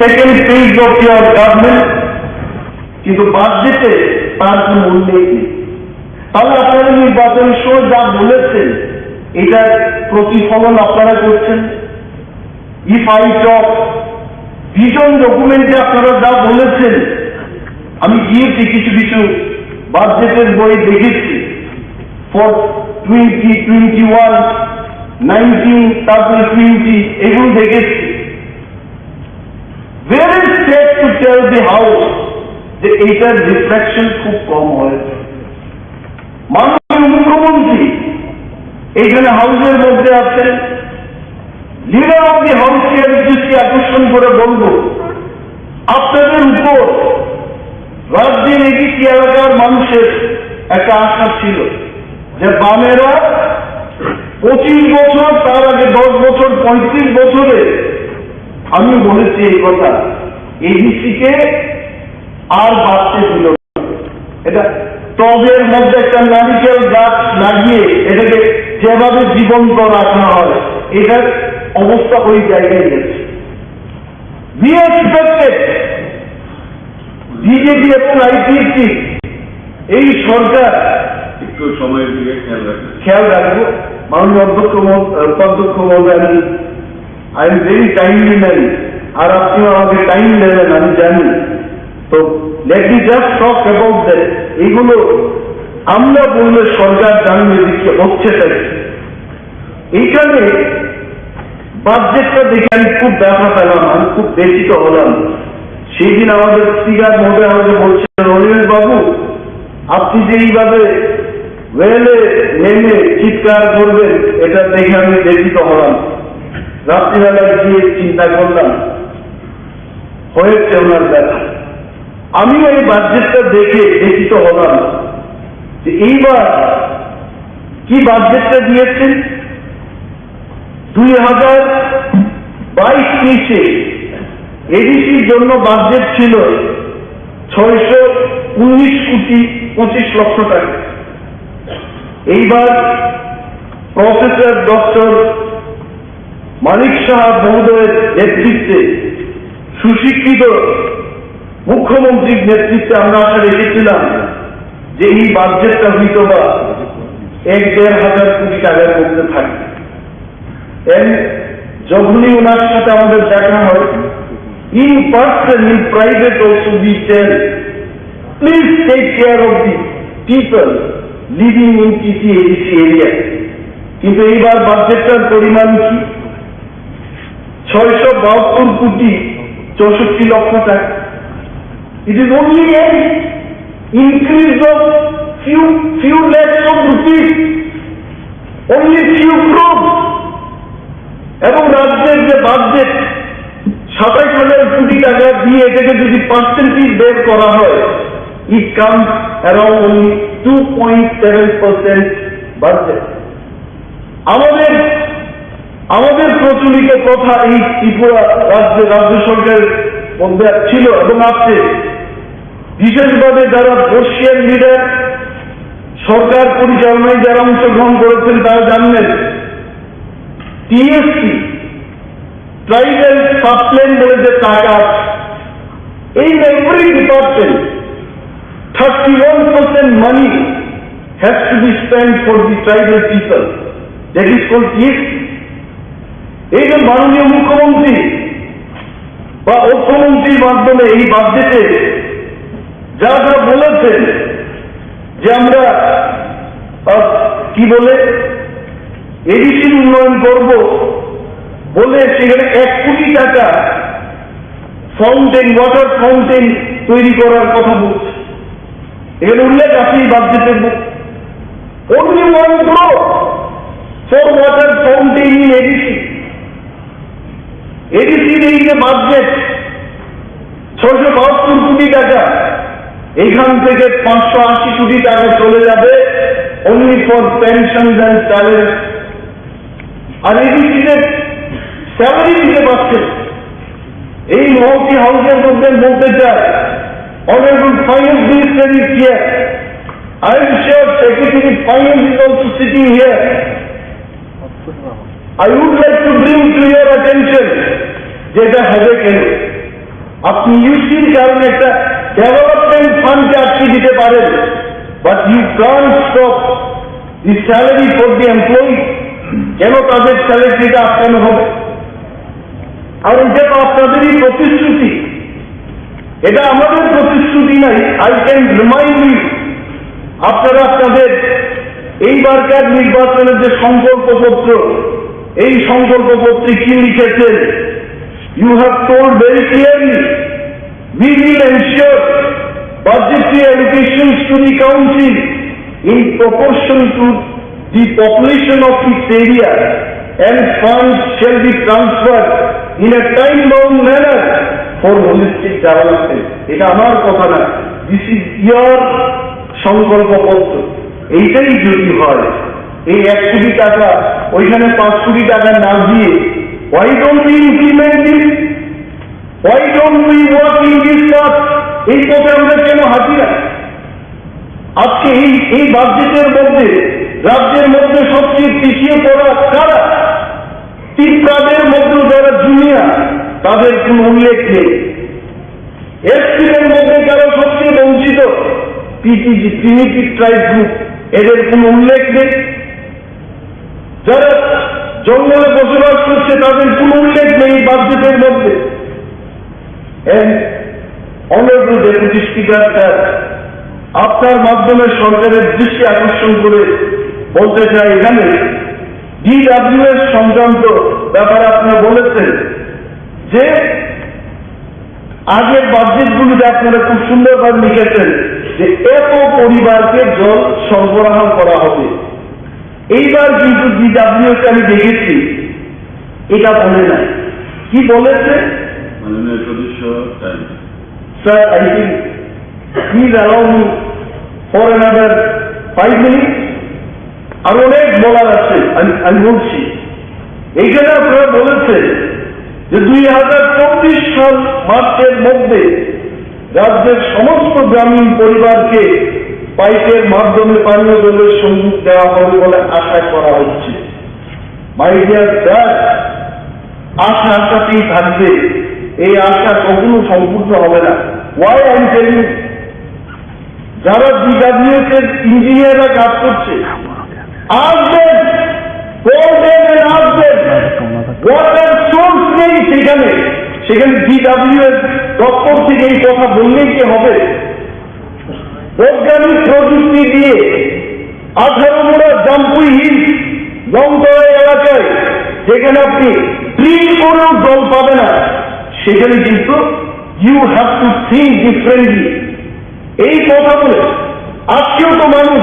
Second phase of year government, কিন্তু বাজেটে তার কোন উল্লেখ নেই। তাহলে আপনারা নির্বাচন সময় যা বলেছেন এটার প্রতিফলন আপনারা করছেন। ইফ আই টক ভিশন ডকুমেন্টে আপনারা যা বলেছেন, আমি গিয়েছি কিছু কিছু বাজেটের বই দেখেছি ফর 2021, 19, তারপরে 20 এগুলো দেখেছি। Where is said to tell the house যে এইটার রিফ্লেকশন খুব কম হয়েছে। মাননীয় মুখ্যমন্ত্রী এইখানে হাউসের মধ্যে আছেন, লিডার অব দি হাউসকে আমি দৃষ্টি আকর্ষণ করে বলবো, আপনাদের উপর রাজ্যের এদিক এলাকার মানুষের একটা আশা ছিল যে বামেরা 25 বছর, তার আগে 10 বছর, 35 বছরে আমি বলেছি এই কথা, এডিসিকে আর বাড়তে দিল না। এটা টবের মধ্যে একটা নারিকেল গাছ লাগিয়ে এটাকে যেভাবে জীবন্ত রাখা হয়, এটার অবস্থা ওই জায়গায় গেছে। We expected বিজেপি এবং আইপিএফটি এই সরকার একটু সময়ের দিকে খেয়াল রাখবো। মাননীয় উপাধ্যক্ষ মহোদয়, I am very timely man, আর আপনিও আমাকে টাইম দেবেন আমি জানি। তো let me just talk about that. এইগুলো আমরা বললে সরকার জানবে যে কি হচ্ছে তাই। এইখানে বাজেটটা দেখে আমি খুব ব্যথা পেলাম, আমি খুব ব্যথিত হলাম। সেই দিন আমাদের স্পিকার মহোদয় আমাকে বলছিলেন, অনিমেষ বাবু আপনি যে এইভাবে ওয়েলে নেমে চিৎকার করবেন, এটা দেখে আমি ব্যথিত হলাম। রাত্রিবেলায় গিয়ে চিন্তা করলাম, হয়েছে ওনার ব্যথা। আমিও এই বাজেটটা দেখে ব্যথিত হলাম যে এইবার কি বাজেটটা দিয়েছেন। 2022-23-এ এডিসির জন্য বাজেট ছিল 619,25,00,000 টাকা। এইবার প্রফেসর ডক্টর মানিক সাহা মহোদয়ের নেতৃত্বে, সুশিক্ষিত মুখ্যমন্ত্রীর নেতৃত্বে আমরা আশা রেখেছিলাম যে এই বাজেটটা হয়তো বা 1-1.5 কোটি টাকার মধ্যে থাকবে। যখনই ওনার সাথে আমাদের দেখা হয়, in person, in private also we tell, please take care of the people living in TC-ADC area. কিন্তু এইবার বাজেটটার পরিমাণ কি? 672,64,00,000 টাকা। It is only an increase of few lakhs of rupees, only few crores. এবং রাজ্যের যে বাজেট 27,000 কোটি টাকা দিয়ে এটাকে যদি পার্সেন্টেজ বের করা হয়, it comes around only 2.7% budget. আমাদের প্রচলিত কথা এই ত্রিপুরা রাজ্য সরকারের মধ্যে ছিল এবং আছে, বিশেষভাবে যারা বর্ষিয়ান লিডার সরকার পরিচালনায় যারা অংশগ্রহণ করেছেন তারা জানবেন, টিএসসি ট্রাইবাল সাবপ্ল্যান বলে যে টাকা, এই every department 31% money has to be spend for the tribal people, that is called TSC. এই যে মাননীয় মুখ্যমন্ত্রী বা অর্থমন্ত্রীর মাধ্যমে এই বাজেটে যা যা বলেছেন যে আমরা কি বলে এডিসির উন্নয়ন করব বলে, সেখানে 1 কোটি টাকা ফাউন্টেন, ওয়াটার ফাউন্টেন তৈরি করার কথা বলছে। এখানে উল্লেখ আছে এই বাজেটের only 1 crore for water fountain in ADC. এডিসির এই যে বাজেট 672 কোটি টাকা, এইখান থেকে 580 কোটি টাকা চলে যাবে only for pensions and salaries। আর এডিসিদের স্যালারি দিতে পারছে। এই মহতি হাউসের মধ্যে বলতে চায়, Honorable Finance Minister is here. I am sure Secretary Finance is also sitting here. I would like to bring to your attention যেটা হবে কেন। আপনি ইউসির কারণে একটা ডেভেলপমেন্ট ফান্ডকে আটকে দিতে পারেন, but you can't stop the salary for the employee. কেন তাদের স্যালারিটা আটকানো হবে? আর এটা তো আপনাদেরই প্রতিশ্রুতি, এটা আমাদের প্রতিশ্রুতি নাই। আই ক্যান রিমাইন্ড ইউ, আপনারা আপনাদের এইবারকার নির্বাচনের যে সংকল্পপত্র, এই সংকল্পপত্রে কি লিখেছেন? You have told very clearly, we will ensure budgetary allocations to the council in proportion to the population of its area, and funds shall be transferred in a time-bound manner for holistic development. এটা আমার কথা না, this is ইয়ার সংকল্পপত্র। এইটাই যদি হয়, এই 1 কোটি টাকা ওইখানে 5 কোটি টাকা না দিয়ে, why don't we implement this? Why don't we work in this path? এই পথে আমরা কেন হাঁটি না? আজকে এই বাজেটের মধ্যে রাজ্যের মধ্যে সবচেয়ে পিছিয়ে পড়া কারা? ত্রিপুরাদের মধ্যে যারা জুনিয়র, তাদের কোন উল্লেখ নেই। এসসিদের মধ্যে যারা সবচেয়ে বঞ্চিত, পিটিজি, প্রিমিটিভ ট্রাইব গ্রুপ, এদের কোন উল্লেখ নেই। যারা জঙ্গলে বসবাস করছে, তাদের কোন উল্লেখ নেই বাজেটের মধ্যে। অনারেবল ডেপুটি স্পিকার স্যার, আপনার মাধ্যমে সরকারের দৃষ্টি আকর্ষণ করে বলতে চাই, এখানে DWS সংক্রান্ত ব্যাপারে আপনি বলেছেন যে আগের বাজেটগুলিতে আপনারা খুব সুন্দরভাবে লিখেছেন যে এত পরিবারকে জল সরবরাহ করা হবে। এইবার কিন্তু DWS আমি দেখেছি এটা বলে নাই। কি বলেছে? মাননীয় সদস্য sir, I think please allow me for another 5 minute. আর অনেক বলার আছে, আমি বলছি। এইখানে আপনারা বলেছেন যে 2024 সাল মার্চের মধ্যে রাজ্যের সমস্ত গ্রামীণ পরিবারকে পাইপের মাধ্যমে পানীয় জলের সংযোগ দেওয়া হবে বলে আশা করা হচ্ছে। মাই ডিয়ার স্যার, আশাতেই থাকবে, এই আশা কখনো সম্পূর্ণ হবে না। ওয়াই আই এম টেলিং, যারা DWS এর ইঞ্জিনিয়াররা কাজ করছে, আসবেন, বলবেন, আসবেন, ওয়াটার সোর্স নেই সেখানে DWS দপ্তর থেকে এই কথা বললেই কি হবে? বৈজ্ঞানিক প্রযুক্তি দিয়ে 18 মোড়া জাম্পুই হিল লংতরা এলাকায় যেখানে আপনি ড্রিল করেও জল পাবে না, সেখানে কিন্তু you have to think differently. এই কথা বলে আজকেও তো মানুষ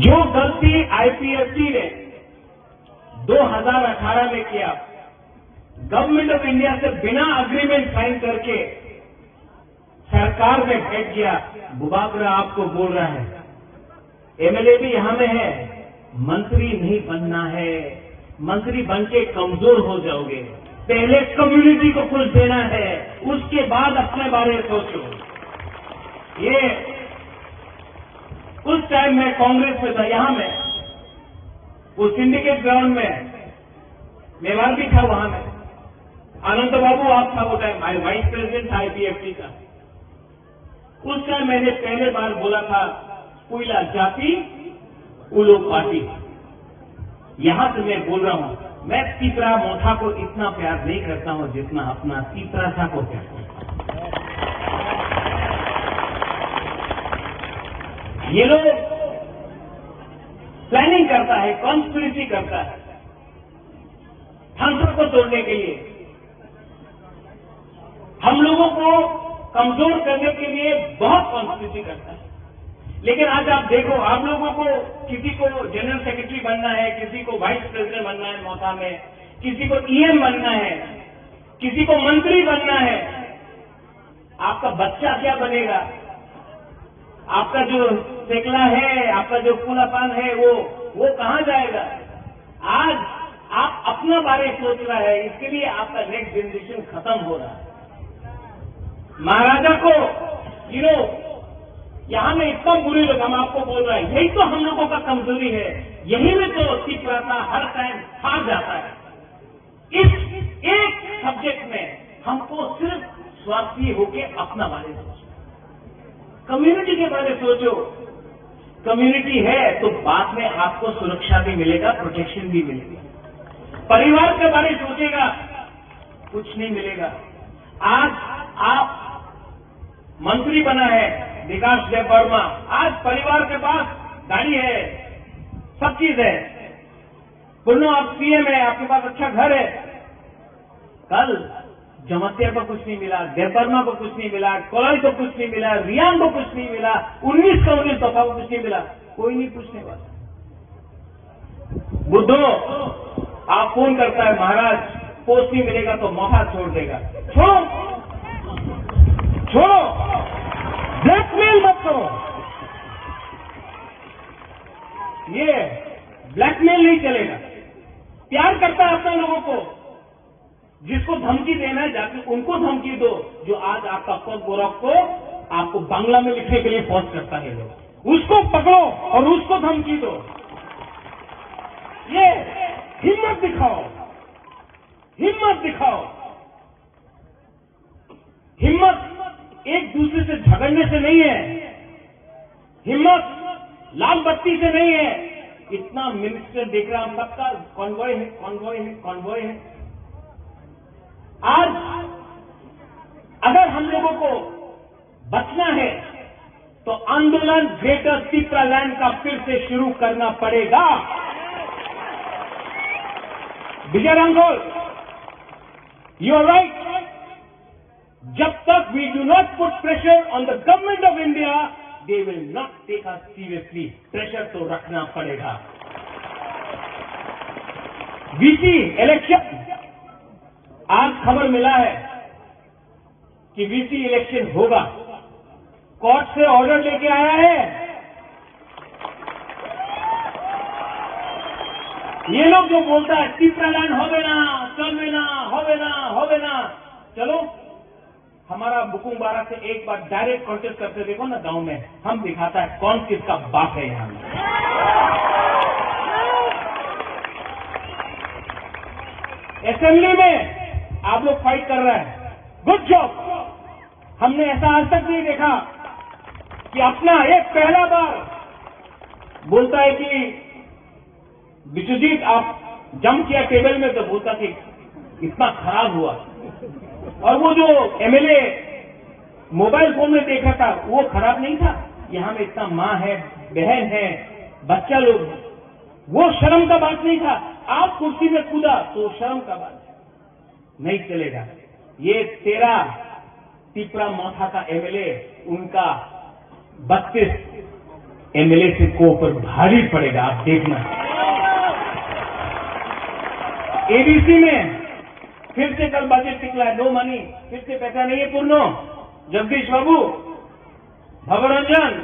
जो गलती IPFT ने 2018 में किया, गवर्नमेंट ऑफ इंडिया से बिना अग्रीमेंट साइन करके सरकार में भेज दिया, बुबागरा आपको बोल रहा है, MLA भी यहां में है, मंत्री नहीं बनना है, मंत्री बन के कमजोर हो जाओगे, पहले कम्युनिटी को कुछ देना है, उसके बाद अपने बारे में सोचो। ये उस टाइम में कांग्रेस में था, यहां में वो सिंडिकेट ग्राउंड में मेवाड़ भी था, वहां में अनंत बाबू आप था वो टाइम वाइस प्रेसिडेंट था IPFT का। उस टाइम मैंने पहले बार बोला था, कोयला जाति उलो पार्टी। यहां से मैं बोल रहा हूं, मैं तीसरा मोथा को इतना प्यार नहीं करता हूं जितना अपना तीसरा सा को प्यार करता हूं। ये लोग प्लानिंग करता है, कॉन्स्पिरेसी करता है संसद को तोड़ने के लिए, हम लोगों को कमजोर करने के लिए बहुत कॉन्स्पिरेसी करता है। लेकिन आज आप देखो, आप लोगों को किसी को जनरल सेक्रेटरी बनना है, किसी को वाइस प्रेसिडेंट बनना है मौका में, किसी को ईएम बनना है, किसी को मंत्री बनना है। आपका बच्चा क्या बनेगा? आपका जो सेकला है, आपका जो फूलापान है, वो कहां जाएगा? आज आप अपना बारे सोच रहा है, इसके लिए आपका नेक्स्ट जनरेशन खत्म हो रहा है। महाराजा को यहां में इतना बुरी लगा, हम आपको बोल रहा है, यही तो हम लोगों का कमजोरी है, यही में तो तीव्रता हर टाइम हार जाता है। इस एक सब्जेक्ट में हमको सिर्फ स्वार्थी होके अपना बारे सोचना। कम्युनिटी के बारे सोचो। कम्युनिटी है तो बाद में आपको सुरक्षा भी मिलेगा, प्रोटेक्शन भी मिलेगा। परिवार के बारे सोचेगा, कुछ नहीं मिलेगा। आज आप मंत्री बना है विकास देबबर्मा, आज परिवार के पास गाड़ी है, सब चीज है। पुनः आप सीएम है, आपके पास अच्छा घर है। कल जमतिया को कुछ नहीं मिला, देबबर्मा को कुछ नहीं मिला, कोलाई को कुछ नहीं मिला, रियान को कुछ नहीं मिला, 19 का 19 दफा को कुछ नहीं मिला, कोई नहीं पूछने वाला। बुद्धो आप फोन करता है, महाराज पोस्ट नहीं मिलेगा तो मौका छोड़ देगा। छोड़ो, ब्लैकमेल मत करो। ये ब्लैकमेल नहीं चलेगा। प्यार करता है अपने लोगों को, जिसको धमकी देना है जाके उनको धमकी दो। जो आज आपका पग गोरख को आपको बांग्ला में लिखने के लिए फोर्स करता है लोग, उसको पकड़ो और उसको धमकी दो। ये हिम्मत दिखाओ, हिम्मत दिखाओ। हिम्मत एक दूसरे से झगड़ने से नहीं है, हिम्मत लाल बत्ती से नहीं है। इतना मिनिस्टर देख रहा, हम सबका कॉन्वॉय है, कॉन्वॉय है, कॉन्वॉय है। आज अगर हम लोगों को बचना है तो आंदोलन ग्रेटर तिप्रालैंड का फिर से शुरू करना पड़ेगा। Vijay Ramgol, you are right. जब तक we do not put pressure on the government of India, they will not take us seriously. Pressure तो रखना पड़ेगा। वीसी इलेक्शन, आज खबर मिला है कि वीसी इलेक्शन होगा। कोर्ट से ऑर्डर लेके आया है। ये लोग जो बोलता है तिप्रालैंड होवे ना, चलवे ना, होवे ना, होवे ना, चलो हमारा बुकुंग बारा से एक बार डायरेक्ट कॉन्टेस्ट करते देखो ना गांव में, हम दिखाता है कौन किसका बाप है यहां में। असेंबली में आप लोग फाइट कर रहे हैं, गुड जॉब। हमने ऐसा आज तक नहीं देखा कि अपना एक पहला बार बोलता है कि विश्वजीत आप जम किया टेबल में, तो बोलता कि इतना खराब हुआ। और वो जो एमएलए मोबाइल फोन में देखा था वो खराब नहीं था। यहां में इतना मां है, बहन है, बच्चा लोग, वो शर्म का बात नहीं था। आप कुर्सी में कूदा तो शर्म का बात नहीं चलेगा। ये 13 तिपरा मौथा का एमएलए, उनका 32 एमएलए से को ऊपर भारी पड़ेगा, आप देखना। एबीसी में फिर से कल बजट निकला है, नो मनी, फिर से पैसा नहीं है। पूर्णो, जगदीश बाबू, भवरंजन,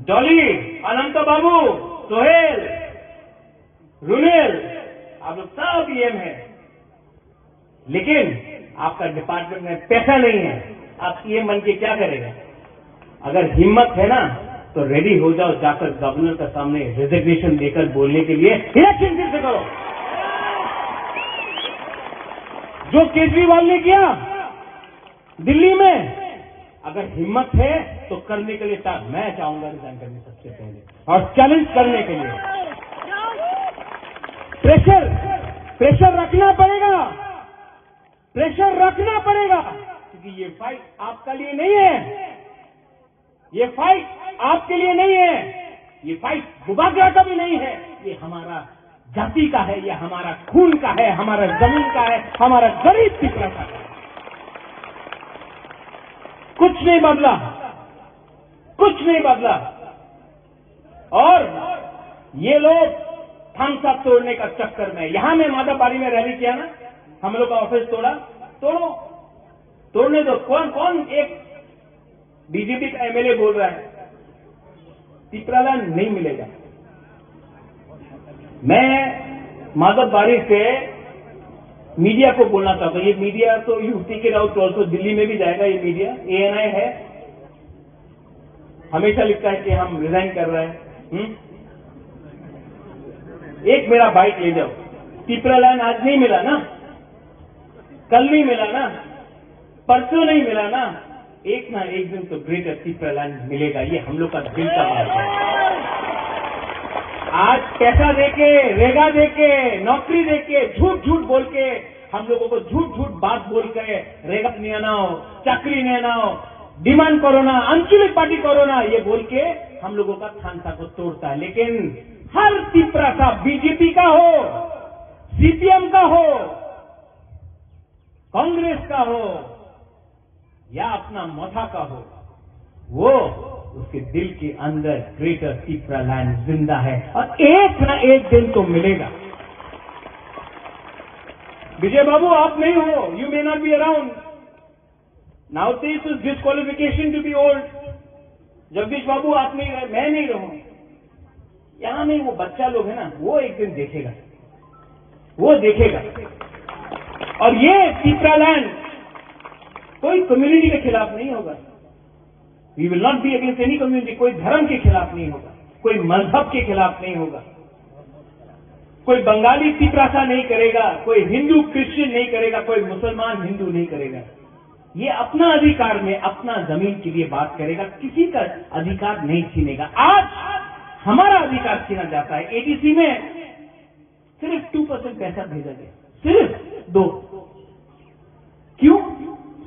डॉली, अनंत बाबू, सोहेल, रुनेल, आप लोग सब ईएम है, लेकिन आपका डिपार्टमेंट में पैसा नहीं है। आप ईएम बन के क्या करेगा? अगर हिम्मत है ना तो रेडी हो जाओ, जाकर गवर्नर के सामने रिजिग्नेशन देकर बोलने के लिए इलेक्शन फिर से करो। जो केजरीवाल ने किया दिल्ली में, अगर हिम्मत है तो करने के लिए मैं चाहूंगा रिजाइन करने सबसे पहले और चैलेंज करने के लिए। प्रेशर रखना पड़ेगा, प्रेशर रखना पड़ेगा, क्योंकि ये फाइट आपका लिए नहीं है, ये फाइट आपके लिए नहीं है, ये फाइट बुबाग्रा का भी नहीं है, ये हमारा जाति का है, ये हमारा खून का है, हमारा जमीन का है, हमारा गरीब तिपरा का है। कुछ नहीं बदला, कुछ नहीं बदला। और ये लोग थामसा तोड़ने का चक्कर में, यहां में माधवबाड़ी में रैली किया ना, हम लोग का ऑफिस तोड़ा, तोड़ो, तोड़ने दो। कौन कौन एक बीजेपी का एमएलए बोल रहा है पिपरालैंड नहीं मिलेगा। मैं माधवबाड़ी से मीडिया को बोलना चाहता हूं, ये मीडिया तो you take it out also, Delhi में भी जाएगा ये मीडिया, एएनआई है, हमेशा लिखता है कि हम रिजाइन कर रहे हैं। एक मेरा बाइट ले जाओ, पिपरालैंड आज नहीं मिला ना, कल नहीं मिला ना, परसों नहीं मिला ना, एक ना एक दिन तो ग्रेटर पिपरालैंड मिलेगा। ये हम लोग का दिल का बात है। आज पैसा देके, रेगा देके, नौकरी देके, झूठ झूठ बोल के हम लोगों को झूठ झूठ बात बोल के रेगा नहीं आनाओ, चाकरी नहीं आनाओ, डिमांड करो ना, आंचलिक पार्टी करो ना, ये बोल के हम लोगों का थानसा को तोड़ता है। लेकिन हर पिपरा सा बीजेपी का हो, सीपीएम का हो, कांग्रेस का हो या अपना मथा का हो, वो उसके दिल के अंदर ग्रेटर पिपरालैंड जिंदा है और एक ना एक दिन तो मिलेगा। विजय बाबू आप नहीं हो, you may not be around now, this is disqualification to be old. Jagdish babu आप नहीं रहे, मैं नहीं रहूं, यहां में वो बच्चा लोग है ना, वो एक दिन देखेगा, वो देखेगा। और ये पिपरालैंड कोई कम्युनिटी के खिलाफ नहीं होगा, we will not be against any community, कोई धर्म के खिलाफ नहीं होगा, कोई मजहब के खिलाफ नहीं होगा, कोई बंगाली पिपरासा नहीं करेगा, कोई हिंदू क्रिश्चियन नहीं करेगा, कोई मुसलमान हिंदू नहीं करेगा। ये अपना अधिकार में अपना जमीन के लिए बात करेगा, किसी का अधिकार नहीं छीनेगा। आज हमारा अधिकार छीना जाता है। एडीसी में सिर्फ 2% पैसा भेजा गया, सिर्फ 2। क्यों?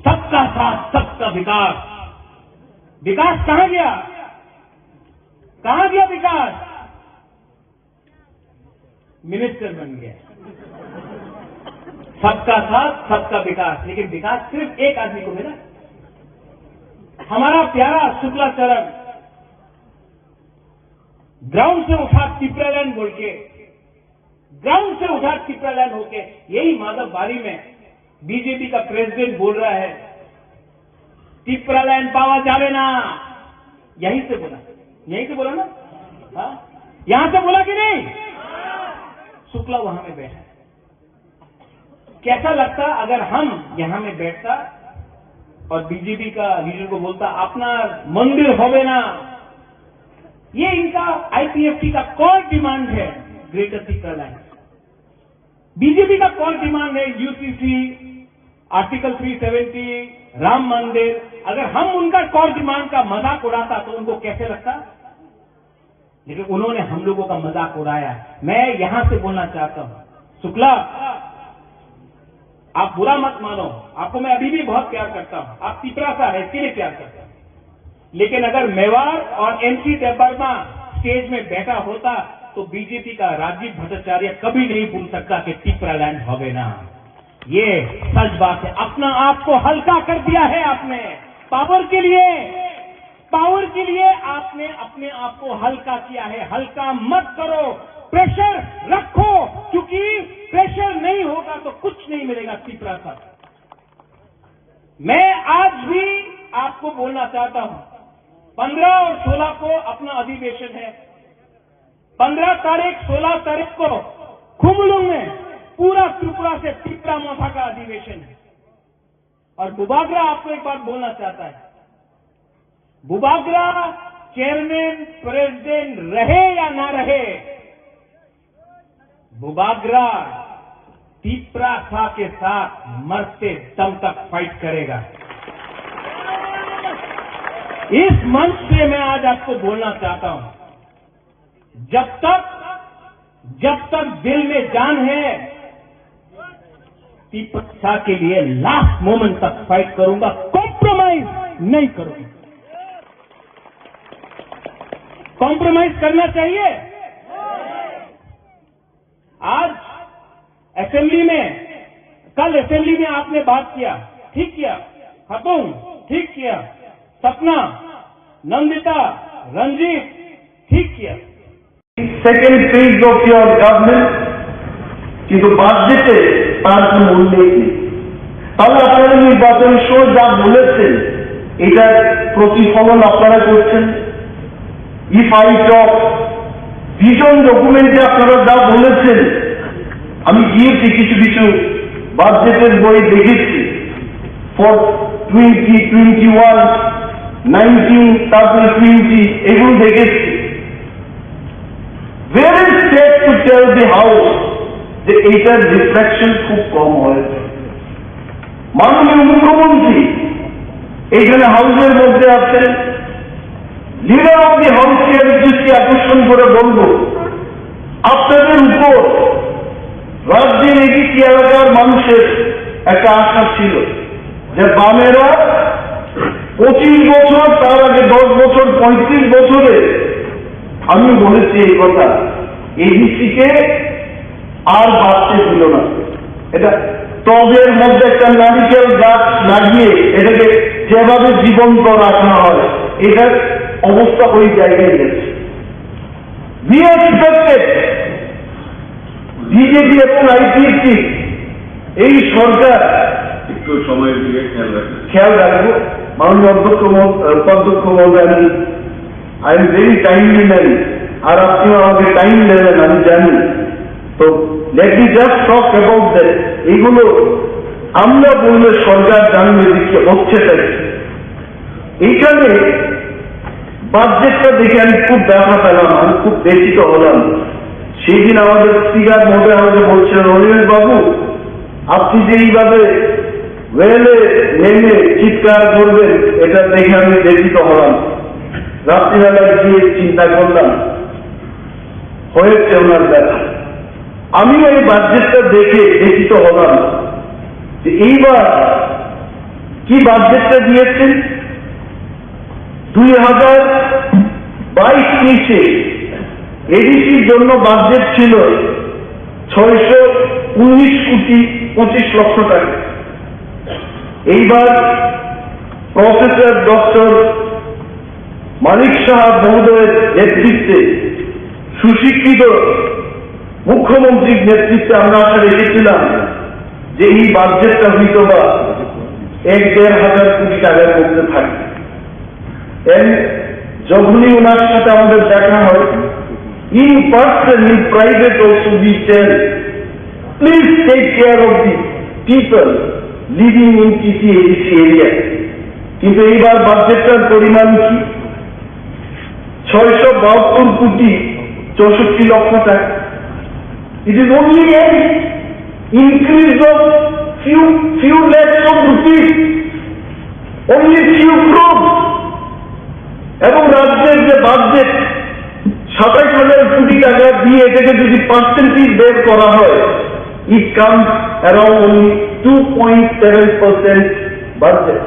सबका साथ सबका विकास। विकास कहां गया? कहां गया विकास? मिनिस्टर बन गया। सबका साथ सबका विकास, लेकिन विकास सिर्फ एक आदमी को मिला। हमारा प्यारा शुक्लाचरण ग्राउंड से उठा पिपरालैंड बोल के, ग्राउंड से उठा पिपरालैंड होके यही माधवबाड़ी में बीजेपी का प्रेसिडेंट बोल रहा है पिपरालैंड पावा जावे ना, यहीं से बोला, यहीं से बोला ना, हाँ यहां से बोला कि नहीं? शुक्ला वहां में बैठा। कैसा लगता अगर हम यहां में बैठता और बीजेपी का लीडर को बोलता अपना मंदिर होवे ना। ये इनका आईपीएफटी का कॉल डिमांड है, ग्रेटर पिपरालैंड। बीजेपी का कॉल डिमांड है यूसीसी, आर्टिकल 370, राम मंदिर। अगर हम उनका कॉल डिमांड का मजाक उड़ाता तो उनको कैसे लगता? लेकिन उन्होंने हम लोगों का मजाक उड़ाया। मैं यहां से बोलना चाहता हूं, शुक्ला आप बुरा मत मानो, आपको मैं अभी भी बहुत प्यार करता हूं, आप पिपरासा है इसके लिए प्यार करता हूं। लेकिन अगर मेवाड़ और एमसी देवबर्मा स्टेज में बैठा होता तो बीजेपी का राजीव भट्टाचार्य कभी नहीं भूल सकता कि पिपरालैंड होवे ना। ये सच बात है। अपना आप को हल्का कर दिया है आपने, पावर के लिए, पावर के लिए आपने अपने आप को हल्का किया है। हल्का मत करो, प्रेशर रखो, क्योंकि प्रेशर नहीं होगा तो कुछ नहीं मिलेगा पिपरासा। मैं आज भी आपको बोलना चाहता हूं, 15 और 16 को अपना अधिवेशन है। 15 तारीख 16 तारीख को खुमलुंग में पूरा त्रिपुरा से पिपरा मोथा का अधिवेशन है। और बुबागरा आपको एक बात बोलना चाहता है, बुबागरा चेयरमैन प्रेसिडेंट रहे या ना रहे, बुबागरा पिपरासा के साथ मरते दम तक फाइट करेगा। इस मंच से मैं आज आपको बोलना चाहता हूं, जब तक दिल में जान है, पिपरासा के लिए लास्ट मोमेंट तक फाइट करूंगा, कॉम्प्रोमाइज नहीं करूंगा। कॉम्प्रोमाइज करना चाहिए? आज असेंबली में, कल असेंबली में आपने बात किया, ठीक किया, खतून ठीक किया, सपना, नंदिता, रंजीत ठीक किया। Second phase of your government, কিন্তু বাজেটে তার কোনো উল্লেখ নেই। তাহলে আপনারা নির্বাচন সময় যা বলেছেন এটার প্রতিফলন আপনারা করছেন। ইফ আই টক ভিশন ডকুমেন্টে আপনারা যা বলেছেন, আমি গিয়েছি কিছু কিছু বাজেটের বই দেখেছি, ফর 2021, 19, তারপরে 20, এগুলো দেখেছি। Where is safe to tell the house যে এইটার রিফ্লেকশন খুব কম হয়েছে? মাননীয় মুখ্যমন্ত্রী এইখানে হাউসের মধ্যে আছেন, লিডার অফ দি হাউসকে আমি দৃষ্টি আকর্ষণ করে বলবো, আপনাদের উপর রাজ্যের এডিসি এলাকার মানুষের একটা আশা ছিল যে বামেরা 25 বছর, তার আগে 10 বছর, 35 বছরে আমি বলেছি এই কথা, এডিসিকে আর বাঁচতে দিল না। এটা টবের মধ্যে একটা নারিকেল গাছ লাগিয়ে এটাকে যেভাবে জীবন্ত রাখা হয়, এটার অবস্থা ওই জায়গায় গেছে। We expected বিজেপি এবং আইপিএফটি এই সরকার একটু সময়ের দিকে খেয়াল রাখবো। মাননীয় উপাধ্যক্ষ মহোদয়, I am very timely man, আর আপনিও আমাকে টাইম দেবেন আমি জানি। তো let me just talk about that. এগুলো আমরা বললে সরকার জানবে যে কি হচ্ছে তাই। এইখানে বাজেটটা দেখে আমি খুব ব্যথা পেলাম, আমি খুব ব্যথিত হলাম। সেই দিন আমাদের স্পিকার মহোদয় আমাকে বলছিলেন, অনিমেষ বাবু আপনি যে এইভাবে ওয়েলে নেমে চিৎকার করবেন, এটা দেখে আমি ব্যথিত হলাম। রাত্রিবেলায় গিয়ে চিন্তা করলাম, হয়েছে ওনার ব্যথা। আমি এই বাজেটটা দেখে ব্যথিত হলাম যে এইবার কি বাজেটটা দিয়েছেন। 2022-23 এডিসির জন্য বাজেট ছিল 619,25,00,000 টাকা। এইবার প্রফেসর ডক্টর মানিক সাহা মহোদয়ের নেতৃত্বে, সুশিক্ষিত মুখ্যমন্ত্রীর নেতৃত্বে আমরা আশা রেখেছিলাম যে এই বাজেটটা হয়তো বা 1-1.5 কোটি টাকার মধ্যে থাকবে। যখনই ওনার সাথে আমাদের দেখা হয়, in person, in private also we tell, please take care of the people living in TCADC area. কিন্তু এইবার বাজেটটার পরিমাণ কি? 672,64,00,000 টাকা। It is only an increase of few lakhs of rupees, only few crores. এবং রাজ্যের যে বাজেট 27,000 কোটি টাকা দিয়ে এটাকে যদি পার্সেন্টেজ বের করা হয়, it comes around only 2.7% budget.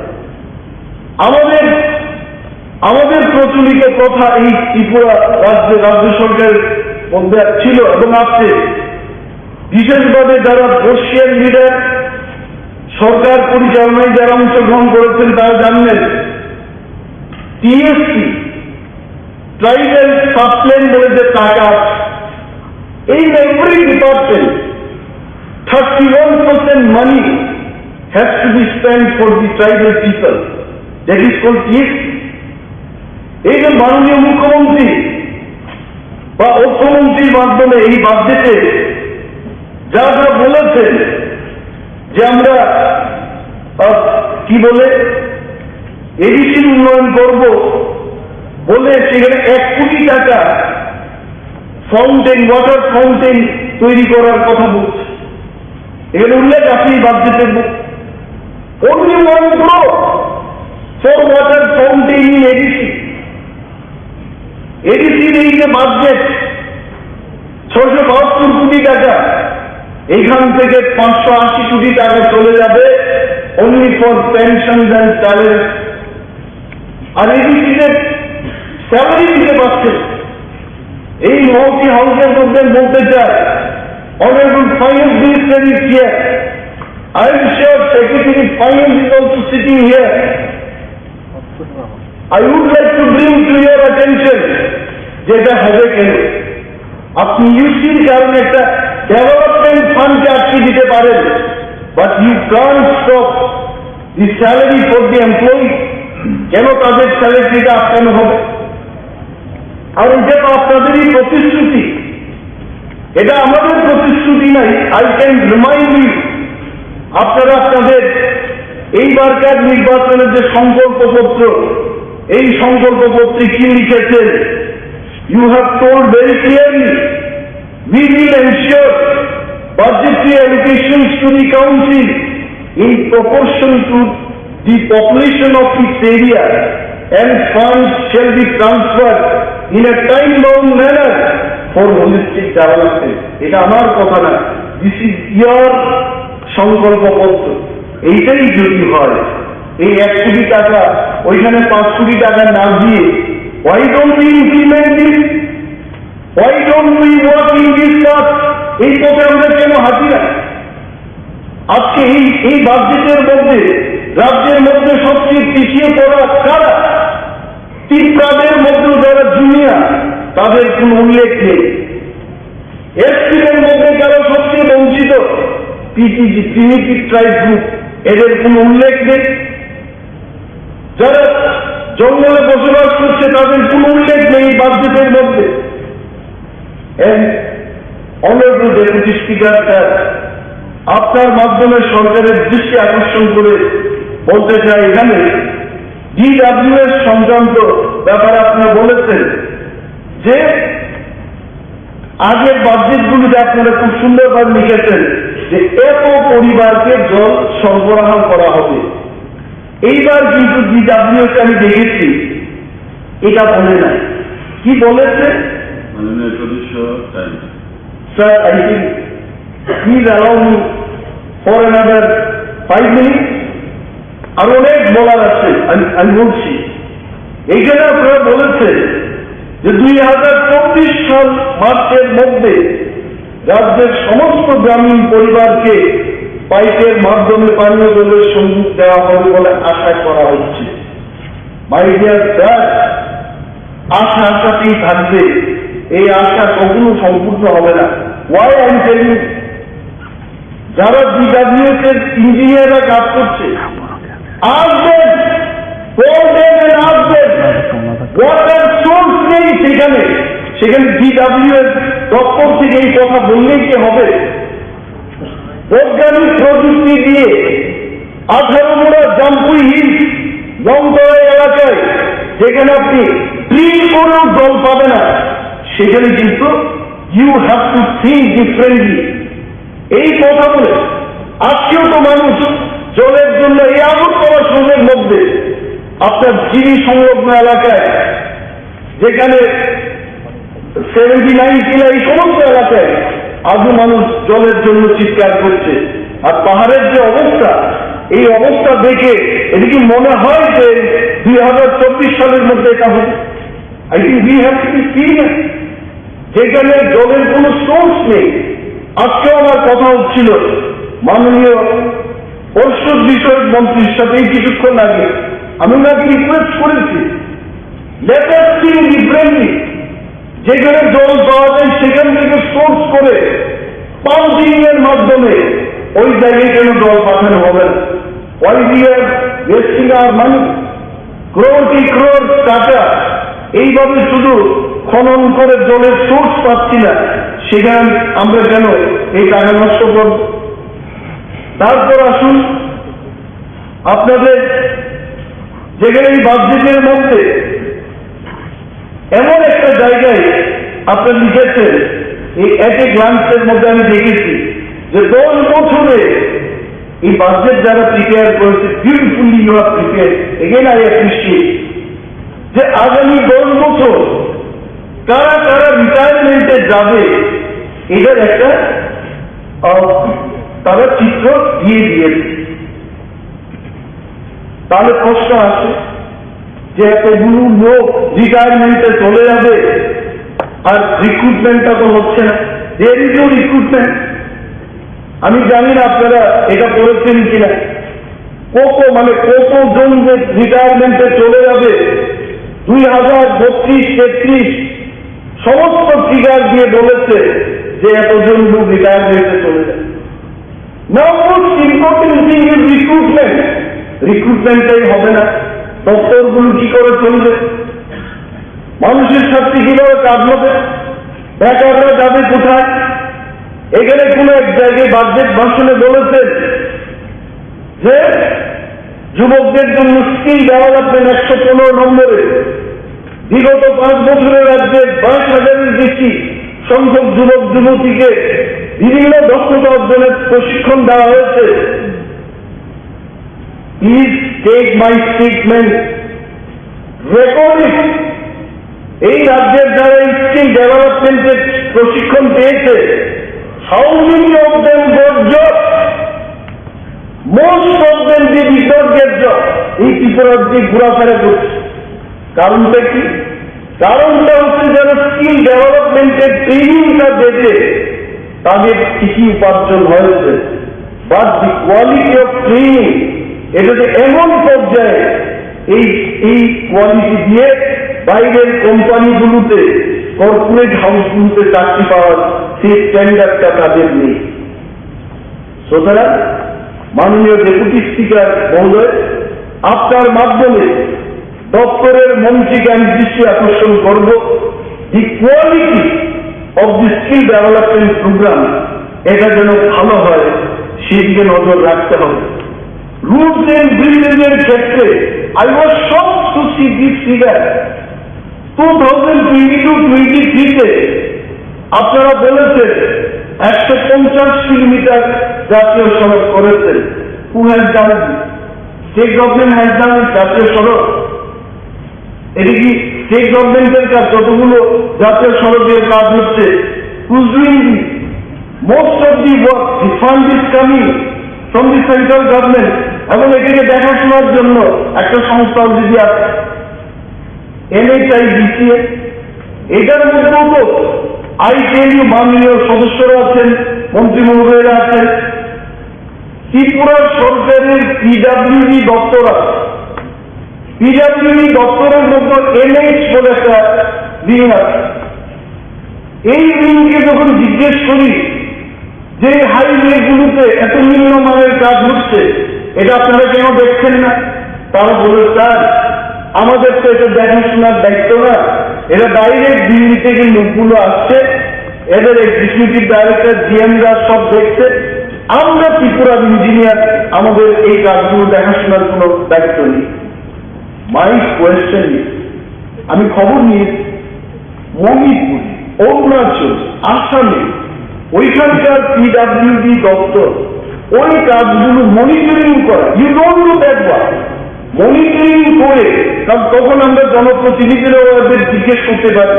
আমাদের প্রচলিত কথা এই ত্রিপুরা রাজ্য সরকারের মধ্যে ছিল এবং আছে, বিশেষভাবে যারা বর্ষিয়ান লিডার সরকার পরিচালনায় যারা অংশগ্রহণ করেছেন তারা জানলেন, টিএসসি ট্রাইবাল সাবপ্ল্যান বলে যে টাকা in every department 31% money has to be spent for the tribal people, that is called TSC. এই যে মাননীয় মুখ্যমন্ত্রী বা অর্থমন্ত্রীর মাধ্যমে এই বাজেটে যা যা বলেছেন যে আমরা কি বলে এডিসির উন্নয়ন করব বলে সেখানে 1 কোটি টাকা ফাউন্টেন, ওয়াটার ফাউন্টেন তৈরি করার কথা বলছে। এখানে উল্লেখ আছে এই বাজেটের only 1 crore for water fountain in ADC. এডিসির এই যে বাজেট 672 কোটি টাকা, এইখান থেকে 580 কোটি টাকা চলে যাবে only for pensions and salaries। আর এডিসিতে স্যালারি দিতে পারছে। এই মহতি হাউসের মধ্যে বলতে চাই, Honorable Finance Minister is here. I am sure Secretary Finance is also sitting here. I would like to bring to your attention যেটা হবে কেন। আপনি ইউসির কারণে একটা ডেভেলপমেন্ট ফান্ডকে আটকে দিতে পারেন, but you can stop the salary for the employee. কেন তাদের স্যালারিটা আটকানো হবে? আর এটা তো আপনাদেরই প্রতিশ্রুতি, এটা আমাদের প্রতিশ্রুতি নাই। আই ক্যান রিমাইন্ড ইউ, আপনারা আপনাদের এইবারকার নির্বাচনের যে সংকল্পপত্র, এই সংকল্পপত্রে কি লিখেছেন? You have told very clearly, we will ensure budgetary allocations to the council in proportion to the population of its area, and funds shall be transferred in a time-bound manner for holistic development. এটা আমার কথা না, this is ইয়ার সংকল্পপত্র। এইটাই যদি হয়, এই 1 কোটি টাকা ওইখানে 5 কোটি টাকা না দিয়ে, why don't we implement this? Why don't we work in this path? এই পথে আমরা কেন হাঁটি না? আজকে এই বাজেটের মধ্যে রাজ্যের মধ্যে সবচেয়ে পিছিয়ে পড়া কারা? তিপ্রাদের মধ্যে যারা জুনিয়র, তাদের কোন উল্লেখ নেই। এসপিদের মধ্যে যারা সবচেয়ে বঞ্চিত, পিটিজি, প্রিমিটিভ ট্রাইব গ্রুপ, এদের কোন উল্লেখ নেই। যারা জঙ্গলে বসবাস করছে, তাদের কোন উল্লেখ নেই বাজেটের মধ্যে। অনারেবল ডেপুটি স্পিকার স্যার, আপনার মাধ্যমে সরকারের দৃষ্টি আকর্ষণ করে বলতে চাই, এখানে DWS সংক্রান্ত ব্যাপারে আপনি বলেছেন যে আগের বাজেটগুলিতে আপনারা খুব সুন্দরভাবে লিখেছেন যে এত পরিবারকে জল সরবরাহ করা হবে। এইবার কিন্তু DWS আমি দেখেছি এটা বলে নাই। কি বলেছে? মাননীয় সদস্য sir, I think please allow me for another 5 minute. আর অনেক বলার আছে, আমি বলছি। এইখানে আপনারা বলেছেন যে 2024 সাল মার্চের মধ্যে রাজ্যের সমস্ত গ্রামীণ পরিবারকে পাইপের মাধ্যমে পানীয় জলের সংযোগ দেওয়া হবে বলে আশা করা হচ্ছে। মাই ডিয়ার স্যার, আশা আশাতেই থাকবে, এই আশা কখনো সম্পূর্ণ হবে না। ওয়াই আই এম টেলিং, যারা DWS এর ইঞ্জিনিয়াররা কাজ করছে, আসবেন, বলবেন, আসবেন, ওয়াটার সোর্স নেই সেখানে DWS দপ্তর থেকে এই কথা বললেই কি হবে? বৈজ্ঞানিক প্রযুক্তি দিয়ে 18 মোড়া জামপুই হিল লংতরা এলাকায় যেখানে আপনি ড্রিল করেও জল পাবে না, সেখানে কিন্তু you have to think differently. এই কথা বলে আজকেও তো মানুষ জলের জন্য এই আগরতলা শহরের মধ্যে আপনার চিনি সংলগ্ন এলাকায়, যেখানে 79 কিলা, এই সমস্ত এলাকায় আজও মানুষ জলের জন্য চিৎকার করছে। আর পাহাড়ের যে অবস্থা, এই অবস্থা দেখে এদিকে মনে হয় যে 2024 সালের মধ্যে এটা হবে। I think we have to be serious. যেখানে জলের কোনো সোর্স নেই। আজকেও আমার কথা হচ্ছিল মাননীয় পরিষদ বিষয়ক মন্ত্রীর সাথে এই কিছুক্ষণ আগে, আমি ওনাকে রিকোয়েস্ট করেছি, লেট আস থিঙ্ক ডিফারেন্টলি। যেখানে জল পাওয়া যায় সেখান থেকে সোর্স করে পাম্পিং এর মাধ্যমে ওই জায়গায় কেন জল পাঠানো হবে না? Why we are wasting our মানি? ক্রোর টাকা এইভাবে শুধু খনন করে জলের সোর্স পাচ্ছি না, সেখানে আমরা কেন এই টাকা নষ্ট করব? তারপর আসুন, আপনাদের যেখানে এই বাজেটের মধ্যে এমন একটা জায়গায় আপনার লিখেছেন, এই এক গ্লান্সের মধ্যে আমি দেখেছি যে 10 বছরে এই বাজেট যারা প্রিপেয়ার করেছে, beautifully you are prepare, again I appreciate, যে আগামী 10 বছর কারা কারা রিটায়ারমেন্টে যাবে এটার একটা তারা চিত্র দিয়ে দিয়েছে। তাহলে প্রশ্ন আছে যে এতগুলো লোক রিটায়ারমেন্টে চলে যাবে আর রিক্রুটমেন্টটা তো হচ্ছে না। There is no recruitment. আমি জানি না আপনারা এটা করেছেন কিনা, কতজন যে রিটায়ারমেন্টে চলে যাবে 2032, 33 সমস্ত ফিগার দিয়ে বলেছে যে এতজন লোক রিটায়ারমেন্টে চলে যায়। Now most important thing is recruitment. রিক্রুটমেন্টটাই হবে না, দপ্তরগুলো কি করে চলবে, মানুষের সাথে কিভাবে কাজ হবে, বেকাররা যাবে কোথায়? এখানে কোন এক জায়গায় বাজেট ভাষণে বলেছেন যে যুবকদের জন্য স্কিল ডেভেলপমেন্ট 115 নম্বরে বিগত 5 বছরে রাজ্যে 22,000-এর বেশি সংখ্যক যুবক যুবতীকে বিভিন্ন দক্ষতা অর্জনের প্রশিক্ষণ দেওয়া হয়েছে। Please take my statement, record it. এই রাজ্যের যারা স্কিল ডেভেলপমেন্টের প্রশিক্ষণ পেয়েছে, how many of them got job? Most of them did not get job. এই ত্রিপুরার যে ঘোরাফেরা করছে, কারণটা কি? কারণটা হচ্ছে যারা স্কিল ডেভেলপমেন্টের ট্রেনিংটা দেবে তাদের ঠিকই উপার্জন হয়েছে, but the quality of training এটা যে এমন পর্যায়ে এই কোয়ালিটি দিয়ে বাইরের কোম্পানিগুলোতে, কর্পোরেট হাউসগুলোতে চাকরি পাওয়ার সেই স্ট্যান্ডার্ডটা তাদের নেই। সুতরাং মাননীয় ডেপুটি স্পিকার মহোদয়, আপনার মাধ্যমে দপ্তরের মন্ত্রীকে আমি দৃষ্টি আকর্ষণ করব, the quality of the skill development programme এটা যেন ভালো হয় সেদিকে নজর রাখতে হবে। রুটস এন্ড ব্রিজেসের ক্ষেত্রে I was shocked to see this figure. 2022-23-তে আপনারা বলেছেন 150 কিলোমিটার জাতীয় সড়ক করেছেন। Who has done it? State government has done it. জাতীয় সড়ক এটা কি স্টেট গভর্নমেন্টের কাজ? যতগুলো জাতীয় সড়কের কাজ হচ্ছে, who's doing this? Most of the work, the fund is coming from the central government, এবং এটাকে দেখাশোনার জন্য একটা সংস্থা যদি আছে NHIDCA। এটার মধ্যেও তো আই টেল ইউ, মাননীয় সদস্যরা আছেন, মন্ত্রী মহোদয়রা আছেন, ত্রিপুরা সরকারের পিডব্লিউডি দপ্তর আছে। পিডব্লিউডি দপ্তরের মধ্যে NH বলে একটা রিং আছে। এই রিংকে যখন জিজ্ঞেস করি যে হাইওয়েগুলোতে এত নিম্নমানের কাজ হচ্ছে, এটা আপনারা কেন দেখছেন না? তারা বলে, স্যার আমাদের তো এটা দেখাশোনার দায়িত্ব না, এটা ডাইরেক্ট দিল্লি থেকে লোকগুলো আসছে, এদের এক্সিকিউটিভ ডাইরেক্টর জিএমরা সব দেখছে, আমরা ত্রিপুরার ইঞ্জিনিয়ার, আমাদের এই কাজগুলো দেখাশোনার কোনো দায়িত্ব নেই। মাই কোয়েশ্চেন, আমি খবর নিয়েছি মণিপুর, অরুণাচল, আসামে ওইখানকার পিডব্লিউডি দপ্তর ওই কাজগুলো মনিটরিং করে। You don't do that work. Monitoring করে, কারণ তখন আমরা জনপ্রতিনিধিরাও ওদের জিজ্ঞেস করতে পারি,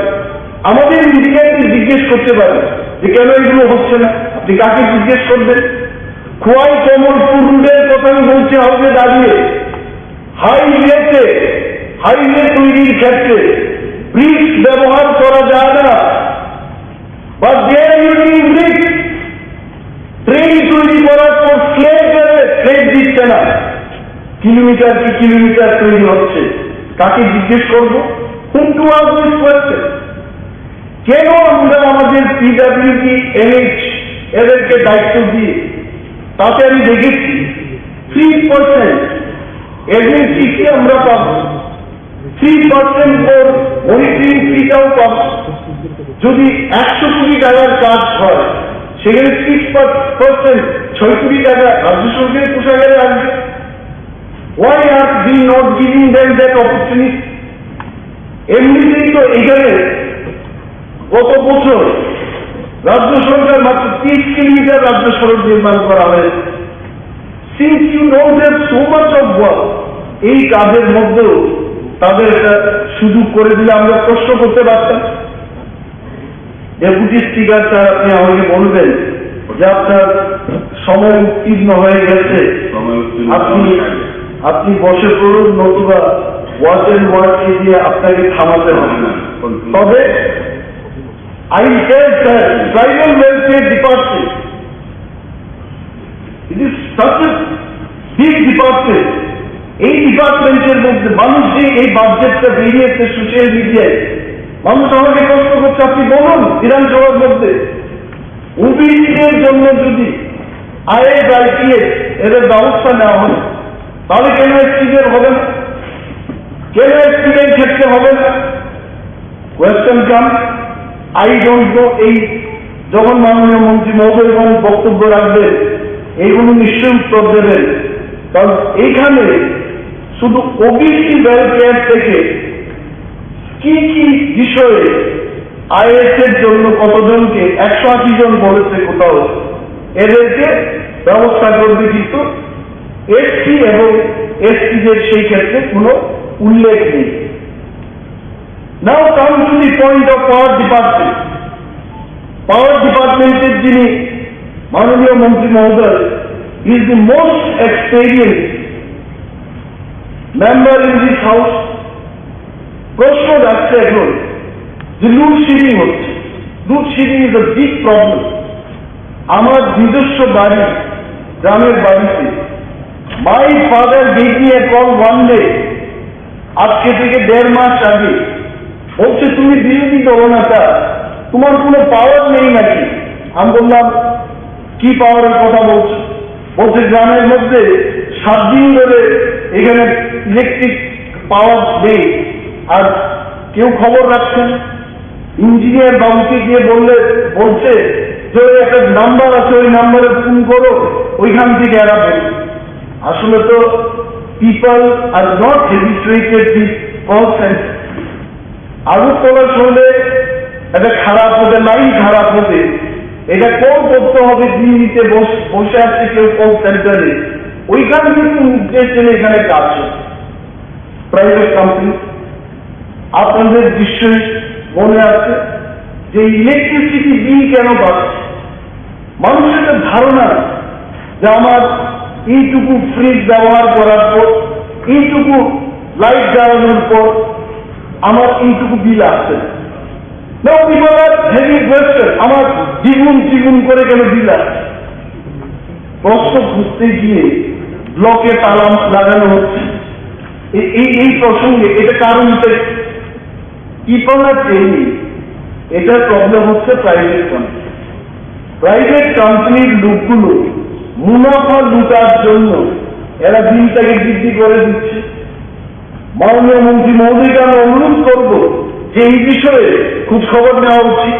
আমাদের মিডিয়াকে জিজ্ঞেস করতে পারি যে কেন এগুলো হচ্ছে না। আপনি কাকে জিজ্ঞেস করবেন? খোয়াই কমলপুরের কথা আমি বলছি, হাউসে দাঁড়িয়ে হাইওয়ে তৈরির ক্ষেত্রে ব্রিক্স ব্যবহার করা যায় না, বা দেয়ার ইউজিং ব্রিক্স। ট্রেন তৈরি করার পর ফ্লেট দিচ্ছে না, কিলোমিটার কি কিলোমিটার তৈরি হচ্ছে। কাকে জিজ্ঞেস করবো? হুম টু আস্ক দিস কোয়েশ্চেন? কেন আমরা আমাদের পিডব্লিউডি, NH এদেরকে দায়িত্ব দিই? তাতে আমি দেখেছি 3% এজেন্সিকে আমরা পাবো, 3% পর মনিটরিং ফিটাও পাবো। যদি 100 কোটি টাকার কাজ হয়, সেখানে 6%, 6 কোটি টাকা রাজ্য সরকারের কোষাগারে আসবে। Why are we not giving them that opportunity? এমনিতেই তো এখানে গত বছর রাজ্য সরকার মাত্র 30 কিলোমিটার রাজ্য সড়ক নির্মাণ করা হয়েছে। Since you know there's so much of work, এই কাজের মধ্যেও তাদের একটা সুযোগ করে দিলে আমরা প্রশ্ন করতে পারতাম। ডেপুটি স্পিকার স্যার, আপনি আমাকে বলবেন যে আপনার সময় উত্তীর্ণ হয়ে গেছে, আপনি বসে পড়ুন, নতুবা ওয়াচ এন্ড ওয়ার্ডকে দিয়ে আপনাকে থামাতে হবে না। তবে I tell sir, tribal welfare department, it is such a big department. এই ডিপার্টমেন্টের মধ্যে মানুষ যে এই বাজেটটা বেরিয়েছে সোশ্যাল মিডিয়ায়, মানুষ আমাকে প্রশ্ন করছে, আপনি বলুন বিধানসভার মধ্যে ওবিসিদের জন্য যদি আইএস আইপিএস এদের ব্যবস্থা নেওয়া হয়, তাহলে কেন এসটিদের হবে না? কেন এসটিদের ক্ষেত্রে হবে না? Question come, I don't know. এই যখন মাননীয় মন্ত্রী মহোদয়গণ বক্তব্য রাখবেন, এইগুলো নিশ্চয়ই উত্তর দেবেন। কারণ এইখানে শুধু ওবিসি ওয়েলফেয়ার থেকে কি কি বিষয়ে আইএস এর জন্য কতজনকে 180 জন বলেছে কোথাও, এদেরকে ব্যবস্থা করবে, কিন্তু এসটি এবং এসটিদের সেই ক্ষেত্রে কোনো উল্লেখ নেই। Now come to the point of power department. Power ডিপার্টমেন্টের যিনি মাননীয় মন্ত্রী মহোদয়, is the most experience member in this house. প্রশ্ন যাচ্ছে এখন যে লোডশেডিং হচ্ছে। Load shedding is a big problem. আমার নিজস্ব বাড়ি, গ্রামের বাড়িতে, my father gave me a call one day, আজকে থেকে 1.5 মাস আগে, বলছে তুমি বিরোধী দলনেতা, তোমার কোনো পাওয়ার নেই নাকি? আমি বললাম কি পাওয়ারের কথা বলছো? বলছে গ্রামের মধ্যে 7 দিন ধরে এখানে ইলেকট্রিক পাওয়ার নেই, আর কেউ খবর রাখছেন। ইঞ্জিনিয়ার বাবুকে গিয়ে বলছে যে একটা নাম্বার আছে, ওই নাম্বারে ফোন করো, ওইখান থেকে এরা বলছে। আসলে তো people are not habituated with call centre. Agartala শহরে একটা খারাপ হতে, লাইন খারাপ হতে, এটা কল করতে হবে, দিল্লিতে বসে আছে কেউ কল সেন্টারে, ওইখান থেকে নির্দেশ দিলে এখানে কাজ হচ্ছে। প্রাইভেট কোম্পানি, আপনাদের নিশ্চয়ই মনে আছে যে ইলেকট্রিসিটি বিল কেন বাড়ছে। মানুষের একটা ধারণা যে আমার এইটুকু ফ্রিজ ব্যবহার করার পর, এইটুকু লাইট জ্বালানোর পর আমার এইটুকু বিল আসছে না। পিপল আর হেভি কোয়েশ্চেন, আমার দ্বিগুণ করে কেন বিল আসছে? প্রশ্ন খুঁজতে গিয়ে ব্লকে তালা লাগানো হচ্ছে। এই প্রসঙ্গে এটা কারণটা পিপল আর ট্রেনিং, এটার প্রবলেম হচ্ছে প্রাইভেট কোম্পানি। প্রাইভেট কোম্পানির লোকগুলো মুনাফা লুটার জন্য এরা বিলটাকে বৃদ্ধি করে দিচ্ছে। মাননীয় মন্ত্রী মহোদয়কে আমি অনুরোধ করব যে এই বিষয়ে খুব খবর নেওয়া উচিত,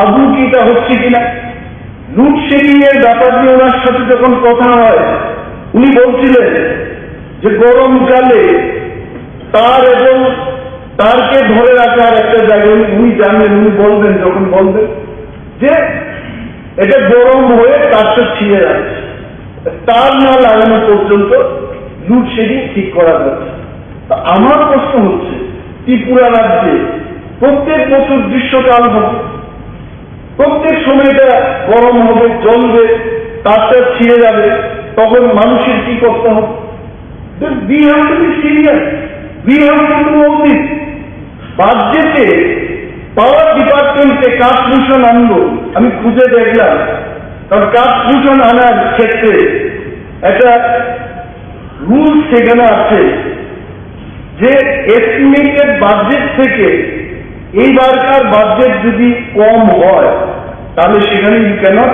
আদৌ কি এটা হচ্ছে কিনা। লোডশেডিং এর ব্যাপার নিয়ে ওনার সাথে যখন কথা হয়, উনি বলছিলেন যে গরমকালে তার এবং তারকে ধরে রাখার একটা জায়গায় উনি জানবেন, উনি বলবেন, যখন বলবেন যে এটা গরম হয়ে তারটা ছিঁড়ে যাচ্ছে, তার না লাগানো পর্যন্ত লোডশেডিং ঠিক করা যাচ্ছে। আমার প্রশ্ন হচ্ছে, ত্রিপুরা রাজ্যে প্রত্যেক বছর গ্রীষ্মকাল হবে, প্রত্যেক সময়টা গরম হবে, জ্বলবে, তারটা ছিঁড়ে যাবে, তখন মানুষের কি করতে হবে? We have to be serious. We have to do all this. বাজেটে পাওয়ার ডিপার্টমেন্টে কাস্টমিশন আনবো, আমি খুঁজে দেখলাম, কারণ কাস্টমিশন আনার ক্ষেত্রে একটা রুলস সেখানে আছে যে এস্টিমেটেড বাজেট থেকে এইবারকার বাজেট যদি কম হয়, তাহলে সেখানে ইউ ক্যানট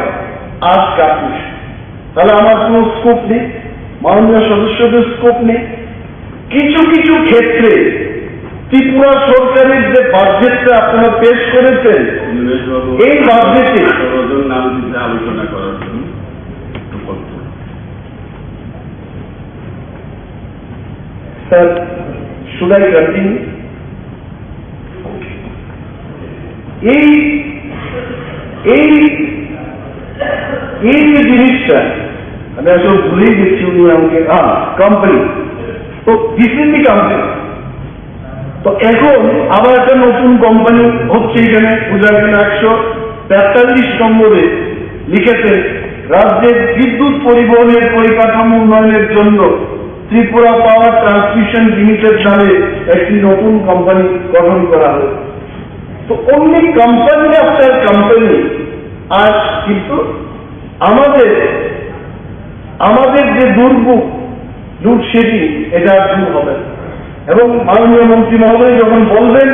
আস্ক কাস্টমিশন। তাহলে আমার কোনো স্কোপ নেই, মাননীয় সদস্যদের স্কোপ নেই। কিছু কিছু ক্ষেত্রে ত্রিপুরা সরকারের যে বাজেটটা আপনারা পেশ করেছেন, এই বাজেটে নাম দিতে আলোচনা করার জন্য স্যার, শুড আই কন্টিনিউ? এই যে জিনিসটা আমি আসলে ভুলেই গেছি, উনি আমাকে কোম্পানি, তো দিস ইজ দি কোম্পানি। তো এখন আবার একটা নতুন কোম্পানি হচ্ছে এখানে, পূজাখানে 143 নম্বরে লিখেছে, রাজ্যের বিদ্যুৎ পরিবহনের পরিকাঠামো উন্নয়নের জন্য ত্রিপুরা পাওয়ার ট্রান্সমিশন লিমিটেড নামে একটি নতুন কোম্পানি গঠন করা হয়েছে। তো অনলি কোম্পানি আফটার কোম্পানি, আর কিন্তু আমাদের যে দুর্ভোগ লোডশেডিং, এটা দূর হবে না। এবং মাননীয় মন্ত্রী মহোদয় যখন বলবেন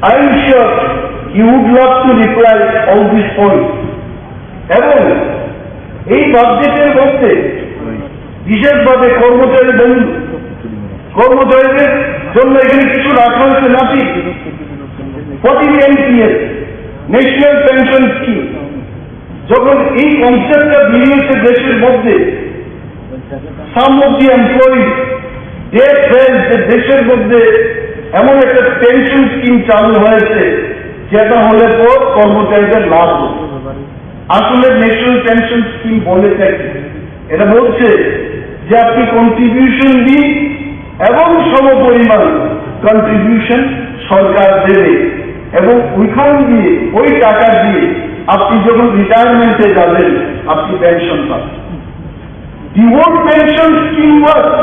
I am sure you would love to reply all these points. এবং এই বাজেটের মধ্যে বিশেষভাবে কর্মচারী বন্ধু কর্মচারীদের জন্য এখানে কিছু রাখা হয়েছে নাকি 40 NPS ন্যাশনাল পেনশন স্কিম। যখন এই কনসেপ্টটা বেরিয়েছে দেশের মধ্যে, সাম অফ দি এমপ্লয়ি দেশের মধ্যে এমন একটা পেনশন স্কিম চালু হয়েছে যেটা হলে পর কর্মচারীদের লাভ হবে। আসলে ন্যাশনাল পেনশন স্কিম বলে থাকে, এটা বলছে যে আপনি কন্ট্রিবিউশন দিন এবং সমপরিমাণ কন্ট্রিবিউশন সরকার দেবে এবং ওইখান দিয়ে ওই টাকা দিয়ে আপনি যখন রিটায়ারমেন্টে যাবেন আপনি পেনশন পাবেন। The whole pension scheme work,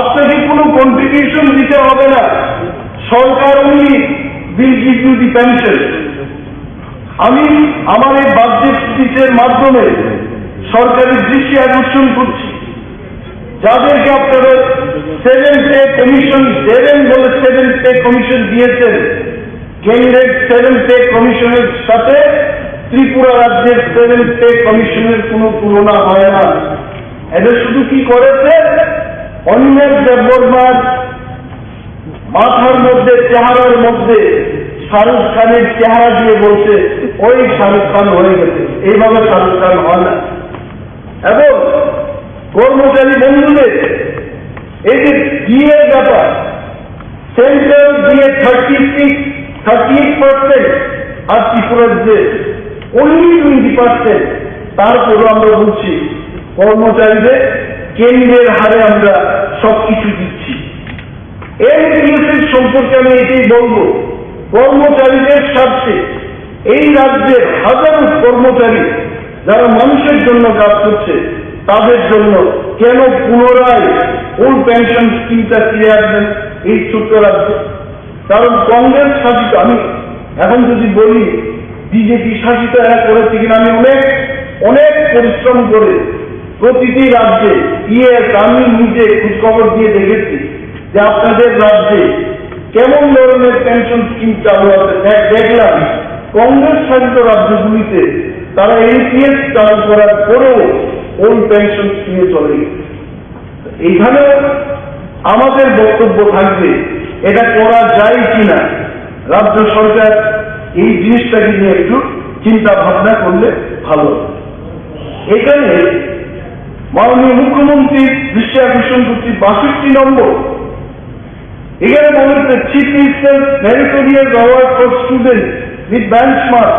আপনাকে কোনো কন্ট্রিবিউশন দিতে হবে না, সরকার উনি will give you the pension. আমি আমার এই বাজেট স্পিচের মাধ্যমে সরকারের দৃষ্টি আকর্ষণ করছি, যাদেরকে আপনারা 7 পে কমিশন দেবেন বলে 7 পে কমিশন দিয়েছেন, কেন্দ্রের 7 পে কমিশনের সাথে ত্রিপুরা রাজ্যের 7 পে কমিশনের কোনো তুলনা হয় না। এদের শুধু কি করেছে, অন্যের দেববর্মার মাথার মধ্যে চেহারার মধ্যে শাহরুখ খানের চেহারা দিয়ে বলছে ওই শাহরুখ খান হয়ে গেছে, এইভাবে শাহরুখ খান হয় না। এবং কর্মচারী বন্ধুদের এই যে ডিএর ব্যাপার, সেন্ট্রাল দিয়ে 38% আর ত্রিপুরার যে অনলি 20%, তারপরও আমরা বলছি কর্মচারীদের কেন্দ্রের হারে আমরা সবকিছু দিচ্ছি। এনপিএস সম্পর্কে আমি এটাই বলবো, কর্মচারীদের স্বার্থে এই রাজ্যের হাজারো কর্মচারী যারা মানুষের জন্য কাজ করছে তাদের জন্য কেন পুনরায় ওল্ড পেনশন স্কিমটা ফিরে আসবেন এই ছোট্ট রাজ্যে? কারণ কংগ্রেস শাসিত, আমি এখন যদি বলি বিজেপি শাসিত এরা করেছে কিনা, আমি অনেক পরিশ্রম করে প্রতিটি রাজ্যে আমি নিজে খোঁজখবর দিয়ে দেখেছি যে আপনাদের রাজ্যে কেমন ধরনের পেনশন স্কিম চালু আছে। দেখলাম কংগ্রেস শাসিত রাজ্যগুলিতে তারা এনপিএস চালু করার পরেও ওই পেনশন স্কিমে চলে গেছে। এইখানেও আমাদের বক্তব্য থাকবে এটা করা যায় কিনা, রাজ্য সরকার এই জিনিসটাকে নিয়ে একটু চিন্তা ভাবনা করলে ভালো। এখানে মাননীয় মুখ্যমন্ত্রীর দৃষ্টি আকর্ষণ করছি 62 নম্বর, এখানে বলেছে chief minister meritorious award for student with benchmark,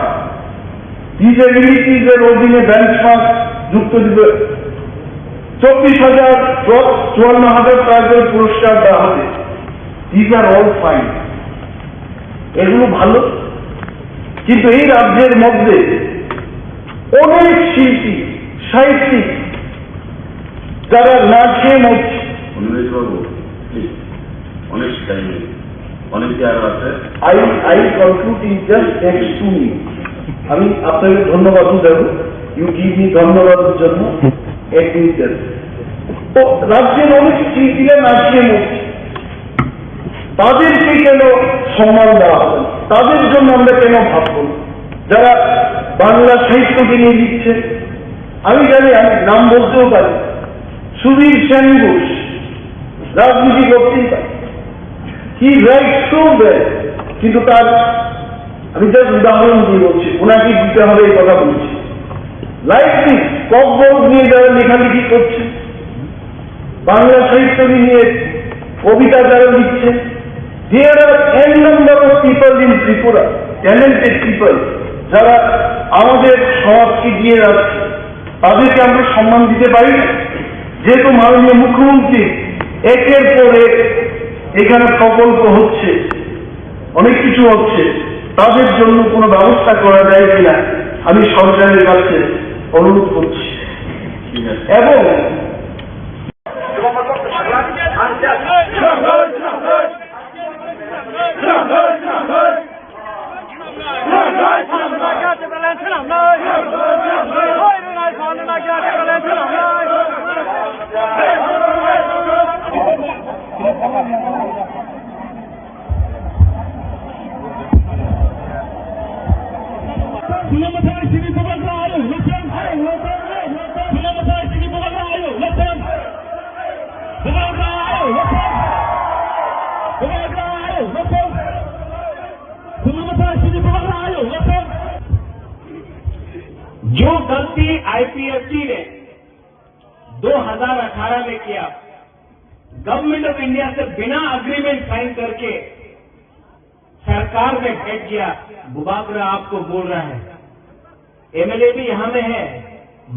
disabilities এর অধীনে বেঞ্চমার্ক যুক্ত দিবে 54,000 টাকা করে পুরস্কার দেওয়া হবে। দিস আর অল ফাইন, এগুলো ভালো, কিন্তু এই রাজ্যের মধ্যে অনেক শিল্পী সাহিত্যিক যারা না খেয়ে মরছে। I conclude in just next 2 minutes. আমি আপনাকে ধন্যবাদ দেব, ইউ গিভ মি ধন্যবাদের জন্য 1 মিনিট। তো রাজ্যের অনেক শিল্পীরা না খেয়ে মরছে, তাদেরকে কেন সম্মান দেওয়া হবে? তাদের জন্য আমরা কেন ভাবব? যারা বাংলা সাহিত্যকে নিয়ে লিখছে, আমি জানি, আমি নাম বলতেও পারি, সুবীর সেন ঘোষ রাজনীতি করতেই পারে, হি রাইট সো ওয়েল, কিন্তু তার আমি জাস্ট উদাহরণ দিয়ে বলছি, ওনাকে দিতে হবে এই কথা বলছি। লাইক দিস ককবোর্ড নিয়ে যারা লেখালেখি করছে, বাংলা সাহিত্য নিয়ে কবিতা যারা লিখছে, there are n number of people in Tripura, talented people, যারা আমাদের সমাজকে দিয়ে রাখছে, তাদেরকে আমরা সম্মান দিতে পারি না? যেহেতু মাননীয় মুখ্যমন্ত্রী একের পর এক এখানে প্রকল্প হচ্ছে, অনেক কিছু হচ্ছে, তাদের জন্য কোনো ব্যবস্থা করা যায় কিনা আমি সরকারের কাছে অনুরোধ করছি। এবং जो गलती आईपीएफटी ने 2018 में किया, गवर्नमेंट ऑफ इंडिया से बिना अग्रीमेंट साइन करके सरकार में बैठ गया, बुबागरा आपको बोल रहा है, एमएलए भी यहां में है,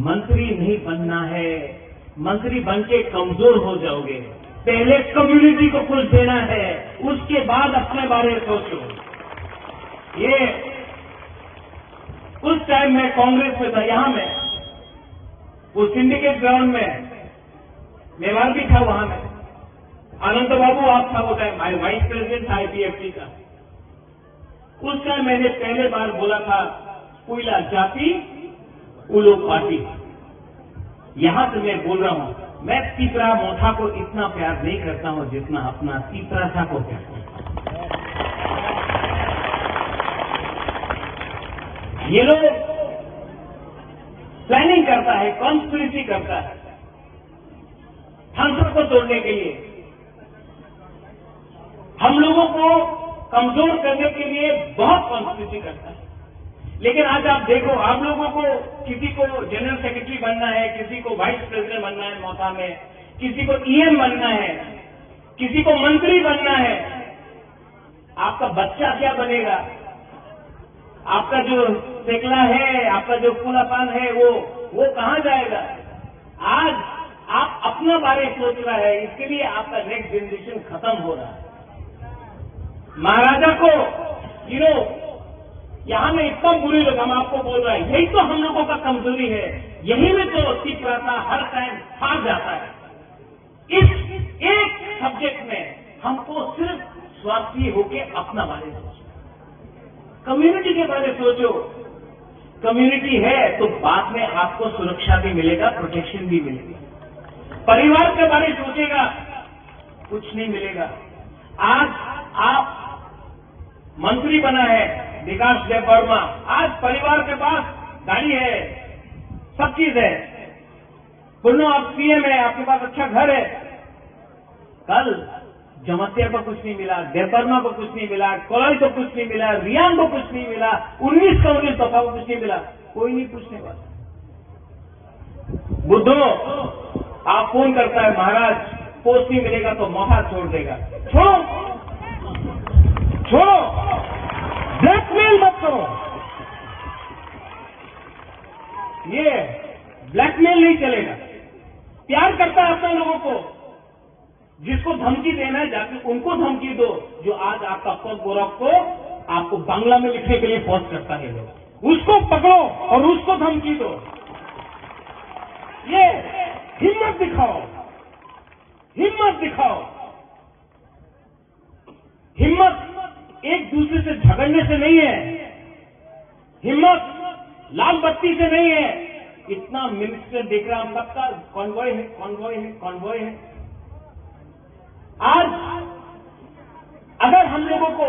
मंत्री नहीं बनना है, मंत्री बन के कमजोर हो जाओगे, पहले कम्युनिटी को कुछ देना है, उसके बाद अपने बारे में सोचो। ये उस टाइम में कांग्रेस में था, यहां में वो सिंडिकेट ग्राउंड में मेवाड़ भी था, वहां में अनंत बाबू आप था वो टाइम, वाइस प्रेसिडेंट था आईपीएफटी का। उस टाइम मैंने पहले बार बोला था, उइला जाति उलो पार्टी। यहां से मैं बोल रहा हूं, मैं तीसरा मोथा को इतना प्यार नहीं करता हूं जितना अपना तीसरा सा को प्यार करता हूं। ये लोग प्लानिंग करता है, कॉन्स्पिरेसी करता है थानसा को तोड़ने के लिए, हम लोगों को कमजोर करने के लिए बहुत कॉन्स्पिरेसी करता है। लेकिन आज आप देखो, आप लोगों को किसी को जनरल सेक्रेटरी बनना है, किसी को वाइस प्रेसिडेंट बनना है मोथा में, किसी को ईएम बनना है, किसी को मंत्री बनना है, आपका बच्चा क्या बनेगा, आपका जो सेकला है, आपका जो फूलापान है, वो कहां जाएगा। आज आप अपना बारे सोच रहा है, इसके लिए आपका नेक्स्ट जनरेशन खत्म हो रहा है। महाराजा को यहां में इतना बुरी लगा, हम आपको बोल रहा है, यही तो हम लोगों का कमजोरी है, यही में तो तीव्रता हर टाइम हार जाता है। इस एक सब्जेक्ट में हमको सिर्फ स्वार्थी होके अपना बारे सोचो, कम्युनिटी के बारे सोचो। कम्युनिटी है तो बाद में आपको सुरक्षा भी मिलेगा, प्रोटेक्शन भी मिलेगा। परिवार के बारे सोचेगा, कुछ नहीं मिलेगा। आज आप मंत्री बना है विकास देव वर्मा, आज परिवार के पास गाड़ी है, सब चीज है, पुनः आप सीएम है, आपके पास अच्छा घर है। कल जमतिया को कुछ नहीं मिला, देव वर्मा को कुछ नहीं मिला, कोलाई को कुछ नहीं मिला, रियान को कुछ नहीं मिला, 19 का 19 दफा को कुछ नहीं मिला, कोई नहीं पूछने वाला। बुद्धो आप फोन करता है, महाराज पोस्ट नहीं मिलेगा तो मोथा छोड़ देगा। छोड़ो, ब्लैकमेल मत करो, ये ब्लैकमेल नहीं चलेगा। प्यार करता है अपने लोगों को, जिसको धमकी देना है जाके उनको धमकी दो, जो आज आपका पग गोरख को आपको बांग्ला में लिखने के लिए फोर्स करता है लोग, उसको पकड़ो और उसको धमकी दो। ये हिम्मत दिखाओ, हिम्मत दिखाओ। हिम्मत एक दूसरे से झगड़ने से नहीं है, हिम्मत लाल बत्ती से नहीं है। इतना मिनिस्टर देख रहा, हम सबका कॉन्वॉय है, कॉन्वॉय है, कॉन्वॉय है। आज अगर हम लोगों को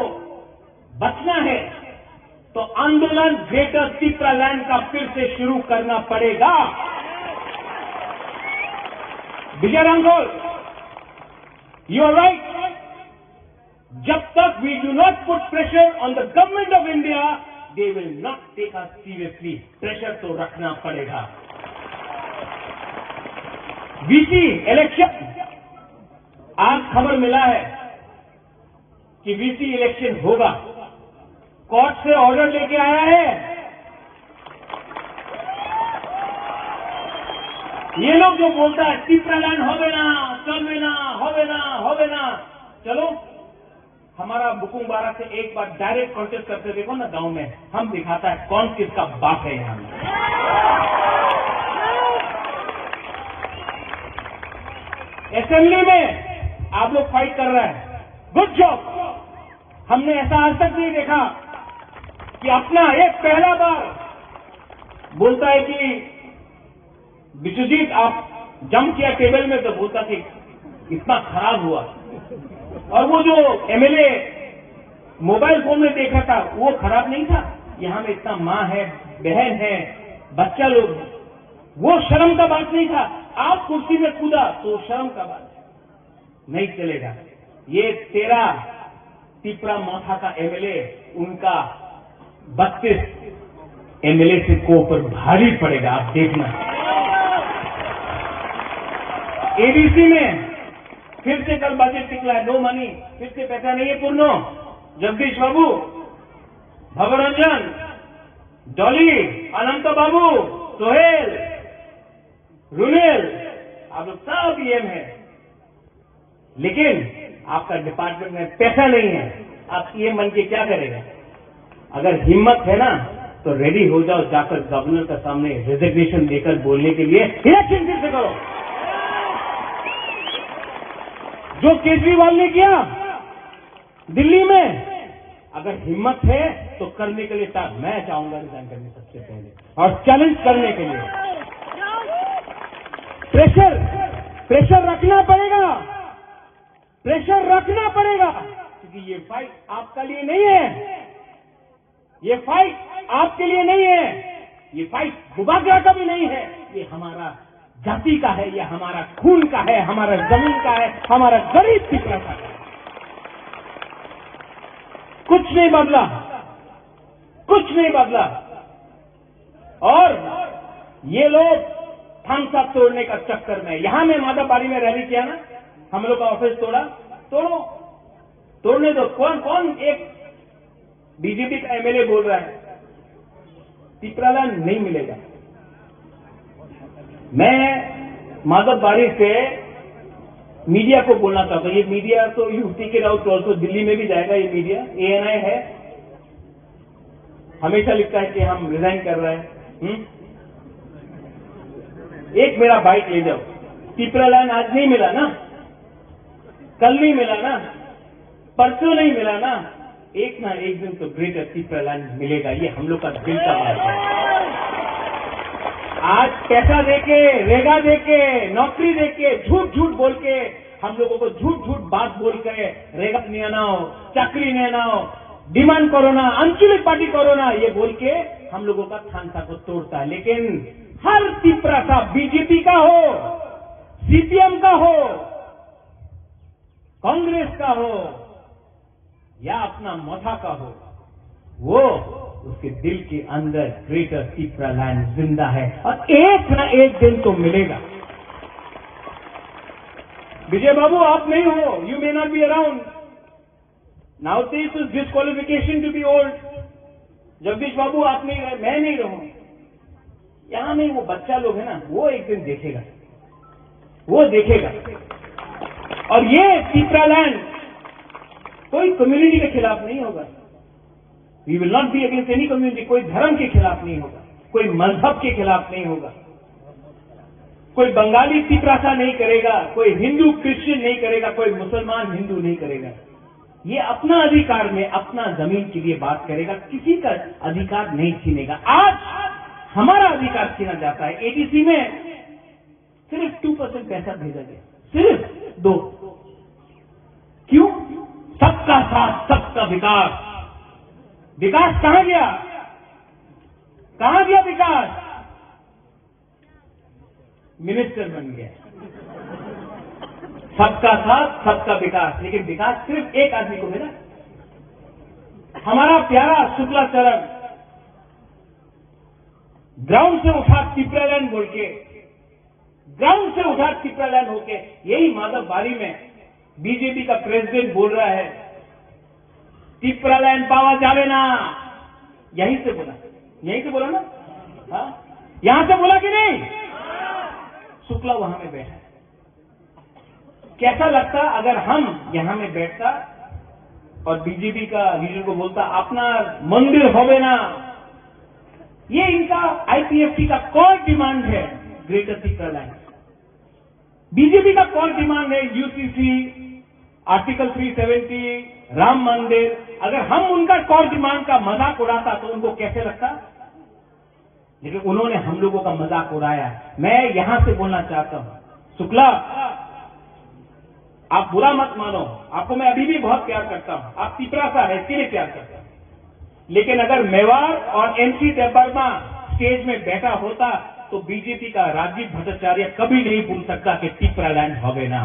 बचना है तो आंदोलन ग्रेटर चित्रालैंड का फिर से शुरू करना पड़ेगा। Vijay Ramgol, you are right. जब तक we do not put pressure on the government of India, they will not take us seriously. Pressure तो रखना पड़ेगा। वीसी इलेक्शन, आज खबर मिला है कि वीसी इलेक्शन होगा, कोर्ट से ऑर्डर लेके आया है। ये लोग जो बोलता है चित्रालैंड होवे ना, चलवे ना, होवे ना, होवे ना, चलो हमारा बुकुंग बारा से एक बार डायरेक्ट कॉन्टेस्ट करके देखो ना गांव में, हम दिखाता है कौन किसका बाप है। यहां असेंबली में आप लोग फाइट कर रहे हैं, गुड जॉब। हमने ऐसा आज तक नहीं देखा कि अपना एक पहला बार बोलता है कि विश्वजीत आप जंप किया टेबल में, तो बोलता कि इतना खराब हुआ। और वो जो एमएलए मोबाइल फोन में देखा था वो खराब नहीं था, यहाँ में इतना माँ है, बहन है, बच्चा लोग है, वो शर्म का बात नहीं था। आप कुर्सी में कूदा तो शर्म का बात है, नहीं चलेगा। ये 13 तिपरा माथा का एमएलए, उनका 32 एमएलए से को ऊपर भारी पड़ेगा, आप देखना। एडीसी में फिर से कल बजट निकला है, नो मनी, फिर से पैसा नहीं है पूर्ण। जगदीश बाबू, भवरंजन, डॉली, अनंत बाबू, सोहेल, रुनेल, आप लोग सब ईएम है, लेकिन आपका डिपार्टमेंट में पैसा नहीं है। आप ईएम बन के क्या करेगा? अगर हिम्मत है ना तो रेडी हो जाओ, जाकर गवर्नर का सामने रिजिग्नेशन देकर बोलने के लिए इलेक्शन फिर से करो। जो केजरीवाल ने किया दिल्ली में, अगर हिम्मत है तो करने के लिए मैं चाहूंगा रिजाइन करने सबसे पहले और चैलेंज करने के लिए। प्रेशर रखना पड़ेगा, प्रेशर रखना पड़ेगा, क्योंकि ये फाइट आपका लिए नहीं है, ये फाइट आपके लिए नहीं है, ये फाइट बुबागरा का भी नहीं है, ये हमारा जाति का है, ये हमारा खून का है, हमारा जमीन का है, हमारा गरीब तिपरा का है। कुछ नहीं बदला, कुछ नहीं बदला। और ये लोग थामसा तोड़ने का चक्कर में, यहां में माधवबाड़ी में रैली किया ना, हम लोग का ऑफिस तोड़ा, तोड़ो, तोड़ने दो। कौन एक बीजेपी का एमएलए बोल रहा है तिपरालैंड नहीं मिलेगा। मैं माधवबाड़ी से मीडिया को बोलना चाहता हूं, ये मीडिया तो यूपी के राउत ऑल्सो दिल्ली में भी जाएगा, ये मीडिया एएनआई है, हमेशा लिखता है कि हम रिजाइन कर रहे हैं। एक मेरा बाइट ले जाओ, तिपरालैंड आज नहीं मिला ना, कल नहीं मिला ना, परसों नहीं मिला ना, एक ना एक दिन तो ग्रेटर तिपरालैंड मिलेगा। ये हम लोग का दिल का बात है। आज पैसा देके, रेगा देके, नौकरी देके, झूठ बोल के हम लोगों को झूठ बात बोल के रेगा नहीं आनाओ, चाकरी नहीं आनाओ, डिमांड करो ना, आंचलिक पार्टी करो ना, ये बोल के हम लोगों का थानसा को तोड़ता है। लेकिन हर तिपरा सा बीजेपी का हो, सीपीएम का हो, कांग्रेस का हो या अपना मथा का हो, वो उसके दिल के अंदर ग्रेटर तिपरालैंड जिंदा है और एक ना एक दिन तो मिलेगा। विजय बाबू, आप नहीं हो, you may not be around now, this is disqualification to be old. Jagdish babu आप नहीं रहे, मैं नहीं रहूं, यहां में वो बच्चा लोग है ना, वो एक दिन देखेगा, वो देखेगा। और ये तिपरालैंड कोई कम्युनिटी के खिलाफ नहीं होगा, we will not be against any community, कोई धर्म के खिलाफ नहीं होगा, कोई मजहब के खिलाफ नहीं होगा, कोई बंगाली तिपरासा नहीं करेगा, कोई हिंदू क्रिश्चियन नहीं करेगा, कोई मुसलमान हिंदू नहीं करेगा। ये अपना अधिकार में, अपना जमीन के लिए बात करेगा, किसी का अधिकार नहीं छीनेगा। आज हमारा अधिकार छीना जाता है। एडीसी में सिर्फ 2% पैसा भेजा गया, सिर्फ 2। क्यों? सबका साथ, सबका विकास। विकास कहां गया? कहां गया विकास? मिनिस्टर बन गया। सबका साथ, सबका विकास, लेकिन विकास सिर्फ एक आदमी को मिला। हमारा प्यारा शुक्लाचरण ग्राउंड से उठा तिपरालैंड बोल के, ग्राउंड से उठा तिपरालैंड होके, यही माधवबाड़ी में बीजेपी का प्रेसिडेंट बोल रहा है तिपरालैंड पावा जावे ना, यहीं से बोला, यहीं से बोला ना, हाँ? यहां से बोला कि नहीं? शुक्ला वहां में बैठा। कैसा लगता अगर हम यहां में बैठता और बीजेपी का लीडर को बोलता अपना मंदिर होवे ना। ये इनका आईपीएफटी का कॉल डिमांड है, ग्रेटर तिपरालैंड। बीजेपी का कॉल डिमांड है यूसीसी, आर्टिकल 370, राम मंदिर। अगर हम उनका कॉल डिमांड का मजाक उड़ाता तो उनको कैसे लगता? लेकिन उन्होंने हम लोगों का मजाक उड़ाया। मैं यहां से बोलना चाहता हूं, शुक्ला आप बुरा मत मानो, आपको मैं अभी भी बहुत प्यार करता हूं, आप तिपरा सा है इसके लिए प्यार करता हूं, लेकिन अगर मेवाड़ और एमसी देवबर्मा स्टेज में बैठा होता तो बीजेपी का राजीव भट्टाचार्य कभी नहीं भूल सकता कि टिपरा लैंड होवे ना।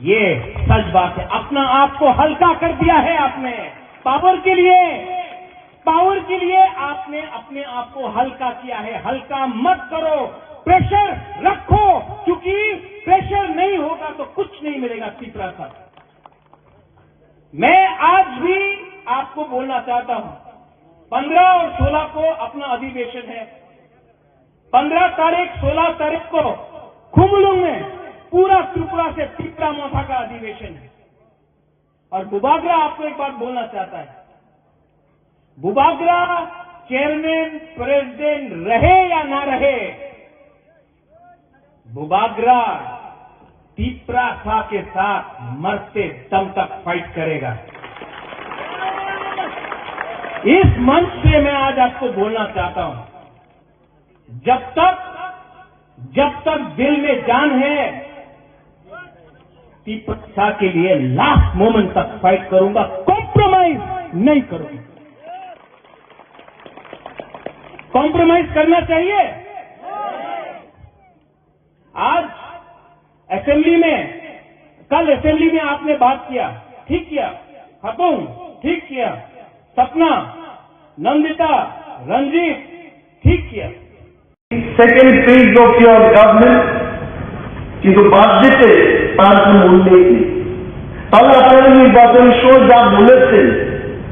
ये सच बात है। अपना आप को हल्का कर दिया है आपने पावर के लिए आपने अपने आप को हल्का किया है। हल्का मत करो, प्रेशर रखो, क्योंकि प्रेशर नहीं होगा तो कुछ नहीं मिलेगा टिपरा साहब। मैं आज भी आपको बोलना चाहता हूं, 15 और 16 को अपना अधिवेशन है। 15 तारीख 16 तारीख को खुमलुंग में पूरा त्रिपुरा से टिपरा मोथा का अधिवेशन है। और बुबागरा आपको एक बात बोलना चाहता है, बुबागरा चेयरमैन प्रेसिडेंट रहे या ना रहे, बुबागरा टिपरा सा के साथ मरते दम तक फाइट करेगा। इस मंच से मैं आज आपको बोलना चाहता हूं, जब तक दिल में जान है, टिपरा के लिए लास्ट मोमेंट तक फाइट करूंगा, कॉम्प्रोमाइज नहीं करूंगा। कॉम्प्रोमाइज करना चाहिए। आज असेंबली में, कल असेंबली में आपने बात किया, ठीक किया, खतून ठीक किया, सपना, नंदिता, रंजीत ठीक किया। Second phase of your government, কিন্তু বাজেটে তার কোনো উল্লেখ নেই। তাহলে আপনারা নির্বাচনী সময় যা বলেছেন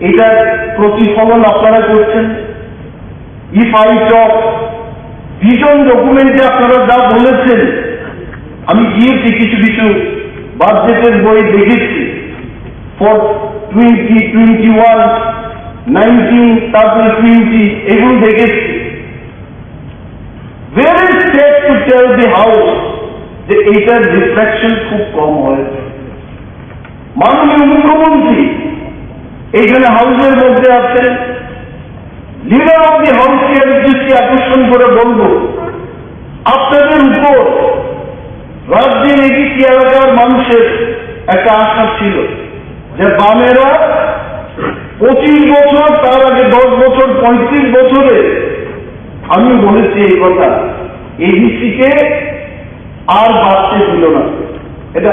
এটার প্রতিফলন আপনারা করছেন। ইফ আই টক ভিশন ডকুমেন্টে আপনারা যা বলেছেন, আমি গিয়েছি কিছু বাজেটের বই দেখেছি, ফর 2021, 19, তারপরে 20 এগুলো দেখেছি। Where is safe to tell the house যে এইটার রিফ্লেকশন খুব কম হয়েছে? মাননীয় মুখ্যমন্ত্রী এইখানে হাউসের মধ্যে আছেন, লিডার অব দি হাউসকে আমি দৃষ্টি আকর্ষণ করে বলবো, আপনাদের উপর রাজ্যের এদিকে এলাকার মানুষের একটা আশা ছিল যে বামেরা 25 বছর, তার আগে 10 বছর, 35 বছরে আমি বলেছি এই কথা, এডিসিকে আর বাঁচতে দিল না। এটা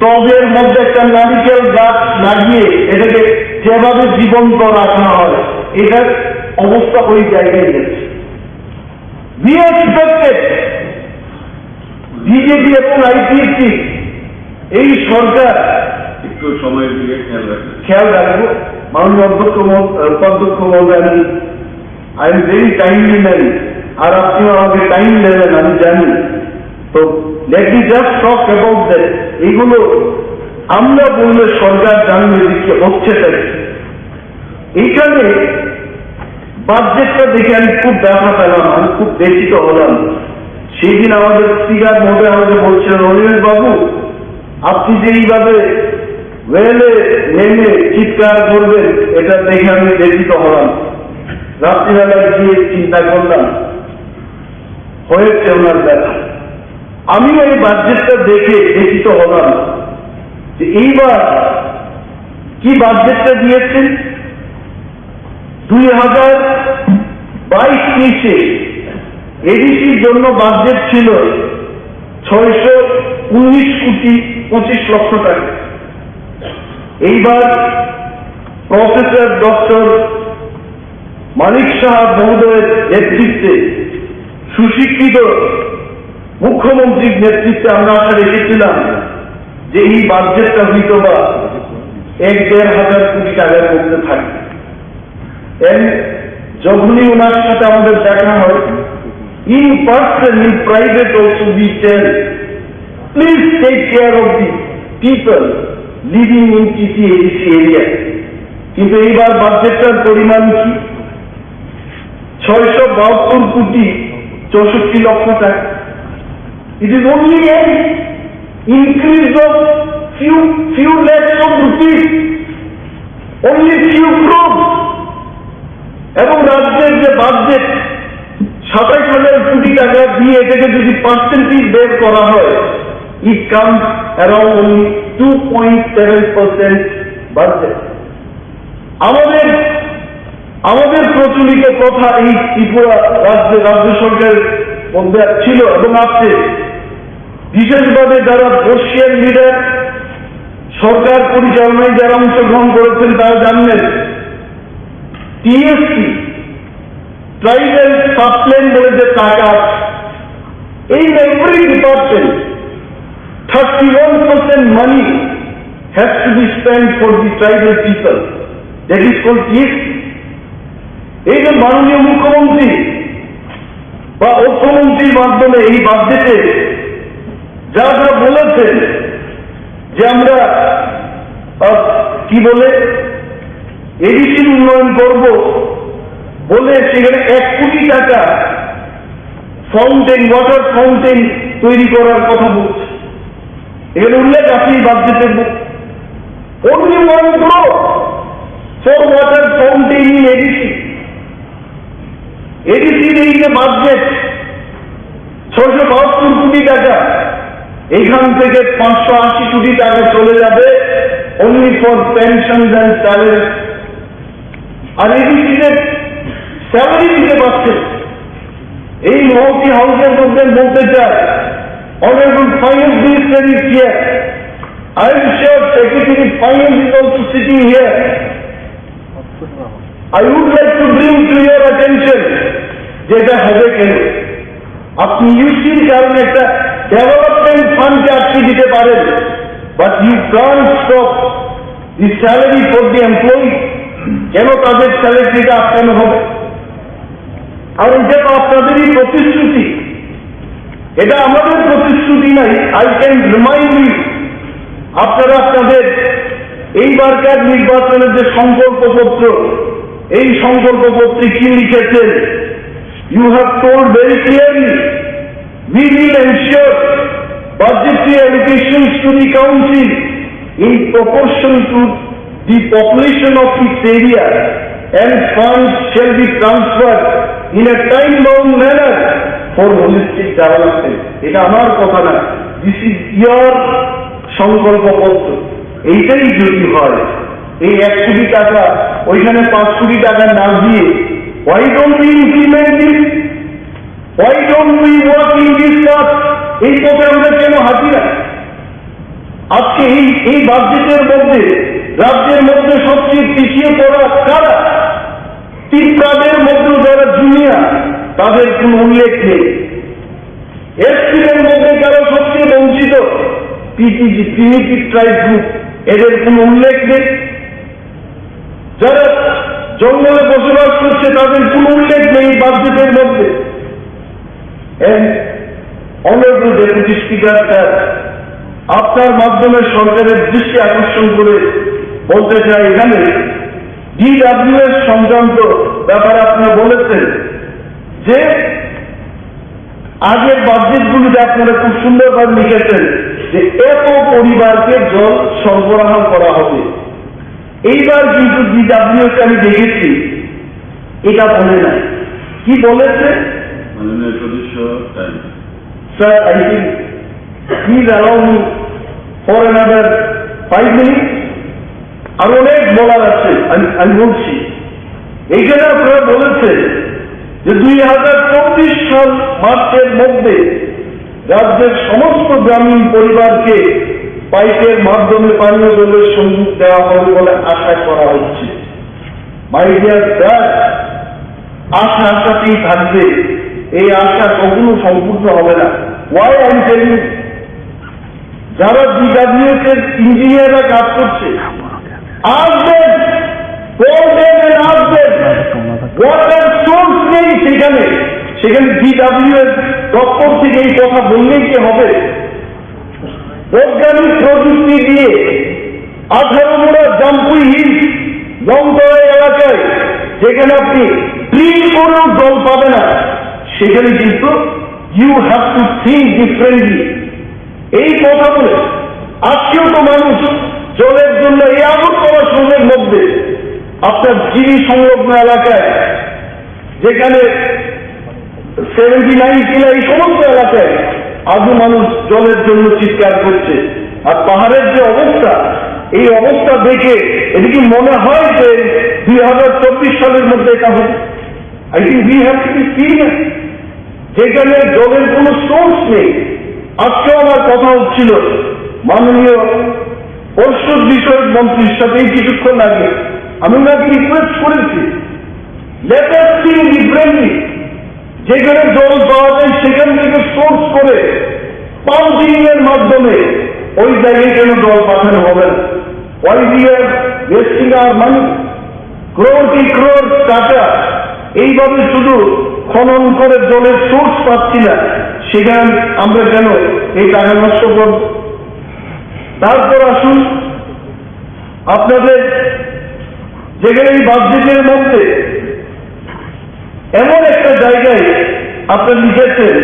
টবের মধ্যে একটা নারিকেল গাছ লাগিয়ে এটাকে যেভাবে জীবন্ত রাখা হয়, এটার অবস্থা ওই জায়গায় গেছে। We expected বিজেপি এবং আইপিএফটি এই সরকার একটু সময়ের দিকে খেয়াল রাখবো। মাননীয় উপাধ্যক্ষ মহোদয়, I am very timely man, আর আপনিও আমাকে টাইম দেবেন আমি জানি। তো let me just talk about that. এগুলো আমরা বললে সরকার জানবে যে কি হচ্ছে তাই। এইখানে বাজেটটা দেখে আমি খুব ব্যথা পেলাম, আমি খুব ব্যথিত হলাম। সেই দিন আমাদের স্পিকার মহোদয় আমাকে বলছিলেন, অনিমেষ বাবু আপনি যে এইভাবে ওয়েলে নেমে চিৎকার করবেন, এটা দেখে আমি ব্যথিত হলাম। রাত্রিবেলায় গিয়ে চিন্তা করলাম, হয়েছে ওনার ব্যথা। আমিও এই বাজেটটা দেখে ব্যথিত হলাম যে এইবার কি বাজেটটা দিয়েছেন। 2022-23 এডিসির জন্য বাজেট ছিল 619,25,00,000 টাকা। এইবার প্রফেসর ডক্টর মানিক সাহা মহোদয়ের নেতৃত্বে, সুশিক্ষিত মুখ্যমন্ত্রীর নেতৃত্বে আমরা আশা রেখেছিলাম যে এই বাজেটটা হয়তো বা 1-1.5 কোটি টাকার মধ্যে থাকবে। যখনই ওনার সাথে আমাদের দেখা হয়, in person, in private also we tell, please take care of the people living in TC ADC area. কিন্তু এইবার বাজেটটার পরিমাণ কি? 672,64,00,000 টাকা। It is only an increase of few lakhs of rupees, only few crores. এবং রাজ্যের যে বাজেট 27,000 কোটি টাকা দিয়ে এটাকে যদি পার্সেন্টেজ বের করা হয়, it comes around only 2.7% budget. আমাদের আমাদের প্রচলিত কথা এই ত্রিপুরা রাজ্য সরকারের মধ্যে ছিল এবং আছে, বিশেষভাবে যারা বর্ষিয়ান লিডার সরকার পরিচালনায় যারা অংশগ্রহণ করেছেন তারা জানলেন, টিএসসি ট্রাইবাল সাবপ্ল্যান বলে যে টাকা আছে, এই every department 31% money has to be spent for the tribal people. That is called TSC. এই যে মাননীয় মুখ্যমন্ত্রী বা অর্থমন্ত্রীর মাধ্যমে এই বাজেটে যা যা বলেছেন যে আমরা কি বলে এডিসির উন্নয়ন করব বলে সেখানে 1 কোটি টাকা ফাউন্টেন, ওয়াটার ফাউন্টেন তৈরি করার কথা বলছে। এখানে উল্লেখ আছে এই বাজেটের only 1 crore for water fountain in ADC. ADCর এই যে বাজেট 672 কোটি টাকা, এইখান থেকে 580 কোটি টাকা চলে যাবে only for pensions and salaries। আর ADCর স্যালারি দিতে পারছে। এই মহতি হাউসের মধ্যে বলতে চায়, Honorable Finance Minister is here. I am sure Secretary Finance is also sitting here. I would like to bring to your attention যেটা হবে কেন। আপনি ইউসির কারণে একটা ডেভেলপমেন্ট ফান্ডকে আটকে দিতে পারেন, but you can't stop the salary for the employee. কেন তাদের স্যালারিটা আটকানো হবে? আর এটা তো আপনাদেরই প্রতিশ্রুতি, এটা আমাদের প্রতিশ্রুতি নাই। আই ক্যান রিমাইন্ড ইউ, আপনারা আপনাদের এইবারকার নির্বাচনের যে সংকল্পপত্র, এই সংকল্পপত্রে কি লিখেছেন? You have told very clearly, we will ensure budgetary allocations to the council in proportion to the population of its area, and funds shall be transferred in a time-bound manner for holistic development. এটা আমার কথা না, this is ইয়ার সংকল্পপত্র। এইটাই যদি হয়, এই 1 কোটি টাকা ওইখানে 5 কোটি টাকা না দিয়ে, why don't we implement this? Why don't we work in this path? এই পথে আমরা কেন হাঁটি না? আজকে এই বাজেটের মধ্যে রাজ্যের মধ্যে সবচেয়ে পিছিয়ে পড়া কারা? ত্রিপুরাদের মধ্যে যারা জুনিয়র, তাদের কোন উল্লেখ নেই। এসসিদের মধ্যে যারা সবচেয়ে বঞ্চিত, পিটিজি প্রিমিটিভ ট্রাইব গ্রুপ, এদের কোন উল্লেখ নেই। যারা জঙ্গলে বসবাস করছে তাদের কোন উল্লেখ নেই বাজেটের মধ্যে। অনারেবল ডেপুটি স্পিকার স্যার, আপনার মাধ্যমে সরকারের দৃষ্টি আকর্ষণ করে বলতে চাই, এখানে DWS সংক্রান্ত ব্যাপারে আপনি বলেছেন যে আগের বাজেটগুলিতে আপনারা খুব সুন্দরভাবে লিখেছেন যে এত পরিবারকে জল সরবরাহ করা হবে। এইবার কিন্তু DWS আমি দেখেছি এটা বলে নাই। কি বলেছে? মাননীয় সদস্য, sir, I think please allow me for another 5 minute. আর অনেক বলার আছে, আমি বলছি। এইখানে আপনারা বলেছেন যে 2024 সাল মার্চের মধ্যে রাজ্যের সমস্ত গ্রামীণ পরিবারকে পাইপের মাধ্যমে পানীয় জলের সংযোগ দেওয়া হবে বলে আশা করা হচ্ছে। মাই ডিয়ার স্যার, আশাতেই থাকবে, এই আশা কখনো সম্পূর্ণ হবে না। ওয়াই আই এম টেলিং, যারা DWS এর ইঞ্জিনিয়াররা কাজ করছে, আসবেন, বলবেন, আসবেন। ওয়াটার সোর্স নেই সেখানে DWS দপ্তর থেকে এই কথা বললেই কি হবে? বৈজ্ঞানিক প্রযুক্তি দিয়ে 18 মোড়া জাম্পুই হিল লংতরা এলাকায় যেখানে আপনি ড্রিল করেও জল পাবে না, সেখানে কিন্তু you have to think differently. এই কথা বলে আজকেও তো মানুষ জলের জন্য এই আগরতলা শহরের মধ্যে আপনার জিরি সংলগ্ন এলাকায়, যেখানে 79 কিলা, এই সমস্ত এলাকায় আজও মানুষ জলের জন্য চিৎকার করছে। আর পাহাড়ের যে অবস্থা, এই অবস্থা দেখে এটা কি মনে হয় যে 2024 সালের মধ্যে এটা হবে? I think we have to be serious. যেখানে জলের কোনো সোর্স নেই। আজকেও আমার কথা হচ্ছিল মাননীয় পরিষদ বিষয়ক মন্ত্রীর সাথে এই কিছুক্ষণ আগে, আমি ওনাকে রিকোয়েস্ট করেছি, লেট আস থিংক ডিফারেন্টলি। যেখানে জল পাওয়া যায় সেখান থেকে সোর্স করে পাম্পিং এর মাধ্যমে ওই জায়গায় কেন জল পাঠানো হবে না? Why we are wasting our মানি? ক্রোর টাকা এইভাবে শুধু খনন করে জলের সোর্স পাচ্ছি না, সেখানে আমরা কেন এই টাকা নষ্ট করব? তারপর আসুন, আপনাদের যেখানে এই বাজেটের মধ্যে এমন একটা জায়গায় আপনারা লিখেছেন,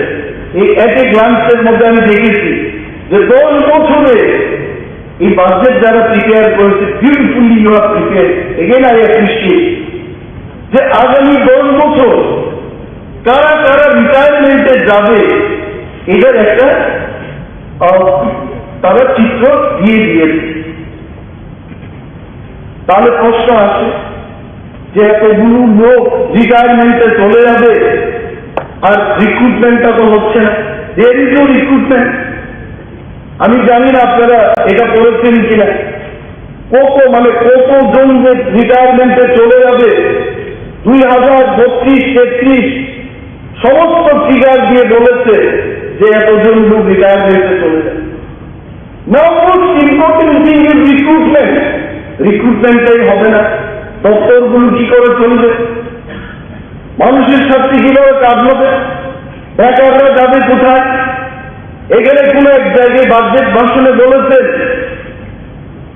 এই এট এ গ্লান্সের মধ্যে আমি দেখেছি যে 10 বছরে এই বাজেট যারা প্রিপেয়ার করেছে, beautifully you are prepare, again I appreciate, যে আগামী 10 বছর কারা কারা রিটায়ারমেন্টে যাবে এটার একটা তারা চিত্র দিয়ে দিয়েছে। তাহলে প্রশ্ন আসে যে এতগুলো লোক রিটায়ারমেন্টে চলে যাবে আর রিক্রুটমেন্টটা তো হচ্ছে না, দেয়ার ইজ নো রিক্রুটমেন্ট। আমি জানি না আপনারা এটা করেছেন কিনা, কতজন যে রিটায়ারমেন্টে চলে যাবে 2032-33 সমস্ত ফিগার দিয়ে বলেছে যে এতজন লোক রিটায়ারমেন্টে চলে যাবে। Now most important thing is recruitment. রিক্রুটমেন্টটাই হবে না, দপ্তরগুলো কি করে চলবে? মানুষের সাথে কিভাবে কাজ হবে? বেকাররা যাবে কোথায়? এখানে কোন এক জায়গায় বাজেট ভাষণে বলেছেন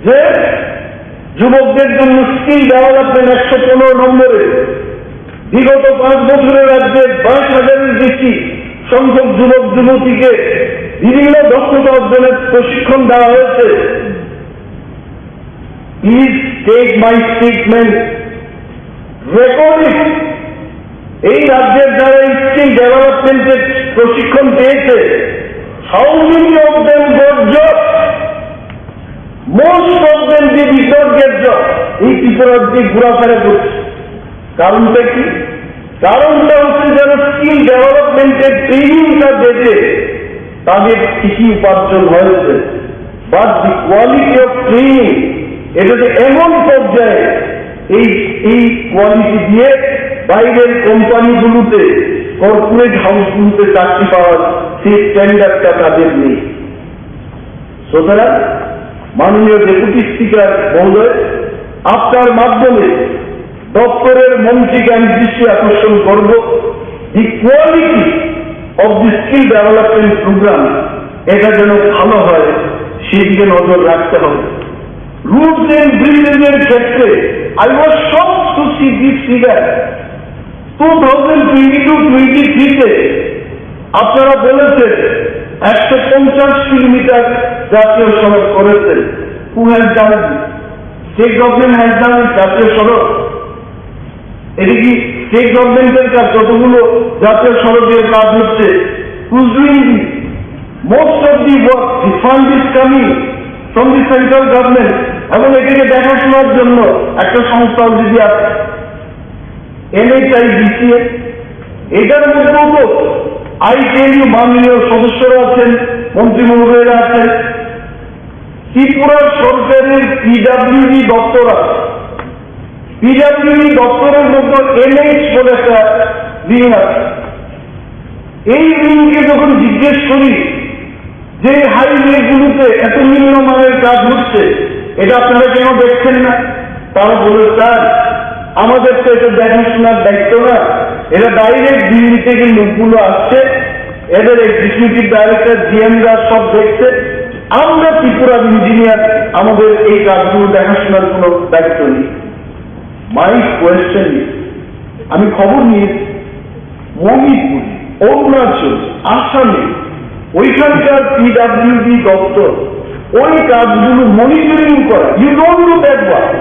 যে যুবকদের জন্য স্কিল ডেভেলপমেন্ট 115 নম্বরে বিগত 5 বছরে রাজ্যে 22,000-এর বেশি সংখ্যক যুবক যুবতীকে বিভিন্ন দক্ষতা অর্জনের প্রশিক্ষণ দেওয়া হয়েছে। Please take my statement, record it. এই রাজ্যের যারা স্কিল ডেভেলপমেন্টের প্রশিক্ষণ পেয়েছে, how many of them got job? Most of them did not get job. এই ত্রিপুরার যে ঘোরাফেরা করছে, কারণটা কি? কারণটা হচ্ছে যারা স্কিল ডেভেলপমেন্টের ট্রেনিংটা দেবে তাদের ঠিকই উপার্জন হয়েছে, but the quality of training এটাতে এমন পর্যায়ে এই কোয়ালিটি দিয়ে বাইরের কোম্পানিগুলোতে, কর্পোরেট হাউসগুলোতে চাকরি পাওয়ার সেই স্ট্যান্ডার্ডটা তাদের নেই। সুতরাং মাননীয় ডেপুটি স্পিকার মহোদয়, আপনার মাধ্যমে দপ্তরের মন্ত্রীকে আমি দৃষ্টি আকর্ষণ করব, the quality of the skill development programme এটা যেন ভালো হয় সেদিকে নজর রাখতে হবে। রুটস এন্ড ব্রিজের ক্ষেত্রে I was shocked to see this figure. 2022-23-তে আপনারা বলেছেন 150 কিলোমিটার জাতীয় সড়ক করেছেন। Who has done it? State government has done it. জাতীয় সড়ক এটা কি স্টেট গভর্নমেন্টের কাজ? যতগুলো জাতীয় সড়কের কাজ হচ্ছে, who's doing this? Most of the work, the fund is coming from the central government, এবং এটাকে দেখাশোনার জন্য একটা সংস্থা যদি আছে, NHIDCA। এটার মধ্যেও তো আইটিএলইউ মাননীয় সদস্যরা আছেন, মন্ত্রী মহোদয়রা আছেন। ত্রিপুরা সরকারের পিডব্লিউডি দপ্তর আছে, পিডব্লিউডি দপ্তরের মধ্যে NH বলে একটা রিং আছে। এই রিংকে যখন জিজ্ঞেস করি যে হাইওয়েগুলোতে এত নিম্নমানের কাজ হচ্ছে, এটা আপনারা কেন দেখছেন না? তারা বলে, স্যার আমাদের তো এটা দেখাশোনার দায়িত্ব না, এটা ডাইরেক্ট দিল্লি থেকে লোকগুলো আসছে, এদের এক্সিকিউটিভ ডাইরেক্টর জিএমরা সব দেখছে, আমরা ত্রিপুরার ইঞ্জিনিয়ার, আমাদের এই কাজগুলো দেখাশোনার কোনো দায়িত্ব নেই। মাই কোয়েশ্চেন, আমি খবর নিয়েছি মণিপুর, অরুণাচল, আসামে ওইখানকার পিডব্লিউডি দপ্তর ওই কাজগুলো মনিটরিং করে। You don't do that work.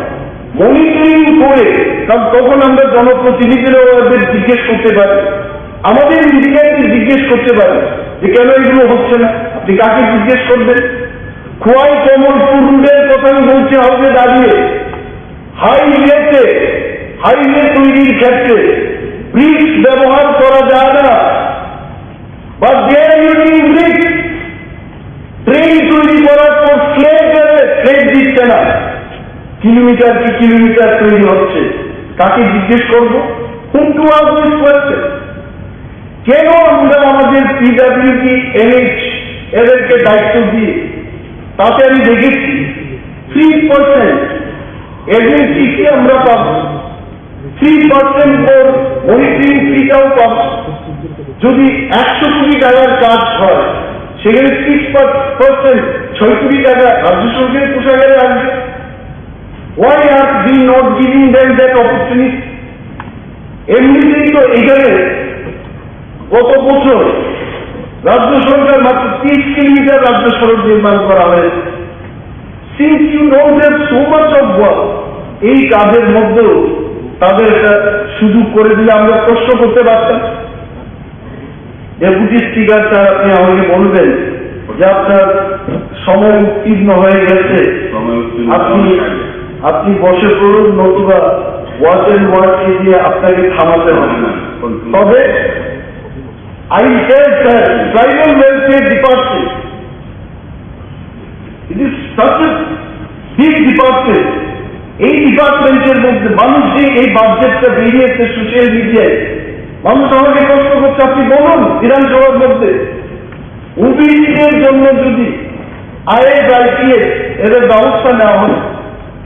Monitoring করে, কারণ তখন আমরা জনপ্রতিনিধিরাও ওদের জিজ্ঞেস করতে পারি, আমাদের মিডিয়াকে জিজ্ঞেস করতে পারি যে কেন এগুলো হচ্ছে না। আপনি কাকে জিজ্ঞেস করবেন? খোয়াই কমলপুর রুটের কথা আমি বলছি হাউসে দাঁড়িয়ে, হাইওয়ে তৈরির ক্ষেত্রে ব্রিক্স ব্যবহার করা যায় না, বা দেয়ার ইউজিং ব্রিক্স। ট্রেন তৈরি করার পর ফ্লেট দিচ্ছে না, কিলোমিটার কি কিলোমিটার তৈরি হচ্ছে। কাকে জিজ্ঞেস করবো? whom to ask this question? কেন আমরা আমাদের পিডব্লিউডি, এনএইচ এদেরকে দায়িত্ব দিয়ে, তাতে আমি দেখেছি 3% এজেন্সিকে আমরা পাবো, 3% পর মনিটরিং ফিটাও পাবো। যদি 100 কোটি টাকার কাজ হয়, সেখানে 6%, 6 কোটি টাকা রাজ্য সরকারের কোষাগারে আসবে। Why are we not giving them that opportunity? এমনিতেই তো এখানে গত বছর রাজ্য সরকার মাত্র 30 কিলোমিটার রাজ্য সড়ক নির্মাণ করা হয়েছে। Since you know there's so much of work, এই কাজের মধ্যেও তাদের একটা সুযোগ করে দিলে আমরা প্রশ্ন করতে পারতাম। ডেপুটি স্পিকার স্যার, আপনি আমাকে বলবেন যে আপনার সময় উত্তীর্ণ হয়ে গেছে, আপনি বসে পড়ুন, নতুবা ওয়াচ এন্ড ওয়ার্ডকে দিয়ে আপনাকে থামাতে হবে না। তবে I said that tribal welfare department, it is such a big department. এই ডিপার্টমেন্টের মধ্যে মানুষ যে এই বাজেটটা বেরিয়েছে সোশ্যাল মিডিয়ায়, মানুষ আমাকে প্রশ্ন করছে, আপনি বলুন বিধানসভার মধ্যে ওবিসিদের জন্য যদি IAS, IPS এদের ব্যবস্থা নেওয়া হয়,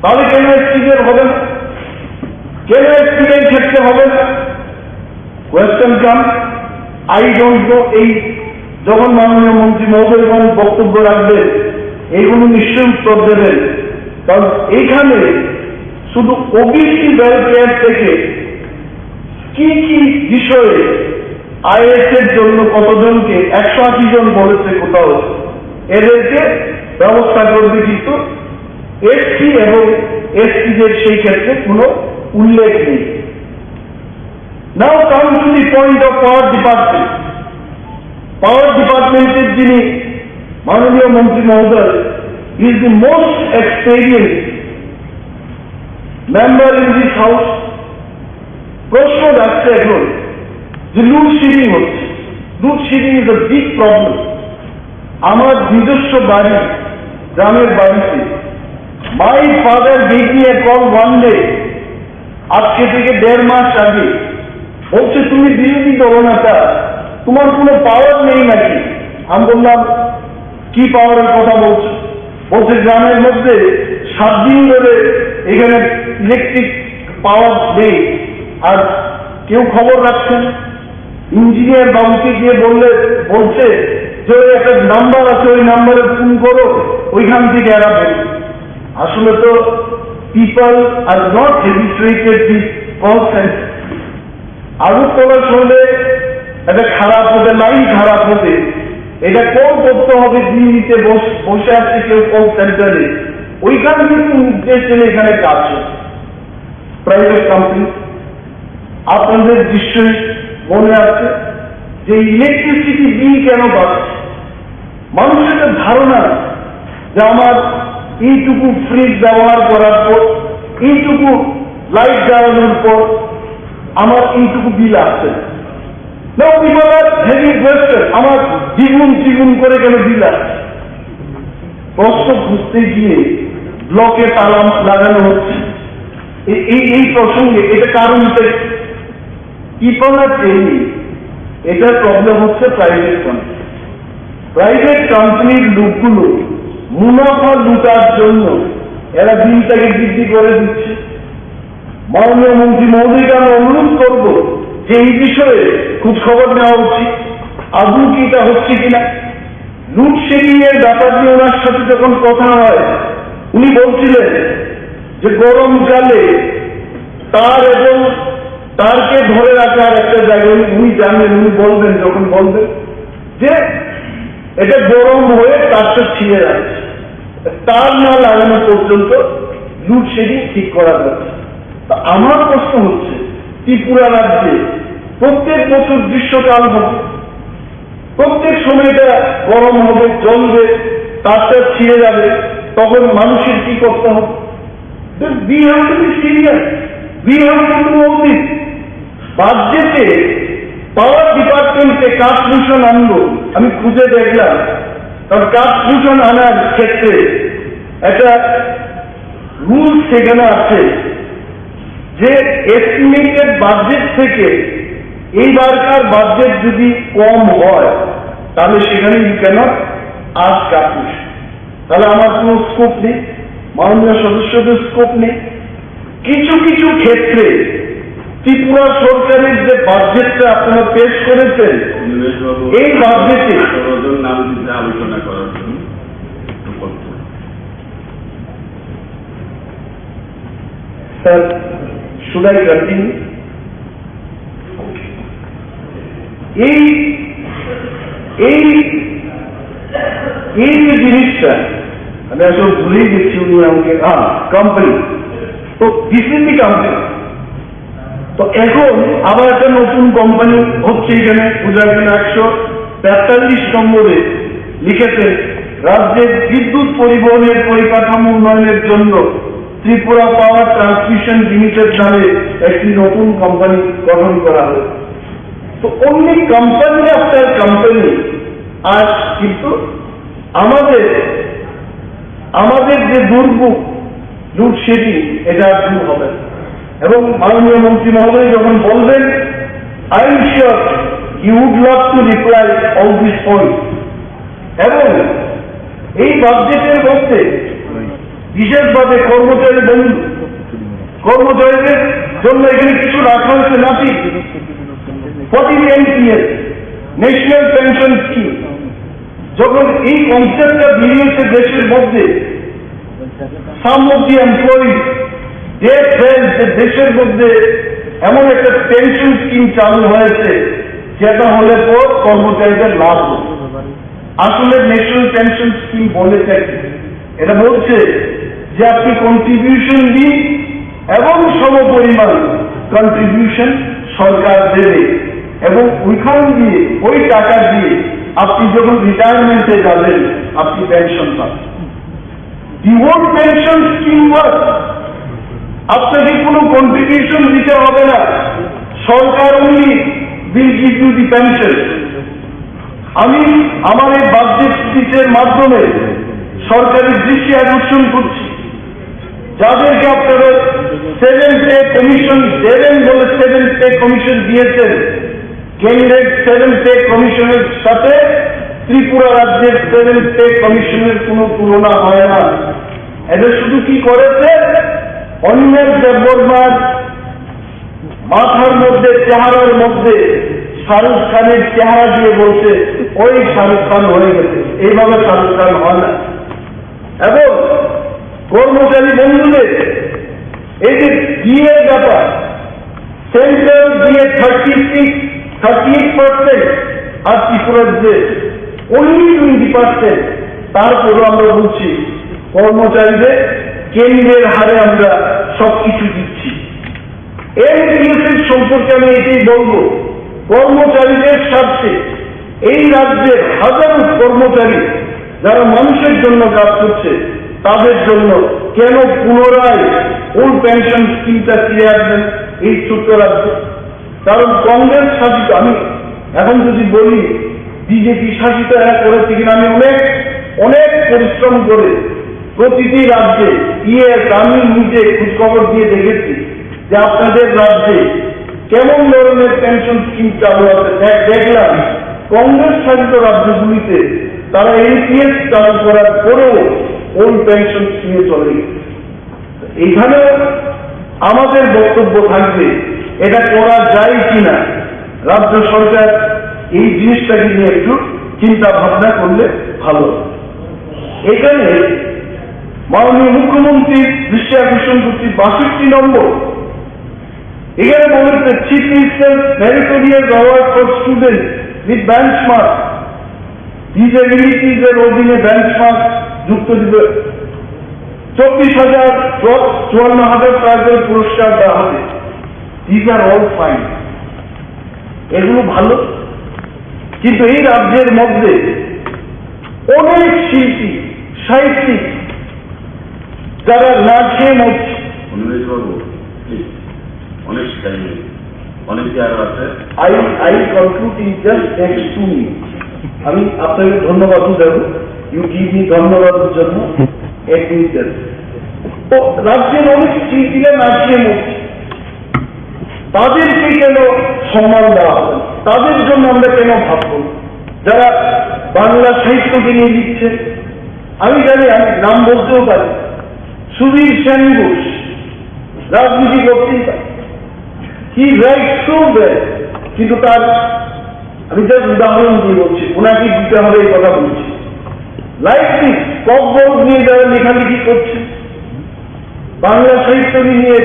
তাহলে কেন এসপিদের হবে না? কেন এসপিদের ক্ষেত্রে হবে না? Question come, I don't know. এই যখন মাননীয় মন্ত্রী মহোদয়গণ বক্তব্য রাখবেন, এইগুলো নিশ্চয়ই উত্তর দেবেন। কারণ এইখানে শুধু ওবিসি ওয়েলফেয়ার থেকে কি কি বিষয়ে IAS এর জন্য কতজনকে 180 জন বলেছে কোথাও, এদেরকে ব্যবস্থা করবে, কিন্তু এসসি এবং এসটিদের সেই ক্ষেত্রে কোনো উল্লেখ নেই। Now come to the point of power department. Power ডিপার্টমেন্টের যিনি মাননীয় মন্ত্রী মহোদয়, is the most experience member in this house. প্রশ্ন যাচ্ছে এখন যে লোডশেডিং হচ্ছে। Load shedding is a big problem. আমার নিজস্ব বাড়ি, গ্রামের বাড়িতে, my father gave me a call one day, আজকে থেকে 1.5 মাস আগে, বলছে তুমি বিরোধী দলনেতা, তোমার কোনো পাওয়ার নেই নাকি? আমি বললাম কি পাওয়ারের কথা বলছো? বলছে গ্রামের মধ্যে 7 দিন ধরে এখানে ইলেকট্রিক পাওয়ার নেই, আর কেউ খবর রাখছেন। ইঞ্জিনিয়ার বাবুকে গিয়ে বলছে যে ওই একটা নাম্বার আছে, ওই নাম্বারে ফোন করো, ওইখান থেকে এরা বলছে। আসলে তো people are not habituated with call centre. Agartala শুনলে একটা খারাপ হবে, লাইন খারাপ হবে, এটা কল করতে হবে, দিল্লিতে বসে আছে কেউ কল সেন্টারে, ওইখান থেকে নির্দেশ দিলে এখানে কাজ হচ্ছে। প্রাইভেট কোম্পানি, আপনাদের নিশ্চয়ই মনে আছে যে ইলেকট্রিসিটি বিল কেন বাড়ছে। মানুষের একটা ধারণা যে আমার এইটুকু ফ্রিজ ব্যবহার করার পর, এইটুকু লাইট জ্বালানোর পর আমার এইটুকু বিল আসছে। আমার দ্বিগুণ করে কেন বিল আসছে? প্রশ্ন খুঁজতে গিয়ে ব্লকে তালা লাগানো হচ্ছে। এই প্রসঙ্গে এটা কারণটা পিপল আর ট্রেনিং, এটার প্রবলেম হচ্ছে প্রাইভেট কোম্পানি। প্রাইভেট কোম্পানির লোকগুলো মুনাফা লুটার জন্য এরা বিলটাকে বৃদ্ধি করে দিচ্ছে। মাননীয় মন্ত্রী মহোদয়কে আমি অনুরোধ করব যে এই বিষয়ে খুব খবর নেওয়া উচিত, আদৌ কি এটা হচ্ছে কিনা। লোডশেডিং এর ব্যাপার নিয়ে ওনার সাথে যখন কথা হয়, উনি বলছিলেন যে গরমকালে তার এবং তারকে ধরে রাখার একটা জায়গা উনি জানবেন, উনি বলবেন, যখন বলবেন যে এটা গরম হয়ে তারটা ছিঁড়ে যাচ্ছে, তার না লাগানো পর্যন্ত লোডশেডিং ঠিক করা যাচ্ছে। আমার প্রশ্ন হচ্ছে, ত্রিপুরা রাজ্যে প্রত্যেক বছর গ্রীষ্মকাল হবে, প্রত্যেক সময়টা গরম হবে, জ্বলবে, তারটা ছিঁড়ে যাবে, তখন মানুষের কি করতে হবে? We have to be serious. We have to do all this. বাজেটে পাওয়ার ডিপার্টমেন্টে কাস্ট মিশন আনবো, আমি খুঁজে দেখলাম, কারণ কাস্ট মিশন আনার ক্ষেত্রে একটা রুল সেখানে আছে যে এস্টিমেটেড বাজেট থেকে এইবারকার বাজেট যদি কম হয় তাহলে সেখানে you cannot ask cast mission. তাহলে আমার কোনো স্কোপ নেই, মাননীয় সদস্যদের স্কোপ নেই। কিছু কিছু ক্ষেত্রে ত্রিপুরা সরকারের যে বাজেটটা আপনারা পেশ করেছেন, নিমেশবাবু, এই বাজেটে সর্বজন নাম দিতে আলোচনা করার জন্য স্যার শুড আই কন্টিনিউ? এই এই এই যে জিনিসটা আমি আসলে ভুলেই গেছি, উনি আমাকে কোম্পানি, তো দিস ইজ দি কোম্পানি। তো এখন আবার একটা নতুন কোম্পানি হচ্ছে এখানে, পূজাখানে 143 নম্বরে লিখেছে রাজ্যের বিদ্যুৎ পরিবহনের পরিকাঠামো উন্নয়নের জন্য ত্রিপুরা পাওয়ার ট্রান্সমিশন লিমিটেড নামে একটি নতুন কোম্পানি গঠন করা হয়েছে। তো অনলি কোম্পানি আফটার কোম্পানি, আর কিন্তু আমাদের যে দুর্ভোগ লোডশেডিং, এটা দূর হবে না। এবং মাননীয় মন্ত্রী মহোদয় যখন বলবেন, I am sure you would love to reply all this point. এবং এই বাজেটের মধ্যে বিশেষভাবে কর্মচারী বন্ধু, কর্মচারীদের জন্য এখানে কিছু রাখা হয়েছে নাকি 40 NPS ন্যাশনাল পেনশন স্কিম। যখন এই কনসেপ্টটা বেরিয়েছে দেশের মধ্যে, সাম অফ দি এমপ্লয়িজ দেশের মধ্যে এমন একটা পেনশন স্কিম চালু হয়েছে যেটা হলে পর কর্মচারীদের লাভ হবে। আসলে ন্যাশনাল পেনশন স্কিম বলেছে, এটা বলছে যে আপনি কন্ট্রিবিউশন দিন এবং সমপরিমাণ কন্ট্রিবিউশন সরকার দেবে, এবং ওইখান দিয়ে ওই টাকা দিয়ে আপনি যখন রিটায়ারমেন্টে যাবেন আপনি পেনশন পাবেন। The whole pension scheme work, আপনাকে কোনো কন্ট্রিবিউশন দিতে হবে না, সরকার উনি will give you the pension. আমি আমার এই বাজেট স্পিচের মাধ্যমে সরকারের দৃষ্টি আকর্ষণ করছি, যাদেরকে আপনারা 7 পে কমিশন দেবেন বলে 7 পে কমিশন দিয়েছেন, কেন্দ্রের 7 পে কমিশনের সাথে ত্রিপুরা রাজ্যের 7 পে কমিশনের কোনো তুলনা হয় না। এদের শুধু কি করেছে, অন্যের দেববর্মার মাথার মধ্যে, চেহারার মধ্যে শাহরুখ খানের চেহারা দিয়ে বলছে ওই শাহরুখ খান হয়ে গেছে, এইভাবে শাহরুখ খান হয় না। এবং কর্মচারী বন্ধুদের এই যে ডিএর ব্যাপার, সেন্ট্রাল ডিএ 38%, আর ত্রিপুরার যে অনলি 20%, তারপরও আমরা বলছি কর্মচারীদের কেন্দ্রের হারে আমরা সবকিছু দিচ্ছি। এনপিএস সম্পর্কে আমি এটাই বলবো, কর্মচারীদের স্বার্থে এই রাজ্যের হাজারো কর্মচারী যারা মানুষের জন্য কাজ করছে, তাদের জন্য কেন পুনরায় ওল্ড পেনশন স্কিমটা ফিরে আসবেন এই ছোট্ট রাজ্যে? কারণ কংগ্রেস শাসিত, আমি এখন যদি বলি বিজেপি শাসিত এরা করেছে কিনা, আমি অনেক পরিশ্রম করে প্রতিটি রাজ্যে আমি নিজে খোঁজখবর দিয়ে দেখেছি যে আপনাদের রাজ্যে কেমন ধরনের পেনশন স্কিম চালু আছে। দেখলাম কংগ্রেস শাসিত রাজ্যগুলিতে তারা এনপিএস চালু করার পরেও ওল্ড পেনশন স্কিমে চলে গেছে। এইখানেও আমাদের বক্তব্য থাকবে, এটা করা যায় কিনা রাজ্য সরকার এই জিনিসটাকে নিয়ে একটু চিন্তা ভাবনা করলে ভালো। এখানে মাননীয় মুখ্যমন্ত্রীর দৃষ্টি আকর্ষণ করছি 62 নম্বর, এখানে বলেছে chief minister meritorious award for student with benchmark, disabilities এর অধীনে বেঞ্চমার্ক যুক্ত দিবে 54,000 টাকার পুরস্কার দেওয়া হবে। দিস আর অল ফাইন, এগুলো ভালো, কিন্তু এই রাজ্যের মধ্যে অনেক শিল্পী সাহিত্যিক যারা না খেয়ে মরছে। উন্মেষ বাবু প্লিজ, অনেক টাইম নেই, অনেক কি আরো আছে। I conclude in just next 2 minutes. আমি আপনাকে ধন্যবাদ দেব, ইউ গিভ মি ধন্যবাদের জন্য 1 মিনিট দেব। তো রাজ্যের অনেক শিল্পীরা না খেয়ে মরছে, তাদেরকে কেন সম্মান দেওয়া হবে, তাদের জন্য আমরা কেন ভাবব, যারা বাংলা সাহিত্যকে নিয়ে লিখছে। আমি জানি, আমি নাম বলতেও পারি, সুবীর সেন ঘোষ রাজনীতি করতেই পারে, হি রাইট সো ওয়েল, কিন্তু তার আমি জাস্ট উদাহরণ দিয়ে বলছি, ওনাকে দিতে হবে এই কথা বলছি। লাইক দিস ককবরক নিয়ে যারা লেখালেখি করছে, বাংলা সাহিত্য নিয়ে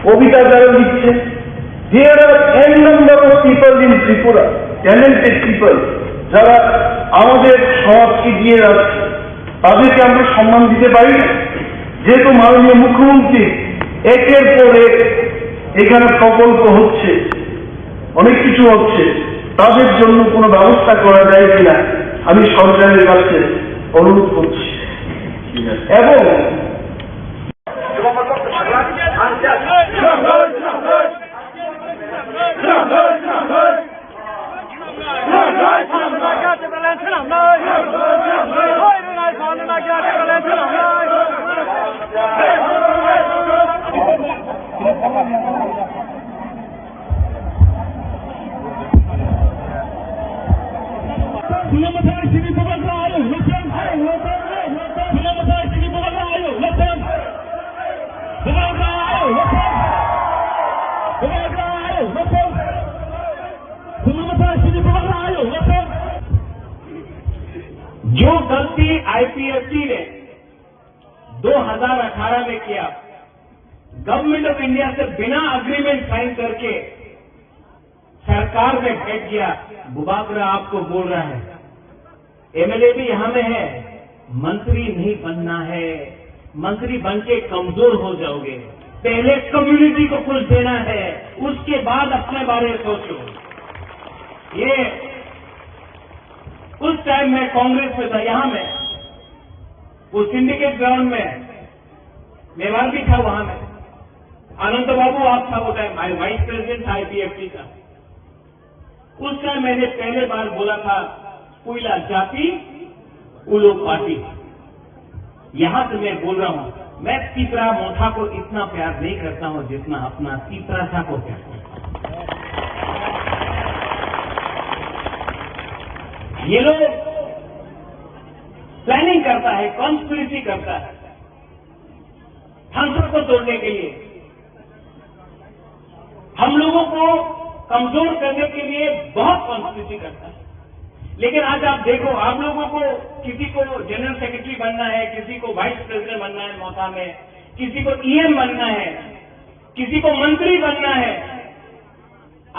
কবিতা যারা লিখছে, there are n number of people in Tripura, talented people, যারা আমাদের সমাজকে দিয়ে রাখছে, তাদেরকে আমরা সম্মান দিতে পারি না? যেহেতু মাননীয় মুখ্যমন্ত্রী একের পর এক এখানে প্রকল্প হচ্ছে, অনেক কিছু হচ্ছে, তাদের জন্য কোনো ব্যবস্থা করা যায় কিনা আমি সরকারের কাছে অনুরোধ করছি। এবং जो गलती आईपीएफटी ने 2018 में किया, गवर्नमेंट ऑफ इंडिया से बिना अग्रीमेंट साइन करके सरकार में बैठ गया, बुबाकरा आपको बोल रहा है, एमएलए भी यहां में है, मंत्री नहीं बनना है, मंत्री बन के कमजोर हो जाओगे, पहले कम्युनिटी को कुछ देना है, उसके बाद अपने बारे में सोचो। ये उस टाइम में कांग्रेस में था, यहां में वो सिंडिकेट ग्राउंड में मेवाड़ भी था, वहां में अनंत बाबू आप था वो टाइम, वाइस प्रेसिडेंट था आईपीएफटी का। उस टाइम मैंने पहले बार बोला था, कोयला जाति उलो पार्टी। यहां से मैं बोल रहा हूं, मैं तीसरा मोथा को इतना प्यार नहीं करता हूं जितना अपना तीसरा सा को प्यार करता हूं। ये लोग प्लानिंग करता है, कॉन्स्पिरेसी करता है थानसा को तोड़ने के लिए, हम लोगों को कमजोर करने के लिए बहुत कॉन्स्पिरेसी करता है। लेकिन आज आप देखो, आप लोगों को किसी को जनरल सेक्रेटरी बनना है, किसी को वाइस प्रेसिडेंट बनना है मोथा में, किसी को ईएम बनना है, किसी को मंत्री बनना है,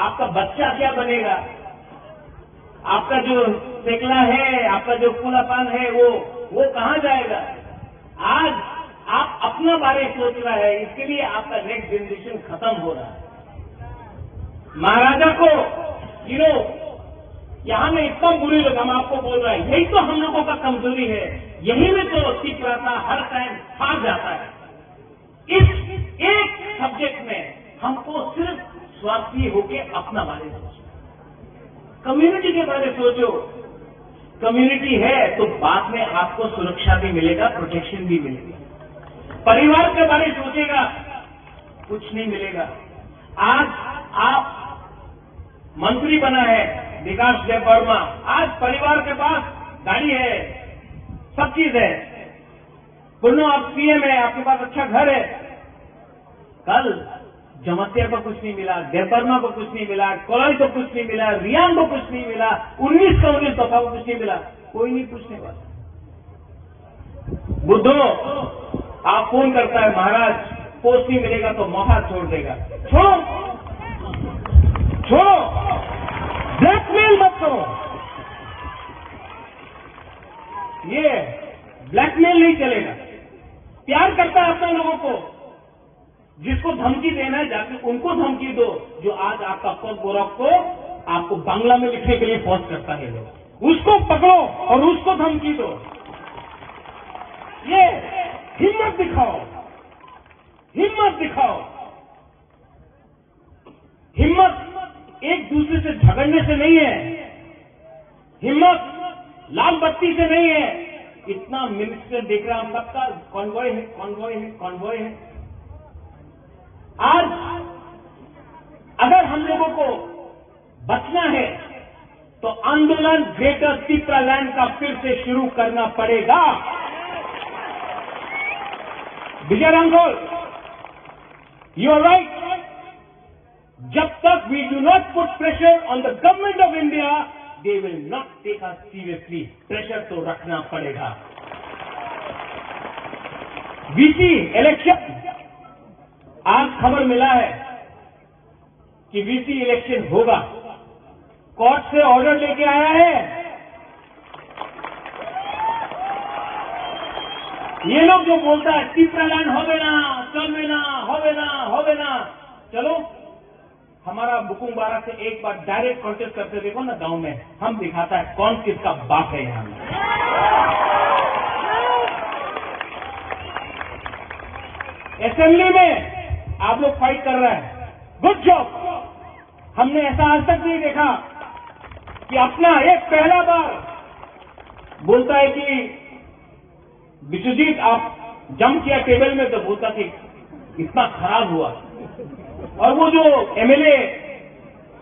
आपका बच्चा क्या बनेगा, आपका जो सेकला है, आपका जो फूलापान है, वो कहां जाएगा? आज आप अपना बारे सोच रहा है, इसके लिए आपका नेक्स्ट जनरेशन खत्म हो रहा है। महाराजा को यहां में इतना बुरी लगा, हम आपको बोल रहा है, यही तो हम लोगों का कमजोरी है, यही में तो तीव्रता हर टाइम हार जाता है। इस एक सब्जेक्ट में हमको सिर्फ स्वार्थी होके अपना बारे सोचो, कम्युनिटी के बारे सोचो। कम्युनिटी है तो बाद में आपको सुरक्षा भी मिलेगा, प्रोटेक्शन भी मिलेगा। परिवार के बारे सोचेगा, कुछ नहीं मिलेगा। आज आप मंत्री बना है विकास देव वर्मा, आज परिवार के पास गाड़ी है, सब चीज है, पुनः आप सीएम है, आपके पास अच्छा घर है, कल जमतिया को कुछ नहीं मिला, देव वर्मा को कुछ नहीं मिला, कोलाई को कुछ नहीं मिला, रियान को कुछ नहीं मिला, 19 का 19 दफा को कुछ नहीं मिला, कोई नहीं पूछने वाला। बुद्धो आप फोन करता है, महाराज पोस्ट नहीं मिलेगा तो मौका छोड़ देगा, छोड़ो छोड़ो, ब्लैकमेल मत करो। ये ब्लैकमेल नहीं चलेगा। प्यार करता है अपने लोगों को, जिसको धमकी देना है जाके उनको धमकी दो, जो आज आपका कॉकबोरक को आपको बांग्ला में लिखने के लिए फोर्स करता है लोग, उसको पकड़ो और उसको धमकी दो। ये हिम्मत दिखाओ, हिम्मत दिखाओ। हिम्मत एक दूसरे से झगड़ने से नहीं है, हिम्मत लाल बत्ती से नहीं है। इतना मिनिस्टर देख रहा हम सबका कॉन्वॉय है, कॉन्वॉय है, कॉन्वॉय है। आज अगर हम लोगों को बचना है तो आंदोलन ग्रेटर तिप्रालैंड का फिर से शुरू करना पड़ेगा। Vijay Ramgol, you are right. जब तक we do not put pressure on the government of India, they will not take us seriously. Pressure तो रखना पड़ेगा। वीसी इलेक्शन, आज खबर मिला है कि वीसी इलेक्शन होगा। कोर्ट से ऑर्डर लेके आया है। ये लोग जो बोलता है तिप्रालैंड होवे ना, चलवे ना, होवे ना, होवे ना, चलो हमारा बुकुमबारा से एक बार डायरेक्ट कॉन्टेस्ट करके देखो ना गांव में, हम दिखाता है कौन किसका बाप है यहां में। असेंबली में आप लोग फाइट कर रहे हैं, गुड जॉब। हमने ऐसा आज तक नहीं देखा कि अपना एक पहला बार बोलता है कि विश्वजीत आप जंप किया टेबल में, तो बोलता कि इतना खराब हुआ। और वो जो एमएलए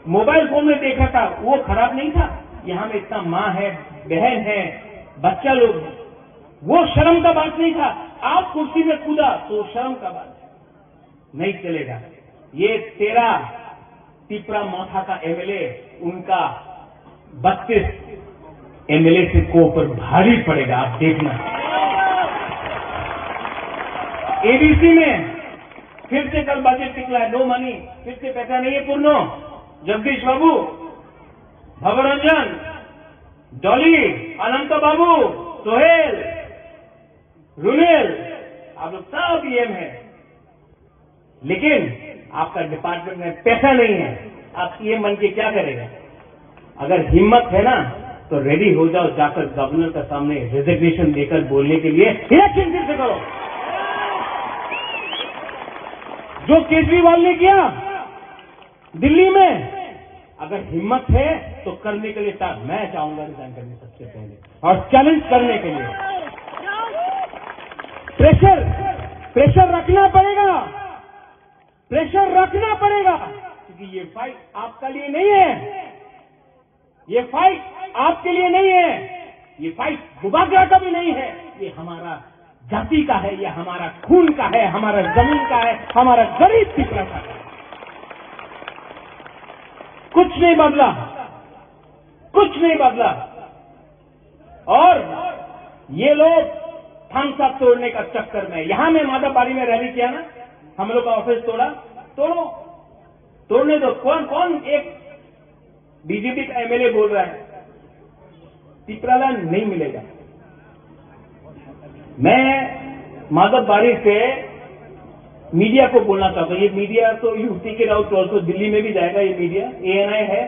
मोबाइल फोन में देखा था वो खराब नहीं था। यहां में इतना माँ है, बहन है, बच्चा लोग है, वो शर्म का बात नहीं था। आप कुर्सी में कूदा तो शर्म का बात नहीं चलेगा। ये 13 तिप्रा मौथा का एमएलए, उनका 32 एमएलए से को ऊपर भारी पड़ेगा, आप देखना। एबीसी में फिर से कल बजट निकला है, नो मनी, फिर से पैसा नहीं है पूर्णो। जगदीश बाबू, भवरंजन, डॉली, अनंत बाबू, सोहेल, रुनेल, आप लोग सब ईएम है, लेकिन आपका डिपार्टमेंट में पैसा नहीं है। आप ईएम बन के क्या करेगा? अगर हिम्मत है ना तो रेडी हो जाओ, जाकर गवर्नर के सामने रिजिग्नेशन देकर बोलने के लिए इलेक्शन फिर से करो। जो केजरीवाल ने किया दिल्ली में, अगर हिम्मत है तो करने के लिए मैं चाहूंगा रिजाइन करने सबसे पहले और चैलेंज करने के लिए। प्रेशर रखना पड़ेगा, प्रेशर रखना पड़ेगा, क्योंकि ये फाइट आपका लिए नहीं है, ये फाइट आपके लिए नहीं है, ये फाइट बुबागरा का भी नहीं है, ये हमारा जाति का है, ये हमारा खून का है, हमारा जमीन का है, हमारा गरीब तिप्रा का है। कुछ नहीं बदला, कुछ नहीं बदला। और ये लोग थामसा तोड़ने का चक्कर में, यहां में माधवबाड़ी में रैली किया ना, हम लोग का ऑफिस तोड़ा, तोड़ो, तोड़ने दो। कौन एक बीजेपी का एमएलए बोल रहा है तिप्रालैंड नहीं मिलेगा। मैं माधवबाड़ी से मीडिया को बोलना चाहता हूं, ये मीडिया तो you take it out also, Delhi में भी जाएगा ये मीडिया, एएनआई है,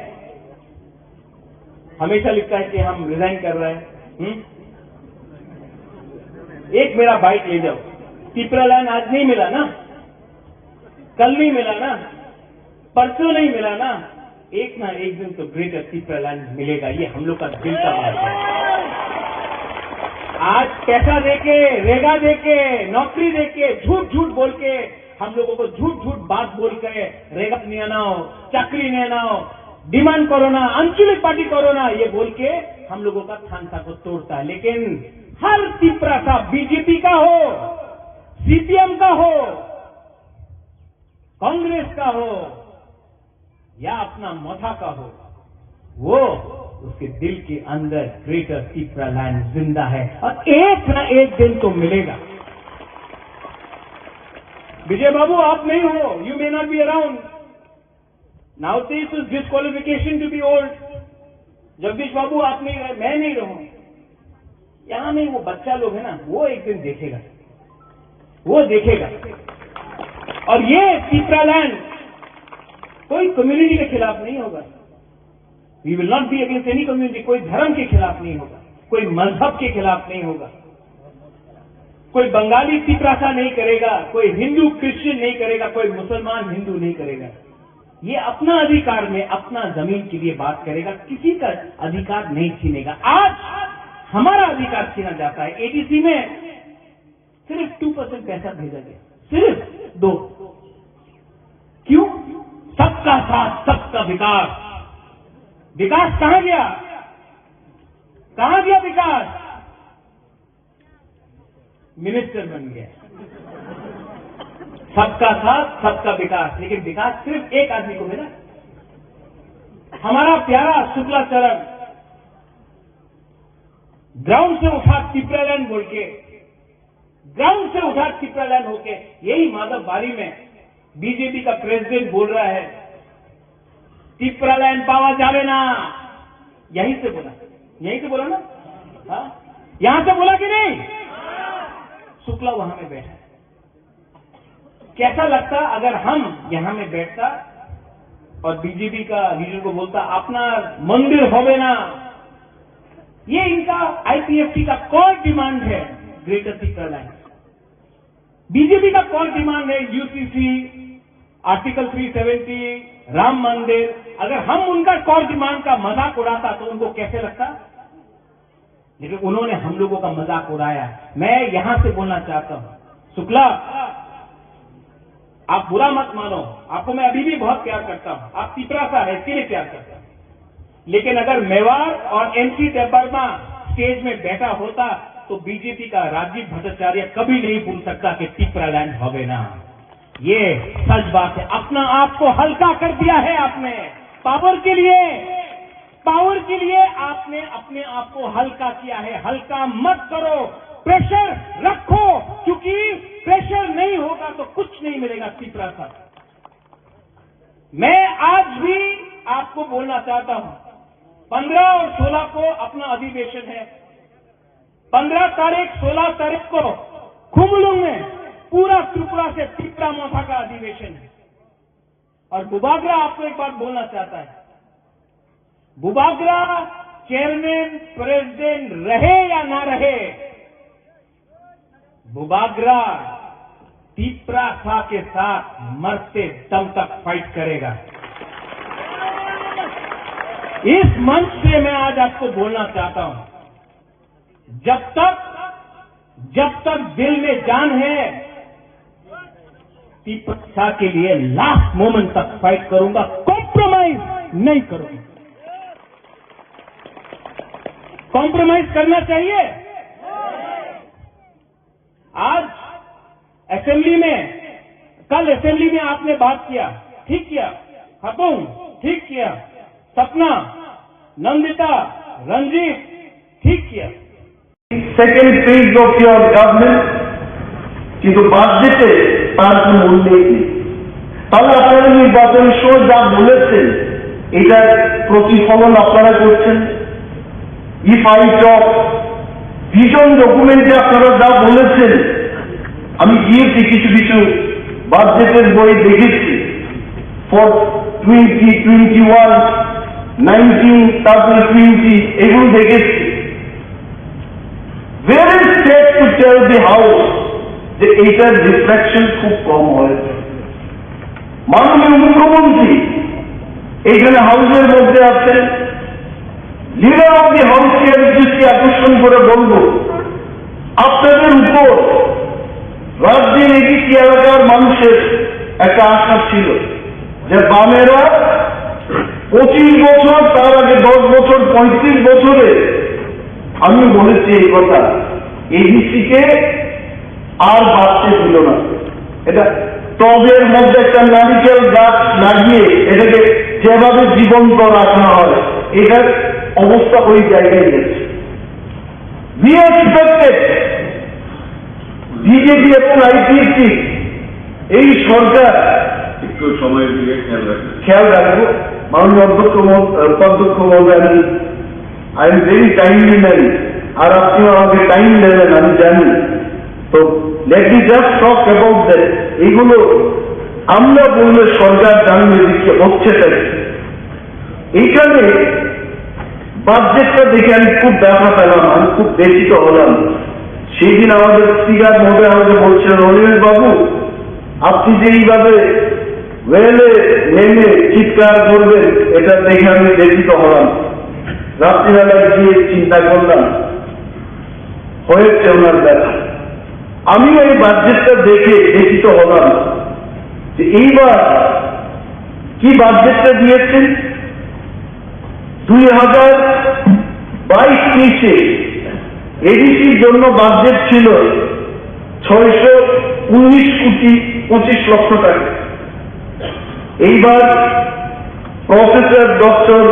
हमेशा लिखता है कि हम रिजाइन कर रहे हैं। एक मेरा बाइट ले जाओ। तिप्रालैंड आज नहीं मिला ना, कल नहीं मिला ना, परसों नहीं मिला ना, एक ना एक दिन तो ग्रेटर तिप्रालैंड मिलेगा। ये हम लोग का दिल का बात है। आज पैसा देके, रेगा देके, नौकरी देके, झूठ झूठ बोल के, हम लोगों को झूठ झूठ बात बोल के रेगा नहीं आनाओ, चाकरी नहीं आनाओ, डिमांड करो ना, आंचलिक पार्टी करो ना, ये बोल के हम लोगों का थानसा को तोड़ता है। लेकिन हर तिप्रा सा, बीजेपी का हो, सीपीएम का हो, कांग्रेस का हो या अपना मौथा का हो, वो उसके दिल के अंदर ग्रेटर तिप्रालैंड जिंदा है और एक ना एक दिन तो मिलेगा। विजय बाबू आप नहीं हो, you may not be around now, this is disqualification to be old. Jagdish babu आप नहीं रहे, मैं नहीं रहूं, यहां में वो बच्चा लोग है ना, वो एक दिन देखेगा, वो देखेगा। और ये तिप्रालैंड कोई कम्युनिटी के खिलाफ नहीं होगा, we will not be against any community, कोई धर्म के खिलाफ नहीं होगा, कोई मजहब के खिलाफ नहीं होगा, कोई बंगाली तिपरासा नहीं करेगा, कोई हिंदू क्रिश्चियन नहीं करेगा, कोई मुसलमान हिंदू नहीं करेगा। ये अपना अधिकार में अपना जमीन के लिए बात करेगा, किसी का अधिकार नहीं छीनेगा। आज हमारा अधिकार छीना जाता है। एडीसी में सिर्फ 2% पैसा भेजा गया, सिर्फ 2। क्यों? सबका साथ सबका विकास। विकास कहां गया? कहां गया विकास? मिनिस्टर बन गया। सबका साथ सबका विकास, लेकिन विकास सिर्फ एक आदमी को मिला। हमारा प्यारा शुक्लाचरण ग्राउंड से उठा तिपरालैंड बोल के, ग्राउंड से उठा तिपरालैंड होके, यही माधव बारी में बीजेपी का प्रेसिडेंट बोल रहा है तिपरालैंड पावा जावे ना। यहीं से बोला ना? हाँ, यहां से बोला कि नहीं? शुक्ला वहां में बैठा है। कैसा लगता अगर हम यहां में बैठता और बीजेपी का लीडर को बोलता अपना मंदिर होवे ना। ये इनका आईपीएफटी का कॉल डिमांड है, ग्रेटर तिपरालैंड। बीजेपी का कॉल डिमांड है यूसीसी, आर्टिकल 370, राम मंदिर। अगर हम उनका कॉल डिमांड का मजाक उड़ाता तो उनको कैसे लगता? लेकिन उन्होंने हम लोगों का मजाक उड़ाया। मैं यहां से बोलना चाहता हूं, शुक्ला आप बुरा मत मानो, आपको मैं अभी भी बहुत प्यार करता हूं। आप तिपरासा है इसके लिए प्यार करता हूं। लेकिन अगर मेवाड़ और एमसी देबबर्मा स्टेज में बैठा होता तो बीजेपी का राजीव भट्टाचार्य कभी नहीं भूल सकता कि तिपरालैंड होवे ना। ये सच बात है। अपना आप को हल्का कर दिया है आपने। पावर के लिए आपने अपने आप को हल्का किया है। हल्का मत करो, प्रेशर रखो, क्योंकि प्रेशर नहीं होगा तो कुछ नहीं मिलेगा तिपरासा। मैं आज भी आपको बोलना चाहता हूं, 15 और 16 को अपना अधिवेशन है। 15 तारीख 16 तारीख को खुमलुंग में पूरा त्रिपुरा से तिपरा मोथा का अधिवेशन है। और बुबागरा आपको एक बात बोलना चाहता है, बुबागरा चेयरमैन प्रेसिडेंट रहे या ना रहे, बुबागरा तिपरासा के साथ मरते दम तक फाइट करेगा। इस मंच से मैं आज आपको बोलना चाहता हूं, जब तक दिल में जान है, तिपरासा के लिए लास्ट मोमेंट तक फाइट करूंगा, कॉम्प्रोमाइज नहीं करूंगा। कॉम्प्रोमाइज करना चाहिए? आज असेंबली में, कल असेंबली में आपने बात किया, ठीक किया। खतून ठीक किया, सपना, नंदिता, रंजीत ठीक किया। Second phase of your government, কিন্তু বাজেটে তার কোনো উল্লেখ নেই। তাহলে আপনারা নির্বাচনী সময় যা বলেছেন এটার প্রতিফলন আপনারা করছেন। ইফ আই টক ভিশন ডকুমেন্টে আপনারা যা বলেছেন, আমি গিয়েছি কিছু বাজেটের বই দেখেছি, ফর 2021, 19, তারপরে 20 এগুলো দেখেছি। Where is safe to tell the house যে এইটার রিফ্লেকশন খুব কম হয়েছে? মাননীয় মুখ্যমন্ত্রী এইখানে হাউসের মধ্যে আছেন, লিডার অব দি হাউসকে দৃষ্টি আকর্ষণ করে বলবো, আপনাদের উপর রাজ্যের এদিকে এলাকার মানুষের একটা আশা ছিল যে বামেরা 25 বছর, তার আগে 10 বছর, 35 বছরে আমি বলেছি এই কথা, এডিসিকে আর বাঁচতে দিল না। এটা টবের মধ্যে একটা নারিকেল গাছ লাগিয়ে এটাকে যেভাবে জীবন্ত রাখা হয়, এটার অবস্থা ওই জায়গায় গেছে। We expected বিজেপি এবং আইপিএফটি এই সরকার একটু সময়ের দিকে খেয়াল রাখবো। মাননীয় উপাধ্যক্ষ মহোদয়, I am very timely man, আর আপনিও আমাকে টাইম দেবেন আমি জানি। তো let me just talk about that. এগুলো আমরা বললে সরকার জানবে যে হচ্ছে তাই। এইখানে বাজেটটা দেখে আমি খুব ব্যথা পেলাম, আমি খুব ব্যথিত হলাম। সেই দিন আমাদের স্পিকার মহোদয় আমাকে বলছিলেন, অনিমেষ বাবু আপনি যে এইভাবে ওয়েলে নেমে চিৎকার করবেন এটা দেখে আমি ব্যথিত হলাম। রাত্রিবেলায় গিয়ে চিন্তা করলাম, হয়েছে ওনার ব্যথা। আমিও এই বাজেটটা দেখে ব্যথিত হলাম যে এইবার কি বাজেটটা দিয়েছেন। 2022-23 এডিসির জন্য বাজেট ছিল 619,25,00,000 টাকা। এইবার প্রফেসর ডক্টর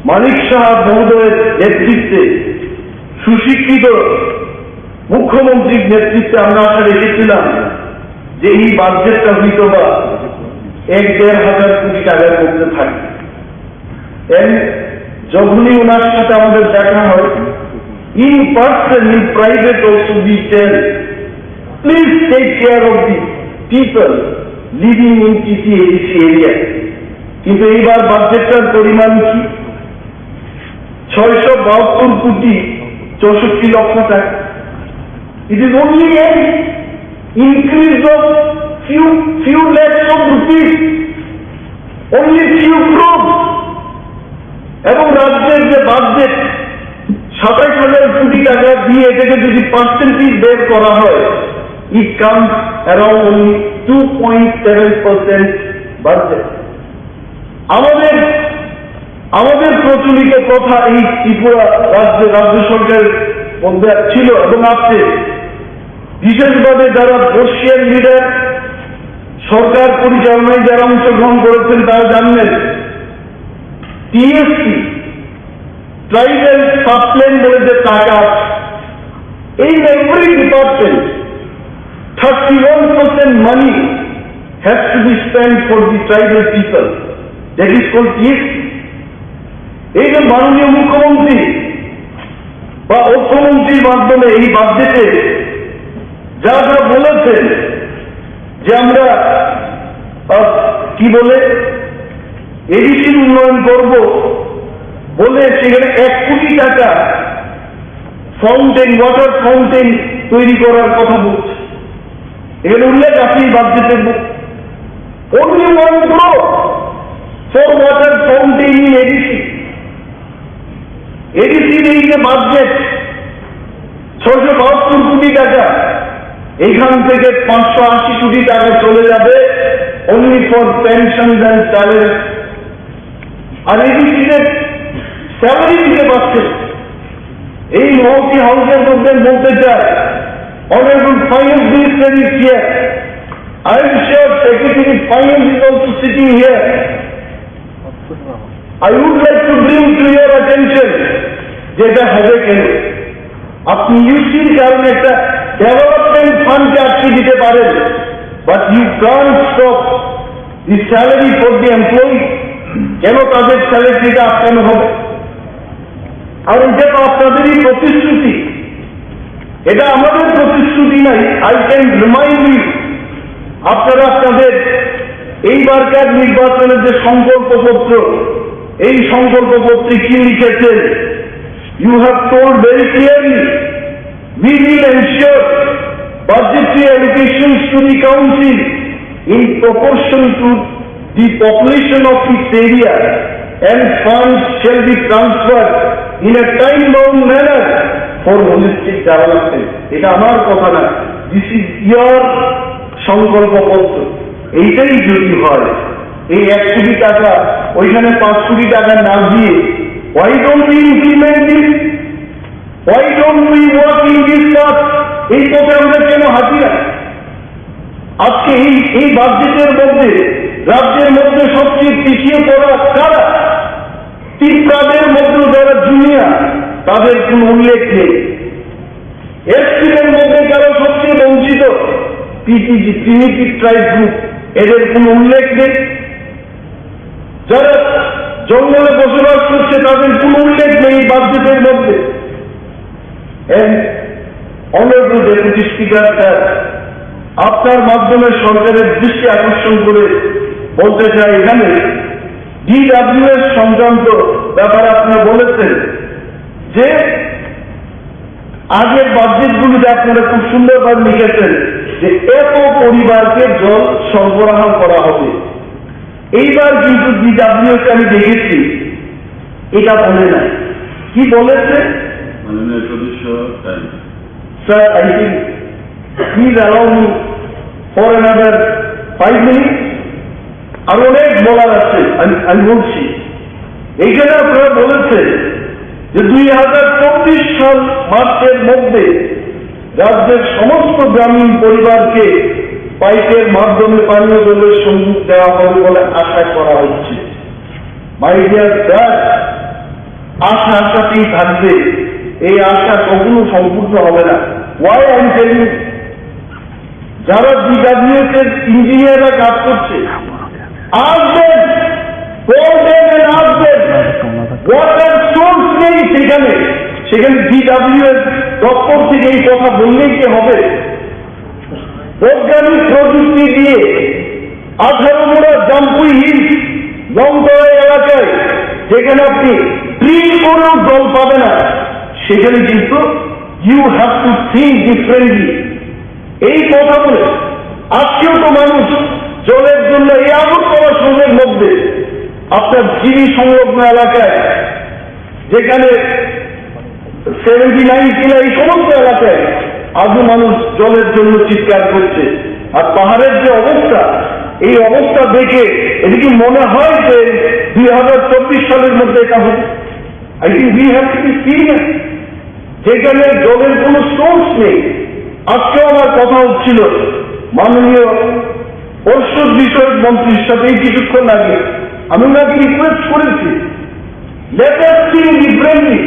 মানিক সাহা মহোদয়ের নেতৃত্বে সুশিক্ষিত মুখ্যমন্ত্রীর নেতৃত্বে আমরা আশা রেখেছিলাম যে এই বাজেটটা হয়তো বা 1-1.5 কোটি টাকার মধ্যে থাকবে। যখনই ওনার সাথে আমাদের দেখা হয়, in person, in private also we tell, please take care of the people living in TC-ADC area. কিন্তু এইবার বাজেটটার পরিমাণ কি? 672,64,00,000 টাকা। It is only an increase of few lakhs of rupees, only few crores. এবং রাজ্যের যে বাজেট 27,000 কোটি টাকা দিয়ে এটাকে যদি পার্সেন্টেজ বের করা হয়, it comes around only 2.7% budget. আমাদের প্রচলিত কথা এই ত্রিপুরা রাজ্য সরকারের মধ্যে ছিল এবং আছে, বিশেষভাবে যারা বর্ষিয়ান লিডার সরকার পরিচালনায় যারা অংশগ্রহণ করেছেন তারা জানবেন, টিএসসি ট্রাইবাল সাবপ্ল্যান বলে যে টাকা in every department 31% money has to be spent for the tribal people, that is called TSC. এই যে মাননীয় মুখ্যমন্ত্রী বা অর্থমন্ত্রীর মাধ্যমে এই বাজেটে যা যা বলেছেন যে আমরা কি বলে এডিসির উন্নয়ন করব বলে সেখানে 1 কোটি টাকা ফাউন্টেন, ওয়াটার ফাউন্টেন তৈরি করার কথা বলছে। এখানে উল্লেখ আছে এই বাজেটের only 1 crore for water fountain in ADC. এডিসির এই যে বাজেট 672 কোটি টাকা, এইখান থেকে 580 কোটি টাকা চলে যাবে only for pensions and salaries। আর এডিসিদের স্যালারি দিতে পারছে। এই মহতি হাউসের মধ্যে বলতে চায়, Honorable Finance Minister is here. I am sure Secretary Finance is also sitting here. I would like to bring to your attention যেটা হবে কেন। আপনি ইউসির কারণে একটা ডেভেলপমেন্ট ফান্ডকে আটকে দিতে পারেন, but you can't stop the salary for the employee. কেন তাদের স্যালারিটা আটকানো হবে? আর এটা তো আপনাদেরই প্রতিশ্রুতি, এটা আমাদের প্রতিশ্রুতি নাই। আই ক্যান রিমাইন্ড ইউ, আপনারা আপনাদের এইবারকার নির্বাচনের যে সংকল্পপত্র, এই সংকল্পপত্রে কি লিখেছেন? You have told very clearly, we will ensure budgetary allocations to the council in proportion to the population of its area, and funds shall be transferred in a time-bound manner for holistic development. এটা আমার কথা না, this is ইয়ার সংকল্পপত্র। এইটাই যদি হয়, এই 1 কোটি টাকা ওইখানে 5 কোটি টাকা না দিয়ে, why don't we implement this? Why don't we work in this path? এই পথে আমরা কেন হাঁটি না? আজকে এই বাজেটের মধ্যে রাজ্যের মধ্যে সবচেয়ে পিছিয়ে পড়া কারা? ত্রিপুরাদের মধ্যে যারা জুনিয়র, তাদের কোন উল্লেখ নেই। এসসিদের মধ্যে যারা সবচেয়ে বঞ্চিত, পিটিজি প্রিমিটিভ ট্রাইব গ্রুপ, এদের কোন উল্লেখ নেই। যারা জঙ্গলে বসবাস করছে তাদের কোন উল্লেখ নেই বাজেটের মধ্যে। অনারেবল ডেপুটি স্পিকার স্যার, আপনার মাধ্যমে সরকারের দৃষ্টি আকর্ষণ করে বলতে চাই, এখানে DWS সংক্রান্ত ব্যাপারে আপনি বলেছেন যে আগের বাজেটগুলিতে আপনারা খুব সুন্দরভাবে লিখেছেন যে এত পরিবারকে জল সরবরাহ করা হবে। এইবার কিন্তু DWকে আমি দেখেছি এটা বলে নাই। কি বলেছে? মাননীয় সদস্য তাই sir, I think please allow me for another 5 minute. আর অনেক বলার আছে, আমি বলছি। এইখানে আপনারা বলেছে যে 2024 সাল মার্চের মধ্যে রাজ্যের সমস্ত গ্রামীণ পরিবারকে পাইপের মাধ্যমে পানীয় জলের সংযোগ দেওয়া হবে বলে আশা করা হচ্ছে। মাই ডিয়ার স্যার, আশাতেই থাকবে, এই আশা কখনো সম্পূর্ণ হবে না। ওয়াই আই এম টেলিং, যারা DWকে ইঞ্জিনিয়াররা কাজ করছে, আসবেন, করবেন, আসবেন। ওয়াটার সোর্স নেই সেখানে DW এর দপ্তর থেকে এই কথা বললেই কি হবে? বৈজ্ঞানিক প্রযুক্তি দিয়ে 18 মোড়া জাম্পুই হিল লংতরা এলাকায় যেখানে আপনি ড্রিল করেও জল পাবে না, সেখানে কিন্তু you have to think differently. এই কথা বলে আজকেও তো মানুষ জলের জন্য এই আগরতলা শহরের মধ্যে আপনার জিবি সংলগ্ন এলাকায়, যেখানে 79 কিলা, এই সমস্ত এলাকায় আজও মানুষ জলের জন্য চিৎকার করছে। আর পাহাড়ের যে অবস্থা, এই অবস্থা দেখে এদিকে মনে হয় যে 2024 সালের মধ্যে এটা হবে। I think we have to be serious. যেখানে জলের কোনো সোর্স নেই। আজকেও আমার কথা হচ্ছিল মাননীয় পর্ষদ বিষয়ক মন্ত্রীর সাথে এই কিছুক্ষণ আগে, আমি ওনাকে রিকোয়েস্ট করেছি, লেট আস থিঙ্ক ডিফারেন্টলি।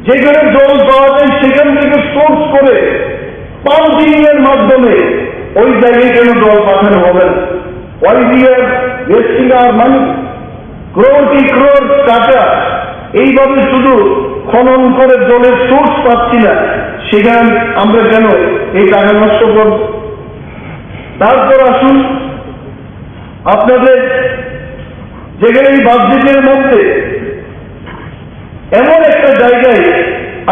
যেখানে জল পাওয়া যায় সেখান থেকে সোর্স করে পাম্পিং এর মাধ্যমে ওই জায়গায় কেন জল পাঠানো হবে না? Why we are wasting our মানি? ক্রোর টাকা এইভাবে শুধু খনন করে জলের সোর্স পাচ্ছি না, সেখানে আমরা কেন এই টাকা নষ্ট করব? তারপর আসুন, আপনাদের যেখানে এই বাজেটের মধ্যে এমন একটা জায়গায়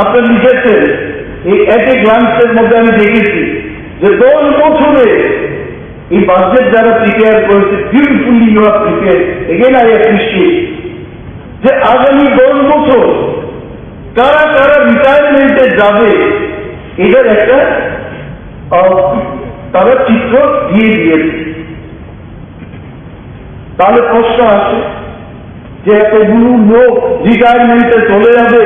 আপনার লিখেছেন, এই এক গ্লান্সের মধ্যে আমি দেখেছি যে 10 বছরে এই বাজেট যারা প্রিপেয়ার করেছে, beautifully you are prepare, again I appreciate, যে আগামী 10 বছর কারা কারা রিটায়ারমেন্টে যাবে এটার একটা তারা চিত্র দিয়ে দিয়েছে। তাহলে প্রশ্ন আছে যে এতগুলো লোক রিটায়ারমেন্টে চলে যাবে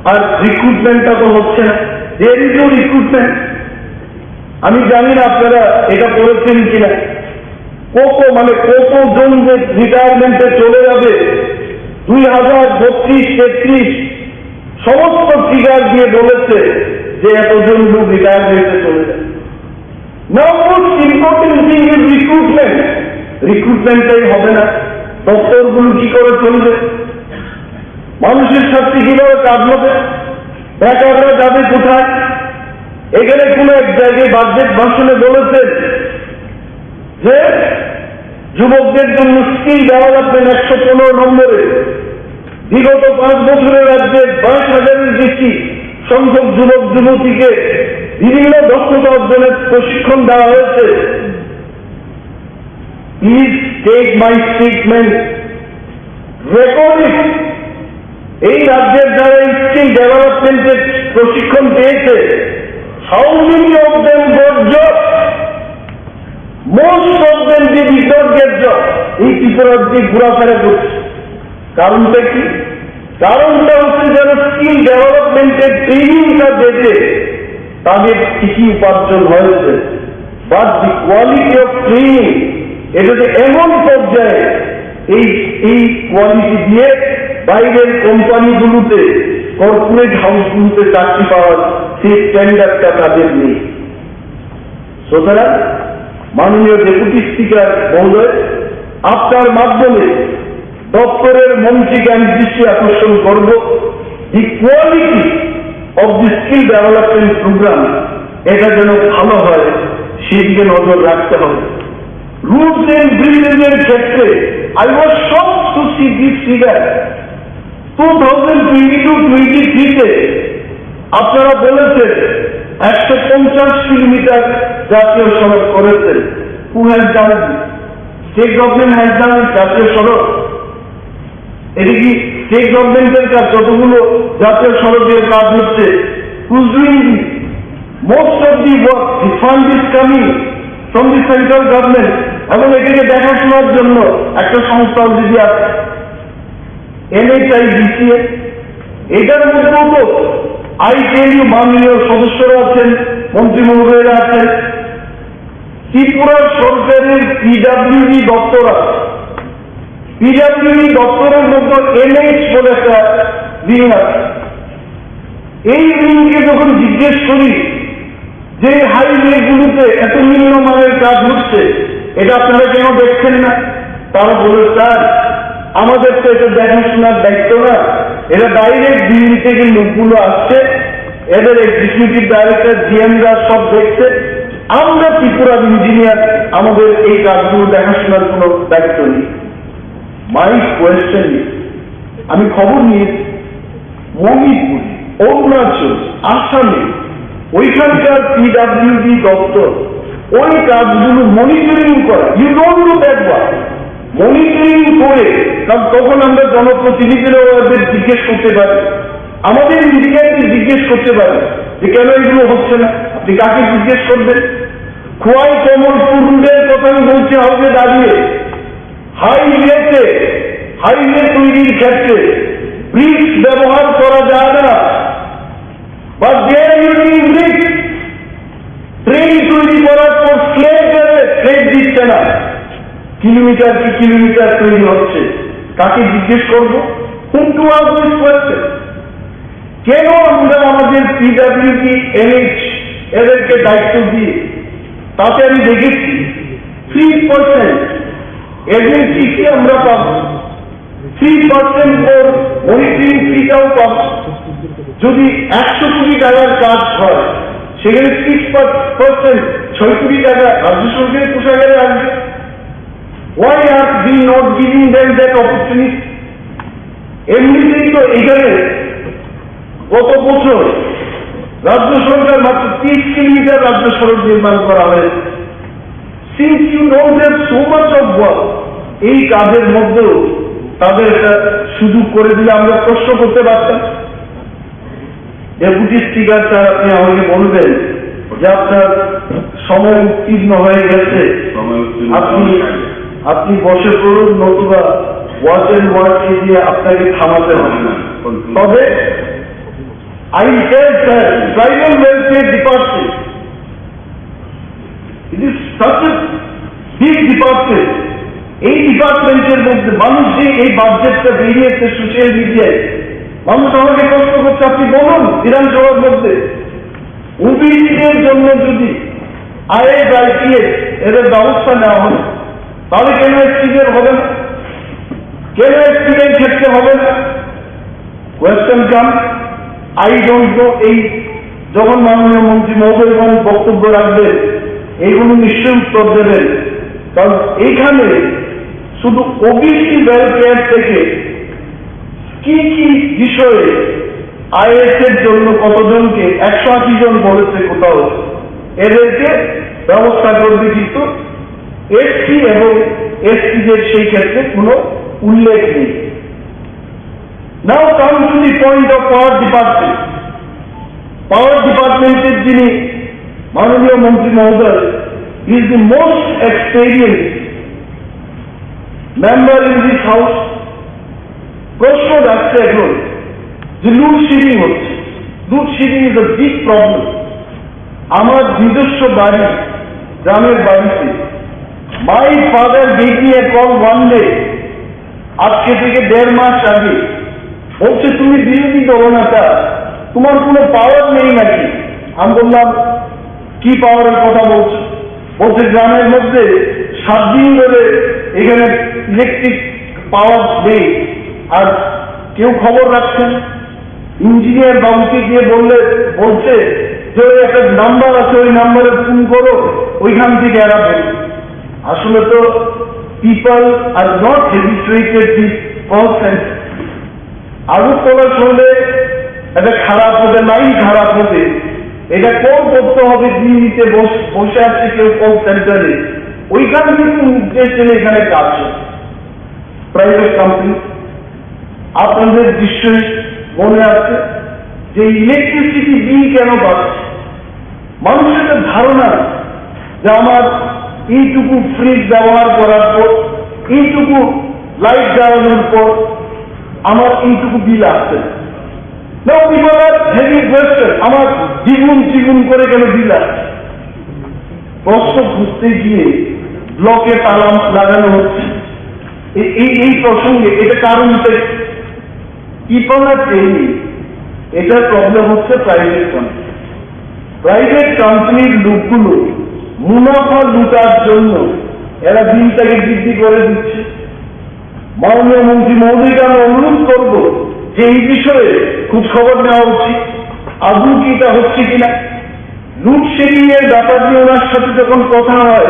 আর রিক্রুটমেন্টটা তো হচ্ছে না। There is no recruitment. আমি জানি না আপনারা এটা করেছেন কিনা, কতজন যে রিটায়ারমেন্টে চলে যাবে 2032-33 সমস্ত ফিগার দিয়ে বলেছে যে এতজন লোক রিটায়ারমেন্টে চলে যাবে। Now most important thing is recruitment. রিক্রুটমেন্টটাই হবে না, দপ্তরগুলো কি করে চলবে? মানুষের সাথে কিভাবে কাজ হবে? বেকাররা যাবে কোথায়? এখানে কোন এক জায়গায় বাজেট ভাষণে বলেছেন যে যুবকদের জন্য স্কিল ডেভেলপমেন্ট 115 নম্বরে বিগত 5 বছরে রাজ্যে 22,000-এর বেশি সংখ্যক যুবক যুবতীকে বিভিন্ন দক্ষতা অর্জনের প্রশিক্ষণ দেওয়া হয়েছে। Please take my statement, record it. এই রাজ্যের যারা স্কিল ডেভেলপমেন্টের প্রশিক্ষণ পেয়েছে, how many of them got job? Most of them did not get job. এই ত্রিপুরাজ্যে ঘোরাফেরা করছে। কারণটা কি? কারণটা হচ্ছে যারা স্কিল ডেভেলপমেন্টের ট্রেনিংটা দেবে তাদের ঠিকই উপার্জন হয়েছে, but the quality of training এটা যে এমন পর্যায়ে এই কোয়ালিটি দিয়ে বাইরের কোম্পানিগুলোতে, কর্পোরেট হাউসগুলোতে চাকরি পাওয়ার সেই স্ট্যান্ডার্ডটা তাদের নেই। সুতরাং মাননীয় ডেপুটি স্পিকার মহোদয়, আপনার মাধ্যমে দপ্তরের মন্ত্রীকে আমি দৃষ্টি আকর্ষণ করব, the quality of the skill development programme এটা যেন ভালো হয় সেদিকে নজর রাখতে হবে। রুটস এন্ড ব্রিজের ক্ষেত্রে I was shocked to see this figure. 2022-23-তে আপনারা বলেছেন 150 কিলোমিটার জাতীয় সড়ক করেছেন। Who has done? State government has done জাতীয় সড়ক। এটা কি স্টেট গভর্নমেন্টের কাজ? যতগুলো জাতীয় সড়কের কাজ হচ্ছে, who's doing this? Most of the work, the fund is coming from the central government, এবং এটাকে দেখাশোনার জন্য একটা সংস্থা যদি আছে NHIDCA। এটার মধ্যেও তো আই টেল ইউ মাননীয় সদস্যরা আছেন, মন্ত্রী মহোদয়রা আছেন, ত্রিপুরা সরকারের পিডব্লিউডি দপ্তর আছে। পিডব্লিউডি দপ্তরের মধ্যে NH বলে একটা রিং আছে। এই রিংকে যখন জিজ্ঞেস করি যে হাইওয়েগুলোতে এত নিম্নমানের কাজ হচ্ছে, এটা আপনারা কেন দেখছেন না? তারা বলে, স্যার আমাদের তো এটা দেখাশোনার দায়িত্ব না, এটা ডাইরেক্ট দিল্লি থেকে লোকগুলো আসছে, এদের এক্সিকিউটিভ ডাইরেক্টর জিএমরা সব দেখছে, আমরা ত্রিপুরার ইঞ্জিনিয়ার, আমাদের এই কাজগুলো দেখাশোনার কোনো দায়িত্ব নেই। মাই কোয়েশ্চেন, আমি খবর নিয়েছি মণিপুর, অরুণাচল, আসামে ওইখানকার পিডব্লিউডি দপ্তর ওই কাজগুলো মনিটরিং করে। You don't do that work. Monitoring করে, কারণ তখন আমরা জনপ্রতিনিধিরাও ওদের জিজ্ঞেস করতে পারি, আমাদের ইঞ্জিনিয়ারকে জিজ্ঞেস করতে পারি যে কেন এগুলো হচ্ছে না। আপনি কাকে জিজ্ঞেস করবেন? খোয়াই কমলপুর রুটের কথা আমি বলছি, হাউসে দাঁড়িয়ে হাইওয়ে তৈরির ক্ষেত্রে ব্রিক্স ব্যবহার করা যায় না, বা দেয়ার ইউজিং ব্রিক্স। ট্রেন তৈরি করার পর স্লেট দিচ্ছে না, কিলোমিটার কি কিলোমিটার তৈরি হচ্ছে। কাকে জিজ্ঞেস করবো? whom to ask this question? কেন আমরা আমাদের পিডব্লিউডি NH এদেরকে দায়িত্ব দিই? তাতে আমি দেখেছি 3% এজেন্সিকে আমরা পাবো, 3% ওর মনিটরিং ফিটাও পাবো। যদি 100 কোটি টাকার কাজ হয়, সেখানে 6%, 6 কোটি টাকা রাজ্য সরকারের কোষাগারে আসবে। Why are we not giving them that opportunity? এমনিতেই তো এখানে গত বছর রাজ্য সরকার মাত্র 30 কিলোমিটার রাজ্য সড়ক নির্মাণ করা হয়েছে। Since you know there's so much of work, এই কাজের মধ্যেও তাদের একটা সুযোগ করে দিলে আমরা প্রশ্ন করতে পারতাম। ডেপুটি স্পিকার স্যার, আপনি আমাকে বলবেন যে আপনার সময় উত্তীর্ণ হয়ে গেছে, আপনি বসে পড়ুন, নতুবা ওয়াচ এন্ড ওয়ার্ডকে দিয়ে আপনাকে থামাতে হবে না। তবে I tell sir, tribal welfare department, it is such a big department. এই ডিপার্টমেন্টের মধ্যে মানুষ যে এই বাজেটটা বেরিয়েছে সোশ্যাল মিডিয়ায়, মানুষ আমাকে প্রশ্ন করছে, আপনি বলুন বিধানসভার মধ্যে ওবিসিদের জন্য যদি IAS IPS এদের ব্যবস্থা নেওয়া হয়, তাহলে কেন এক্সিডেন্ট হবে না? কেন এক্সিডেন্ট ক্ষেত্রে হবে না? Question come, I don't know. এই যখন মাননীয় মন্ত্রী মহোদয়গণ বক্তব্য রাখবেন, এইগুলো নিশ্চয়ই উত্তর দেবেন, কারণ এইখানে শুধু ওবিসি ওয়েলফেয়ার থেকে কি কি বিষয়ে IAS এর জন্য কতজনকে 180 জন বলেছে কোথাও, এদেরকে ব্যবস্থা করবে, কিন্তু SC এবং STদের সেই ক্ষেত্রে কোনো উল্লেখ নেই। Now come to the point of power department. Power departmenটের যিনি মাননীয় মন্ত্রী মহোদয়, he is the most experienced member in this house. প্রশ্ন রাখছে এখন যে লোডশেডিং হচ্ছে। Load shedding is a big problem. আমার নিজস্ব বাড়ি, গ্রামের বাড়িতে, my father gave me a call one day, আজকে থেকে 1.5 মাস আগে, বলছে তুমি বিরোধী দলনেতা, তোমার কোনো পাওয়ার নেই নাকি? আমি বললাম কি পাওয়ারের কথা বলছো? বলছে গ্রামের মধ্যে 7 দিন ধরে এখানে ইলেকট্রিক পাওয়ার নেই, আর কেউ খবর রাখছেন। ইঞ্জিনিয়ার বাবুকে গিয়ে বলছে যে ওই একটা নাম্বার আছে, ওই নাম্বারে ফোন করো, ওইখান থেকে এরা বলবে। আসলে তো people are not habituated this call centre. Agartala শহরে এটা খারাপ হবে নাই খারাপ হবে, এটা কোন করতে হবে দিল্লিতে বসে আছে কেউ কল সেন্টারে, ওইখান থেকে নির্দেশ দিলে এখানে কাজ প্রাইভেট কোম্পানি। আপনাদের নিশ্চয়ই মনে আছে যে ইলেকট্রিসিটি বিল কেন বাড়ছে। মানুষের একটা ধারণা যে আমার এইটুকু ফ্রিজ ব্যবহার করার পর, এইটুকু লাইট জ্বালানোর পর আমার এইটুকু বিল আসছে না। পিপল আর হেভি কোয়েশ্চেন, আমার দ্বিগুণ করে কেন বিল আসছে। প্রশ্ন খুঁজতে গিয়ে ব্লকে তালা লাগানো হচ্ছে। এই প্রসঙ্গে এটা কারণটা পিপল আর ট্রেনিং, এটার প্রবলেম হচ্ছে প্রাইভেট কোম্পানি। প্রাইভেট কোম্পানির লোকগুলো মুনাফা লুটার জন্য এরা বিলটাকে বৃদ্ধি করে দিচ্ছে। মাননীয় মন্ত্রী মহোদয়কে আমি অনুরোধ করব যে এই বিষয়ে খুব খবর নেওয়া উচিত, আদৌ কি এটা হচ্ছে কিনা। লোডশেডিং এর ব্যাপার নিয়ে ওনার সাথে যখন কথা হয়,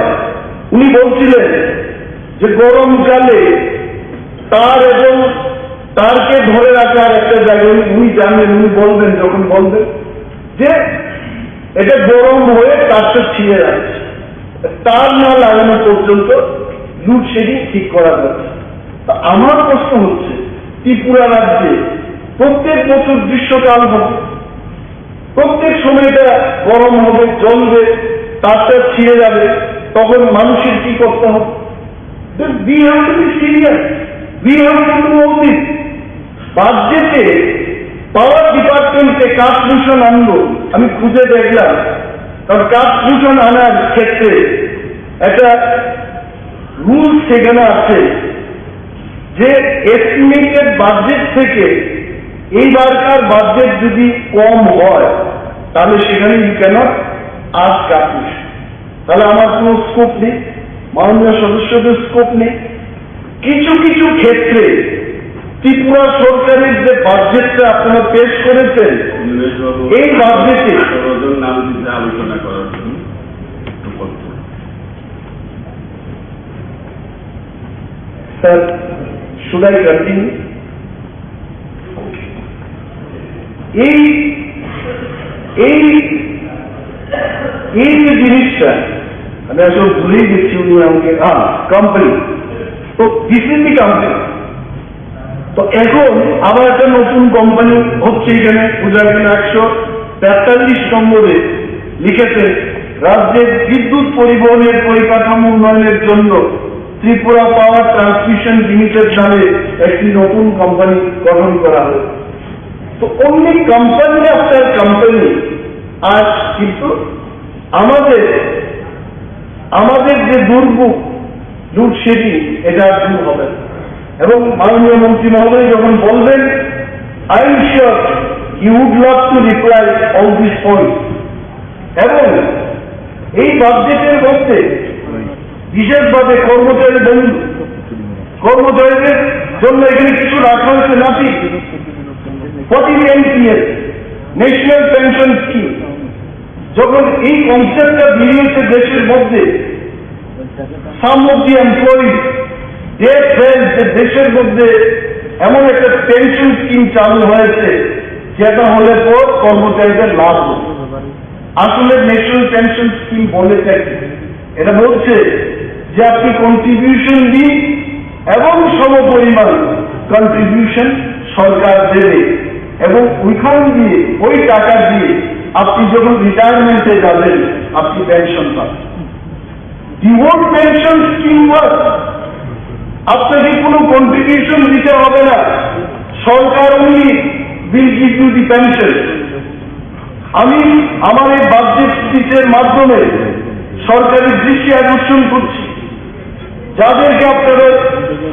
উনি বলছিলেন যে গরমকালে তার এবং তারকে ধরে রাখার একটা জায়গায় উনি জানবেন, উনি বলবেন, যখন বলবেন যে এটা গরম হয়ে তারটা ছিঁড়ে যাচ্ছে, তার না লাগানো পর্যন্ত লোডশেডিং ঠিক করা যাচ্ছে। আমার প্রশ্ন হচ্ছে, ত্রিপুরা রাজ্যে প্রত্যেক বছর গ্রীষ্মকাল হবে, প্রত্যেক সময় এটা গরম হবে, জ্বলবে, তারটা ছিঁড়ে যাবে, তখন মানুষের কি করতে হবে? We have to be serious. We have to do all this. বাজেটে পাওয়ার ডিপার্টমেন্টে কাঠ দূষণ আনবো, আমি খুঁজে দেখলাম, কারণ কাঠ দূষণ আনার ক্ষেত্রে একটা রুল সেখানে আছে যে এস্টিমেটেড বাজেট থেকে এইবারকার বাজেট যদি কম হয় তাহলে সেখানে ইউ ক্যানট আস্ক কাঠ দূষণ। তাহলে আমার কোনো স্কোপ নেই, মাননীয় সদস্যদের স্কোপ নেই। কিছু কিছু ক্ষেত্রে ত্রিপুরা সরকারের যে বাজেটটা আপনারা পেশ করেছেন, এই বাজেটে নাম দিতে আলোচনা করার জন্য স্যার, শুড আই কন্টিনিউ? এই যে জিনিসটা আমি আসলে ভুলেই গেছি, উনি আমাকে কোম্পানি, তো দিস ইজ দি কোম্পানি। তো এখন আবার একটা নতুন কোম্পানি হচ্ছে এখানে, পূজাখানে 143 নম্বরে লিখেছে রাজ্যের বিদ্যুৎ পরিবহনের পরিকাঠামো উন্নয়নের জন্য ত্রিপুরা পাওয়ার ট্রান্সমিশন লিমিটেড নামে একটি নতুন কোম্পানি গঠন করা হয়েছে। তো অন্য কোম্পানি আফটার কোম্পানি, আর কিন্তু আমাদের যে দুর্ভোগ লোডশেডিং, এটা দূর হবে। এবং মাননীয় মন্ত্রী মহোদয় যখন বলবেন, I am sure you would love to reply all this point. এবং এই বাজেটের মধ্যে বিশেষভাবে কর্মচারীদের জন্য এখানে কিছু রাখা হয়েছে নাকি 40 NPS ন্যাশনাল পেনশন স্কিম। যখন এই কনসেপ্টটা বেরিয়েছে দেশের মধ্যে, সাম অফ দি এমপ্লয়িজ দেশের মধ্যে এমন একটা পেনশন স্কিম চালু হয়েছে যেটা হলে পর কর্মচারীদের লাভ হবে। আসলে ন্যাশনাল পেনশন স্কিম বলেছে, এটা বলছে যে আপনি কন্ট্রিবিউশন দিন এবং সমপরিমাণ কন্ট্রিবিউশন সরকার দেবে, এবং ওইখান দিয়ে ওই টাকা দিয়ে আপনি যখন রিটায়ারমেন্টে যাবেন আপনি পেনশন পাবেন। The old pension scheme was আপনাকে কোনো কন্ট্রিবিউশন দিতে হবে না, সরকার উনি will give you the pension. আমি আমার এই বাজেট স্পিচের মাধ্যমে সরকারের দৃষ্টি আকর্ষণ করছি, যাদেরকে আপনারা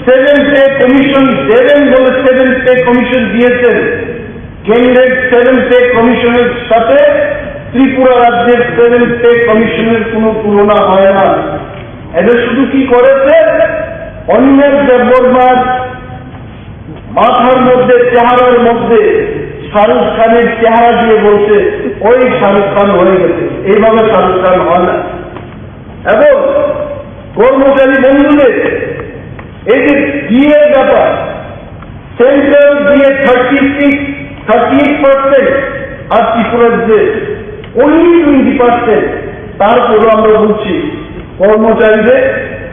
7 পে কমিশন দেবেন বলে 7 পে কমিশন দিয়েছেন, কেন্দ্রের 7 পে কমিশনের সাথে ত্রিপুরা রাজ্যের 7 পে কমিশনের কোনো তুলনা হয় না। এটা শুধু কি করেছে, অন্যের দেববর্মার মাথার মধ্যে, চেহারার মধ্যে শাহরুখ খানের চেহারা দিয়ে বলছে ওই শাহরুখ খান হয়ে গেছে, এইভাবে শাহরুখ খান হয় না। এবং কর্মচারী বন্ধুদের এই যে ডিএর ব্যাপার, সেন্ট্রাল ডিএ 36 38% আর ত্রিপুরার যে অনলি 20%, তারপরও আমরা বলছি কর্মচারীদের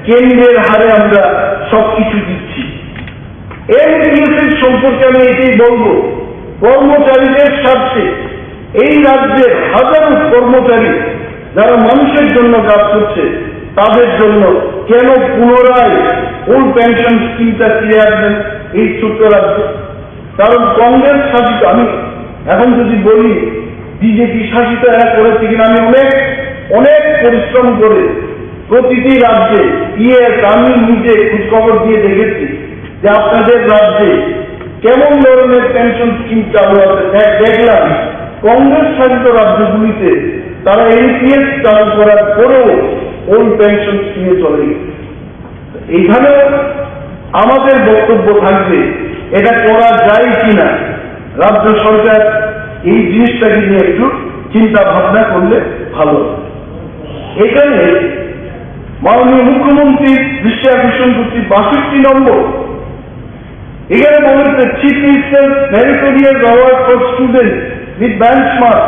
কেন্দ্রের হারে আমরা সবকিছু দিচ্ছি। এনপিএস এর সম্পর্কে আমি এটাই বলবো, কর্মচারীদের স্বার্থে এই রাজ্যের হাজারো কর্মচারী যারা মানুষের জন্য কাজ করছে তাদের জন্য কেন পুনরায় ওল্ড পেনশন স্কিমটা ফিরে আসবেন এই ছোট্ট রাজ্য? কারণ কংগ্রেস শাসিত, আমি এখন যদি বলি বিজেপি শাসিত এরা করেছে কিনা, আমি অনেক পরিশ্রম করে প্রতিটি রাজ্যে আমি নিজে খোঁজখবর দিয়ে দেখেছি যে আপনাদের রাজ্যে কেমন ধরনের পেনশন স্কিম চালু আছে। দেখলাম কংগ্রেস শাসিত রাজ্যগুলিতে তারা এনপিএস চালু করার পরেও ওই পেনশন স্কিমে চলে গেছে। এইখানে আমাদের বক্তব্য থাকবে এটা করা যায় কিনা, রাজ্য সরকার এই জিনিসটাকে নিয়ে একটু চিন্তা ভাবনা করলে ভালো। এখানে মাননীয় মুখ্যমন্ত্রীর দৃষ্টি আকর্ষণ করছি 62 নম্বর, এখানে বলেছে chief minister meritorious award for student with benchmark,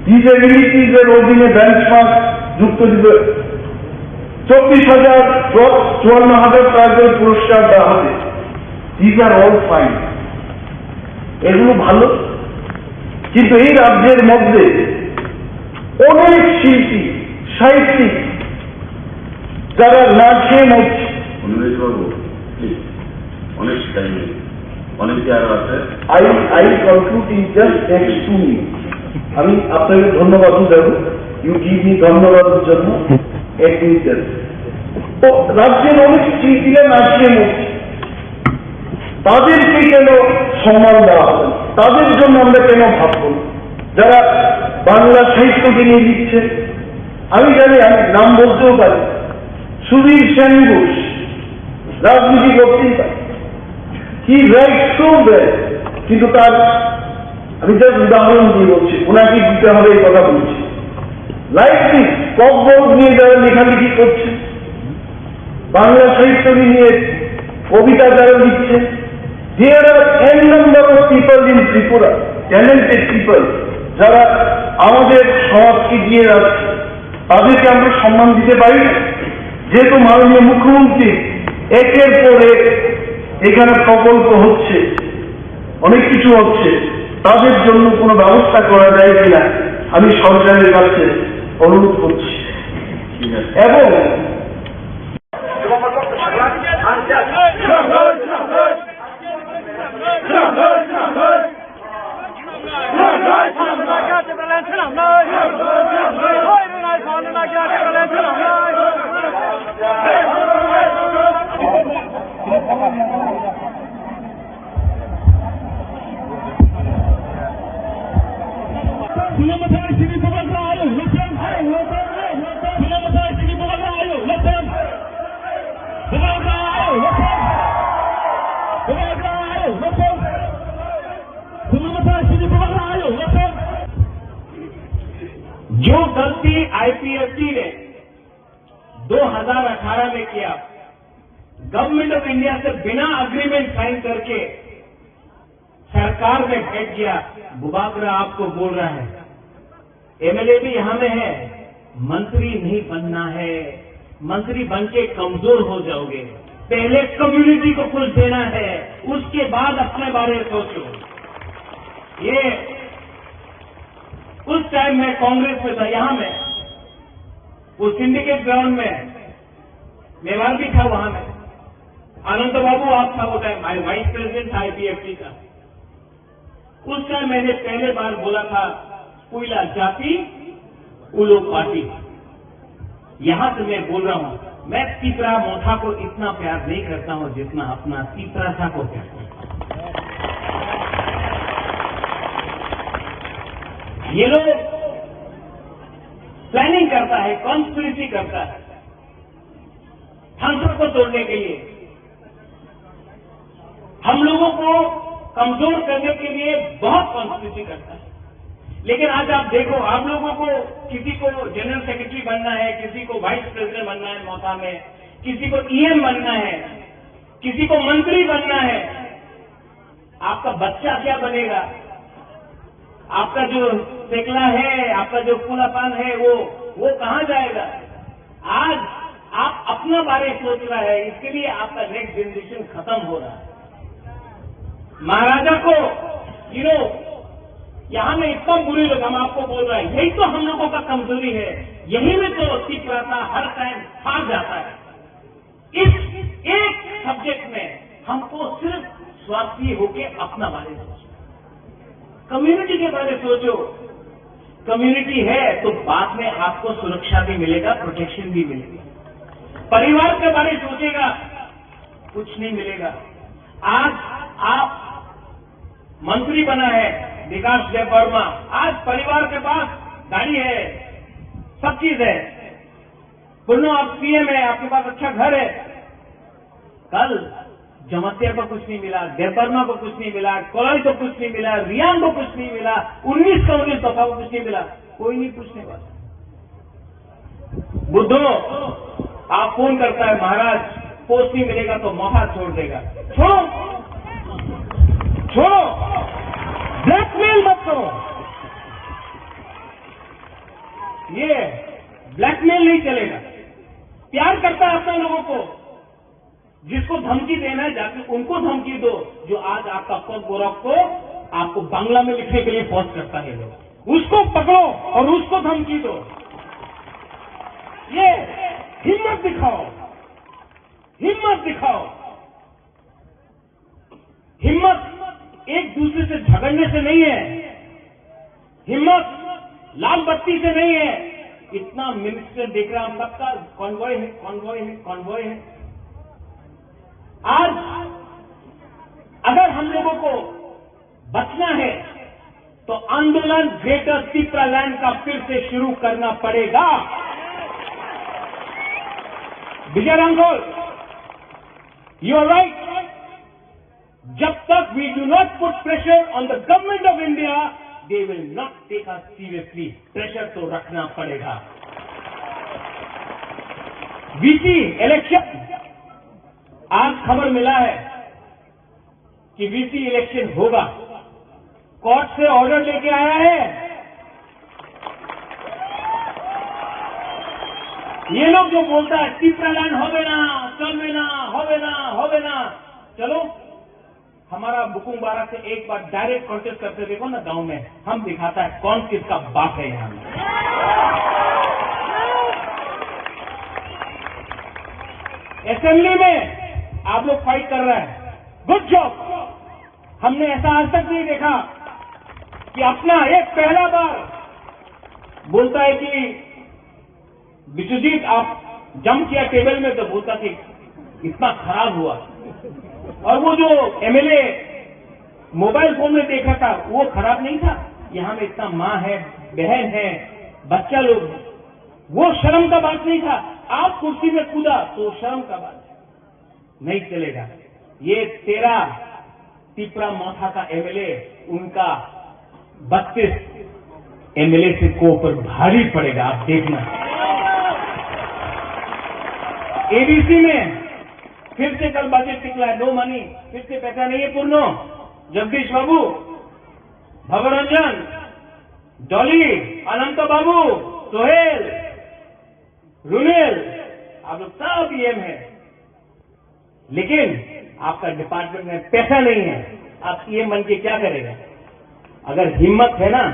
disabilities এর অধীনে বেঞ্চমার্ক যুক্ত দিবে 24,000 54,000 টাকা করে পুরস্কার দেওয়া হবে। দিজ আর অল ফাইন, এগুলো ভালো, কিন্তু এই রাজ্যের মধ্যে অনেক শিল্পী সাহিত্যিক যারা না খেয়ে মরছে। বাবু অনেক টাইম, অনেকে আরো আছে। I conclude in just next 2 minute. আমি আপনাকে ধন্যবাদ দেব, ইউ গিভ মি ধন্যবাদের জন্য 1 মিনিট। তো রাজ্যের অনেক শিল্পীরা না খেয়ে মরছে, তাদেরকে কেন সম্মান দেওয়া হবে? তাদের জন্য আমরা কেন ভাবব? যারা বাংলা সাহিত্যকে নিয়ে লিখছে, আমি জানি, আমি নাম বলতেও পারি, সুবীর সেন ঘোষ রাজনীতি করতেই পারে, কি রাইট সো ব্যাড, কিন্তু তার আমি জাস্ট উদাহরণ দিয়ে বলছি, ওনাকে দিতে হবে এই কথা বলছি। লাইক দিস ককবোর্ড নিয়ে যারা লেখালেখি করছে, বাংলা সাহিত্য নিয়ে কবিতা যারা লিখছে, there are n number of people in Tripura, talented people, যারা আমাদের সমাজকে দিয়ে যাচ্ছে, তাদেরকে আমরা সম্মান দিতে পারি না? যেহেতু মাননীয় মুখ্যমন্ত্রী একের পর এক এখানে প্রকল্প হচ্ছে, অনেক কিছু হচ্ছে, তাদের জন্য কোনো ব্যবস্থা করা যায় কিনা আমি সরকারের কাছে অনুরোধ করছি। এবং जो गलती आईपीएफटी ने 2018 में किया, गवर्नमेंट ऑफ इंडिया से बिना अग्रीमेंट साइन करके सरकार में बैठ गया, बुबाकरा आपको बोल रहा है, एमएलए भी यहां में है, मंत्री नहीं बनना है, मंत्री बनके कमजोर हो जाओगे, पहले कम्युनिटी को कुछ देना है, उसके बाद अपने बारे में सोचो। ये उस टाइम में कांग्रेस में था, यहां में वो सिंडिकेट ग्राउंड में मेवार भी था, वहां में अनंत बाबू आप था वो टाइम, वाइस प्रेसिडेंट था आईपीएफटी का। उस टाइम मैंने पहले बार बोला था कोयला जाति उलो पार्टी। यहां से मैं बोल रहा हूं, मैं तीसरा मोथा को इतना प्यार नहीं करता हूं जितना अपना तीसरा सा को प्यार करता हूं। ये लोग प्लानिंग करता है, कॉन्स्पिरेसी करता है हम सबको तोड़ने के लिए, हम लोगों को कमजोर करने के लिए बहुत कॉन्स्पिरेसी करता है। लेकिन आज आप देखो, आप लोगों को किसी को जनरल सेक्रेटरी बनना है, किसी को वाइस प्रेसिडेंट बनना है मोथा में, किसी को ईएम बनना है, किसी को मंत्री बनना है, आपका बच्चा क्या बनेगा, आपका जो सेकला है, आपका जो फूलापान है, वो कहां जाएगा। आज आप अपना बारे सोच रहा है, इसके लिए आपका नेक्स्ट जनरेशन खत्म हो रहा है। महाराजा को यहां में इतना बुरे लोग हम आपको बोल रहे हैं, यही तो हम लोगों का कमजोरी है, यही में तो तीव्रता हर टाइम हार जाता है। इस एक सब्जेक्ट में हमको सिर्फ स्वार्थी होके अपना बारे सोचो, कम्युनिटी के बारे सोचो। कम्युनिटी है तो बाद में आपको सुरक्षा भी मिलेगा, प्रोटेक्शन भी मिलेगा। परिवार के बारे सोचेगा, कुछ नहीं मिलेगा। आज आप मंत्री बना है विकास देबबर्मा, आज परिवार के पास गाड़ी है, सब चीज है। पुनः आप सीएम है, आपके पास अच्छा घर है। कल जमतिया को कुछ नहीं मिला, देबबर्मा को कुछ नहीं मिला, कोलाई को कुछ नहीं मिला, रियान को कुछ नहीं मिला, 19 का 19 दफा को कुछ नहीं मिला, कोई नहीं पूछने वाला। बुद्धो आप फोन करता है, महाराज पोस्ट नहीं मिलेगा तो मौका छोड़ देगा। छोड़ो छोड़ो, ब्लैकमेल मत करो। ये ब्लैकमेल नहीं चलेगा। प्यार करता है अपने लोगों को, जिसको धमकी देना है जाके उनको धमकी दो। जो आज आपका पग गोरख को आपको बांग्ला में लिखने के लिए फोर्स करता है लोग, उसको पकड़ो और उसको धमकी दो। ये हिम्मत दिखाओ, हिम्मत दिखाओ। हिम्मत एक दूसरे से झगड़ने से नहीं है, हिम्मत लाल बत्ती से नहीं है। इतना मिनिस्टर देख रहा हम सबका कॉन्वॉय है, कॉन्वॉय है, कॉन्वॉय है। आज अगर हम लोगों को बचना है तो आंदोलन ग्रेटर तीप्रालैंड का फिर से शुरू करना पड़ेगा। Vijay Ramgol, you are right. जब तक we do not put pressure on the government of India, they will not take us seriously. Pressure तो रखना पड़ेगा। वीसी इलेक्शन, आज खबर मिला है कि वीसी इलेक्शन होगा। कोर्ट से ऑर्डर लेके आया है। ये लोग जो बोलता है तीप्रालैंड होवे ना, चलवे ना, होवे ना, होवे ना, चलो हमारा बुकुंग बारा से एक बार डायरेक्ट कॉन्टेस्ट करके देखो ना गांव में, हम दिखाता है कौन किसका बाप है यहां में। असेंबली में आप लोग फाइट कर रहे हैं, गुड जॉब। हमने ऐसा आज तक नहीं देखा कि अपना एक पहला बार बोलता है कि विश्वजीत आप जम किया टेबल में, तो बोलता कि इतना खराब हुआ। और वो जो एमएलए मोबाइल फोन में देख रहा था वो खराब नहीं था। यहां में इतना माँ है, बहन है, बच्चा लोग, वो शर्म का बात नहीं था। आप कुर्सी में कूदा तो शर्म का बात नहीं चलेगा। ये 13 तीपरा माथा का एमएलए, उनका 32 एमएलए से को ऊपर भारी पड़ेगा, आप देखना। एबीसी में फिर से कल बजट निकला है, नो मनी, फिर से पैसा नहीं है। पूर्णो, जगदीश बाबू, भवरंजन, डॉली, अनंत बाबू, सोहेल, रुनेल, आप लोग सब ईएम है, लेकिन आपका डिपार्टमेंट में पैसा नहीं है। आप ईएम बन के क्या करेगा? अगर हिम्मत है ना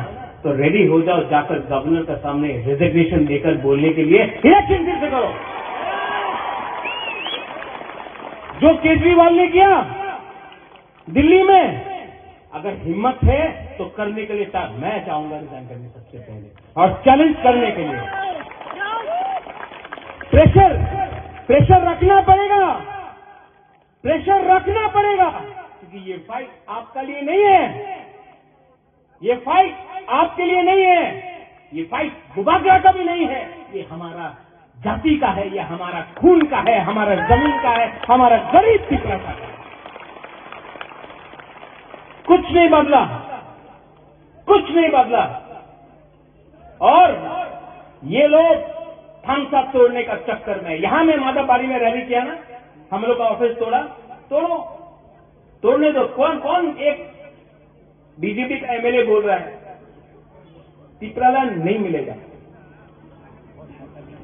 तो रेडी हो जाओ, जाकर गवर्नर के सामने रिजिग्नेशन देकर बोलने के लिए इलेक्शन फिर से करो। जो केजरीवाल ने किया दिल्ली में, अगर हिम्मत है तो करने के लिए मैं चाहूंगा रिजाइन करने सबसे पहले और चैलेंज करने के लिए। प्रेशर रखना पड़ेगा, प्रेशर रखना पड़ेगा, क्योंकि ये फाइट आपका लिए नहीं है, ये फाइट आपके लिए नहीं है, ये फाइट बुबागरा का भी नहीं है, ये हमारा जाति का है, ये हमारा खून का है, हमारा जमीन का है, हमारा गरीब फिक्र का है। कुछ नहीं बदला, कुछ नहीं बदला। और ये लोग थम्स अप तोड़ने का चक्कर में, यहां में माधवबाड़ी में रैली किया ना, हम लोग का ऑफिस तोड़ा, तोड़ने दो। कौन कौन एक बीजेपी का एमएलए बोल रहा है तिपरालैंड नहीं मिलेगा।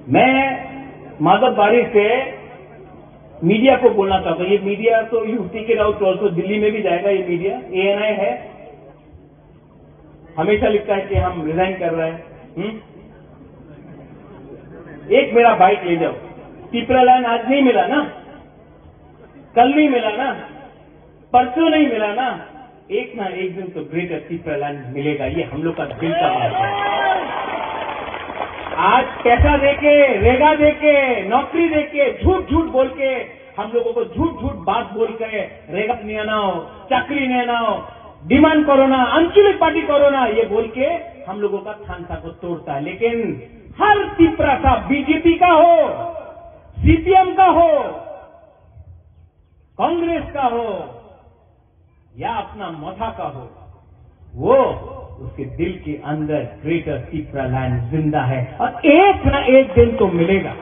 मैं माधव बारी से मीडिया को बोलना चाहता हूं, ये मीडिया तो you take it out also, Delhi में भी जाएगा ये मीडिया, ANI है, हमेशा लिखता है कि हम रिजाइन कर रहे हैं। एक मेरा बाइट ले जाओ, तिपरालैंड आज नहीं मिला ना, कल नहीं मिला ना, परसों नहीं मिला ना, एक ना एक दिन तो ग्रेटर तिपरालैंड मिलेगा। ये हम लोग का दिल का बात है। आज पैसा देके, रेगा देके, नौकरी देके, झूठ झूठ बोल के हम लोगों को झूठ झूठ बात बोल के रेगा नहीं आनाओ, चाकरी नहीं आनाओ, डिमांड करो ना, आंचलिक पार्टी करो ना, ये बोल के हम लोगों का थानसा को तोड़ता है। लेकिन हर तिपरा सा बीजेपी का हो, CPM का हो, कांग्रेस का हो या अपना मोथा का हो, वो उसके दिल के अंदर ग्रेटर तिपरालैंड जिंदा है और एक ना एक दिन तो मिलेगा।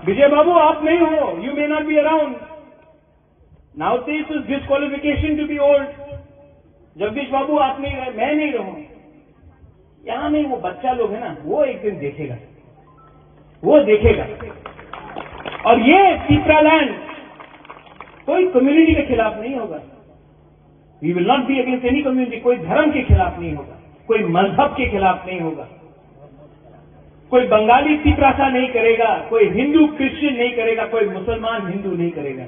विजय बाबू आप नहीं हो, you may not be around now, this is disqualification to be old. Jagdish babu आप नहीं रहे, मैं नहीं रहूं, यहां नहीं, वो बच्चा लोग है ना, वो एक दिन देखेगा, वो देखेगा। और ये तिपरालैंड कोई कम्युनिटी के खिलाफ नहीं होगा। We will not be against any community, कोई धर्म के खिलाफ नहीं होगा, कोई मजहब के खिलाफ नहीं होगा, कोई बंगाली तिपरासा नहीं करेगा, कोई हिंदू क्रिश्चियन नहीं करेगा, कोई मुसलमान हिंदू नहीं करेगा।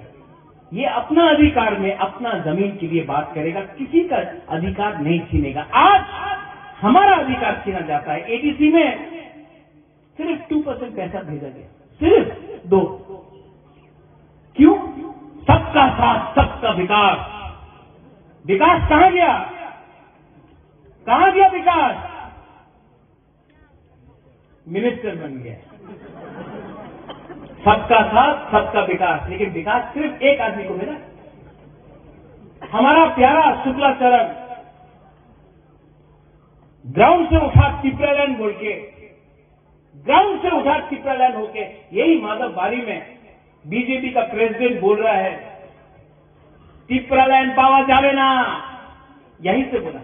ये अपना अधिकार में अपना जमीन के लिए बात करेगा, किसी का अधिकार नहीं छीनेगा। आज हमारा अधिकार छीना जाता है। ADC में सिर्फ 2% पैसा भेजा गया, सिर्फ 2। क्यों? सबका साथ सबका विकास। विकास कहां गया? कहां गया विकास? मिनिस्टर बन गया। सबका साथ सबका विकास, लेकिन विकास सिर्फ एक आदमी को मिला। हमारा प्यारा शुक्लाचरण ग्राउंड से उठा तिपरालैंड बोल के, ग्राउंड से उठा तिपरालैंड होके, यही माधव बारी में बीजेपी का प्रेसिडेंट बोल रहा है तिपरालैंड पावा जावे ना, यहीं से बोला,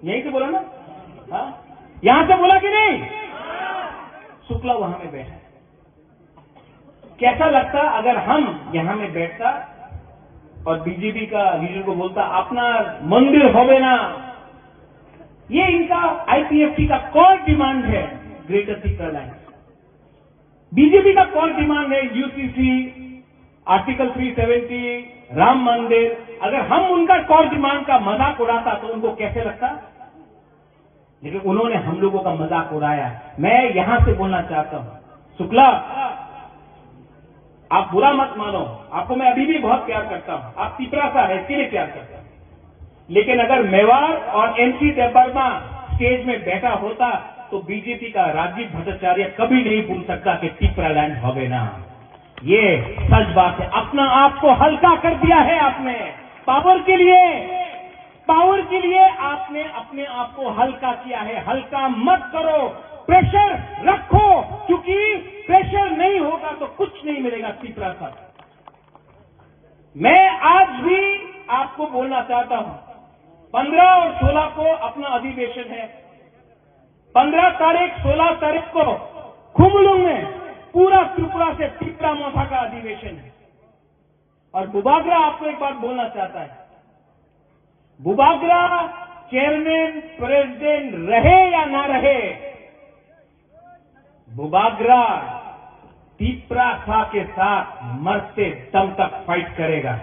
यहीं से बोला ना, हाँ, यहां से बोला कि नहीं? शुक्ला वहां में बैठा है। कैसा लगता अगर हम यहां में बैठता और बीजेपी का लीडर को बोलता अपना मंदिर होवे ना। ये इनका IPFT का कॉल डिमांड है, ग्रेटर तिपरालैंड। बीजेपी का कॉल डिमांड है UCC, आर्टिकल 370, राम मंदिर। अगर हम उनका कॉल डिमांड का मजाक उड़ाता तो उनको कैसे लगता? लेकिन उन्होंने हम लोगों का मजाक उड़ाया। मैं यहां से बोलना चाहता हूं, शुक्ला आप बुरा मत मानो, आपको मैं अभी भी बहुत प्यार करता हूं, आप तिपरासा है इसके लिए प्यार करता हूं। लेकिन अगर मेवाड़ और MC देवबर्मा स्टेज में बैठा होता तो बीजेपी का राजीव भट्टाचार्य कभी नहीं भूल सकता कि तिपरालैंड होवे ना। ये सच बात है। अपना आप को हल्का कर दिया है आपने, पावर के लिए आपने अपने आप को हल्का किया है। हल्का मत करो, प्रेशर रखो, क्योंकि प्रेशर नहीं होगा तो कुछ नहीं मिलेगा तिपरासा। मैं आज भी आपको बोलना चाहता हूं, 15 और 16 को अपना अधिवेशन है। 15 तारीख 16 तारीख को खुमलुंग में पूरा त्रिपुरा से तिपरा मोथा का अधिवेशन है। और बुबागरा आपको एक बात बोलना चाहता है, बुबागरा चेयरमैन प्रेसिडेंट रहे या ना रहे, बुबागरा तिपरासा के साथ मरते दम तक फाइट करेगा।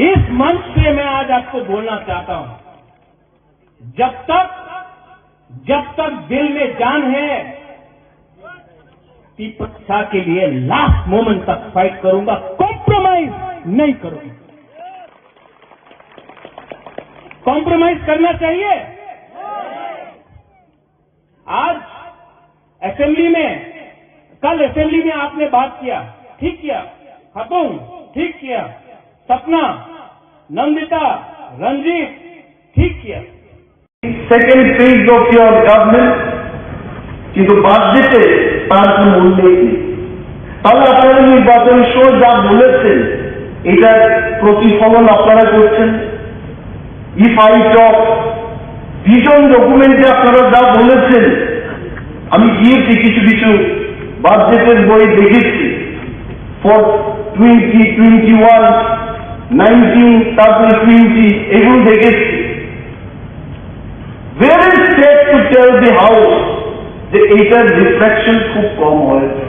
इस मंच से मैं आज आपको बोलना चाहता हूं, जब तक दिल में जान है तिपरासा के लिए लास्ट मोमेंट तक फाइट करूंगा, कॉम्प्रोमाइज नहीं करूंगा। कॉम्प्रोमाइज करना चाहिए? आज असेंबली में, कल असेंबली में आपने बात किया, ठीक किया, खतून ठीक किया, सपना, नंदिता, रंजीत ठीक किया। Second phase of your government কিন্তু বাজেটে তার কোনো উল্লেখ নেই। তাহলে আপনারা নির্বাচনের সময় যা বলেছেন এটার প্রতিফলন আপনারা করছেন। ইফ আই টক ভিশন ডকুমেন্টে আপনারা যা বলেছেন, আমি গিয়েছি কিছু কিছু বাজেটের বই দেখেছি ফর 2021, 19, তারপরে 20 এগুলো দেখেছি। Where is state to tell the house যে এইটার রিফ্লেকশন খুব কম হয়েছে?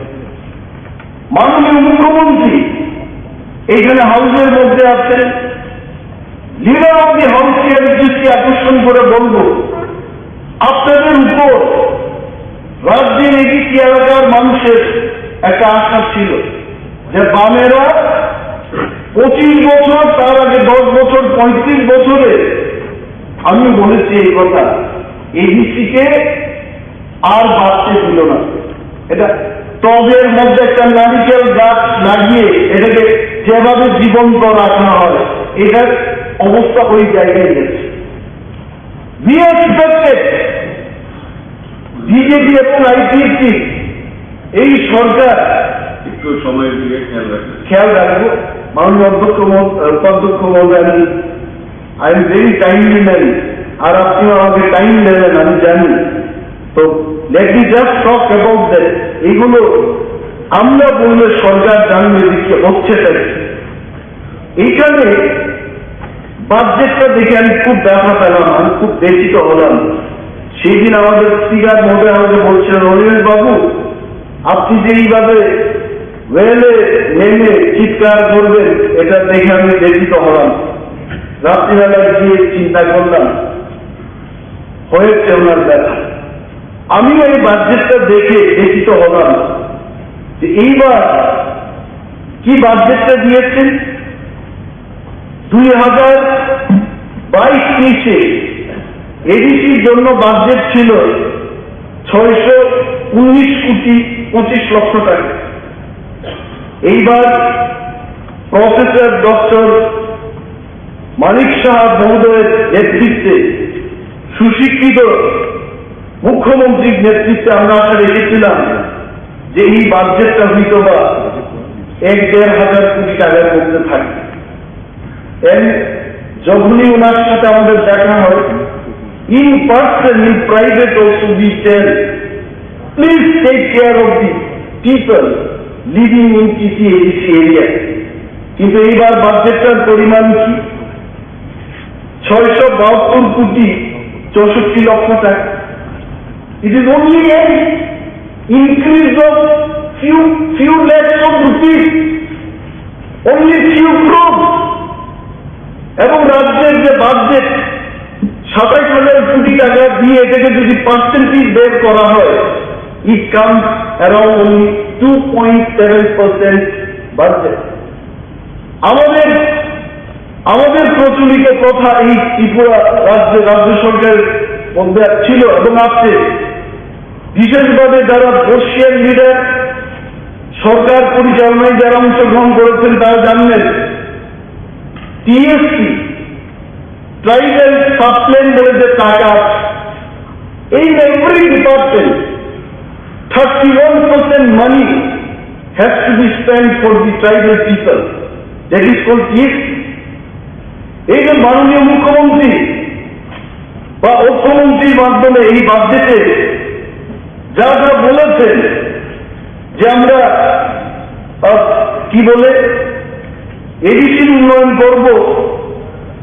মাননীয় মুখ্যমন্ত্রী এইখানে হাউসের মধ্যে আছেন, লিডার অব দি হাউসকে আমি দৃষ্টি আকর্ষণ করে বলবো, আপনাদের উপর রাজ্যের এদিকে এলাকার মানুষের একটা আশা ছিল যে বামেরা 25 বছর, তার আগে 10 বছর, 35 বছরে আমি বলেছি এই কথা, এডিসিকে আর বাঁচতে দিল না। এটা টবের মধ্যে একটা নারিকেল গাছ লাগিয়ে এটাকে যেভাবে জীবন্ত রাখা হয়, এটার অবস্থা ওই জায়গায় গেছে। We expected বিজেপি এবং আইপিএসি এই সরকার একটু সময়ের দিকে খেয়াল রাখবো। মাননীয় উপাধ্যক্ষ মহোদয়, I am very timely man, আর আপনিও আমাকে টাইম দেবেন আমি জানি। তো let me just talk about that. এগুলো আমরা বললে সরকার জানবে যে কি হচ্ছে তাই। এইখানে বাজেটটা দেখে আমি খুব ব্যথা পেলাম, আমি খুব ব্যথিত হলাম। সেই দিন আমাদের স্পিকার মহোদয় আমাকে বলছেন, রবীন্দ্র বাবু আপনি যে এইভাবে ওয়েলে নেমে চিৎকার করবেন, এটা দেখে আমি ব্যথিত হলাম। রাত্রিবেলায় গিয়ে চিন্তা করলাম, হয়েছে ওনার ব্যথা। আমিও এই বাজেটটা দেখে ব্যথিত হলাম যে এইবার কি বাজেটটা দিয়েছেন। 2022-23 এডিসির জন্য বাজেট ছিল 619,25,00,000 টাকা। এইবার প্রফেসর ডক্টর মানিক সাহা মহোদয়ের নেতৃত্বে, সুশিক্ষিত মুখ্যমন্ত্রীর নেতৃত্বে আমরা আশা রেখেছিলাম যে এই বাজেটটা হয়তো বা 1-1,500 কোটি টাকার মধ্যে থাকবে। যখনই ওনার সাথে আমাদের দেখা হয়, in person, in private also we tell, please take care of the people living in TCADC area. কিন্তু এইবার বাজেটটার পরিমাণ কি? 672,64,00,000 টাকা। It is only an increase of few lakhs of rupees, only few crores. এবং রাজ্যের যে বাজেট 27,000 কোটি টাকা দিয়ে এটাকে যদি পার্সেন্টেজ বের করা হয়, it comes around only 2.7% budget. আমাদের প্রচলিত কথা এই ত্রিপুরা রাজ্য সরকারের মধ্যে ছিল এবং আছে, বিশেষভাবে যারা বর্ষিয়ান লিডার সরকার পরিচালনায় যারা অংশগ্রহণ করেছেন তারা জানবেন, টিএসসি ট্রাইবাল সাবপ্ল্যান বলে যে টাকা আছে, এই every department 31% money has to be spend for the tribal people, that is called TSC. এই যে মাননীয় মুখ্যমন্ত্রী বা অর্থমন্ত্রীর মাধ্যমে এই বাজেটে যা যা বলেছেন যে আমরা কি বলে এডিসির উন্নয়ন করব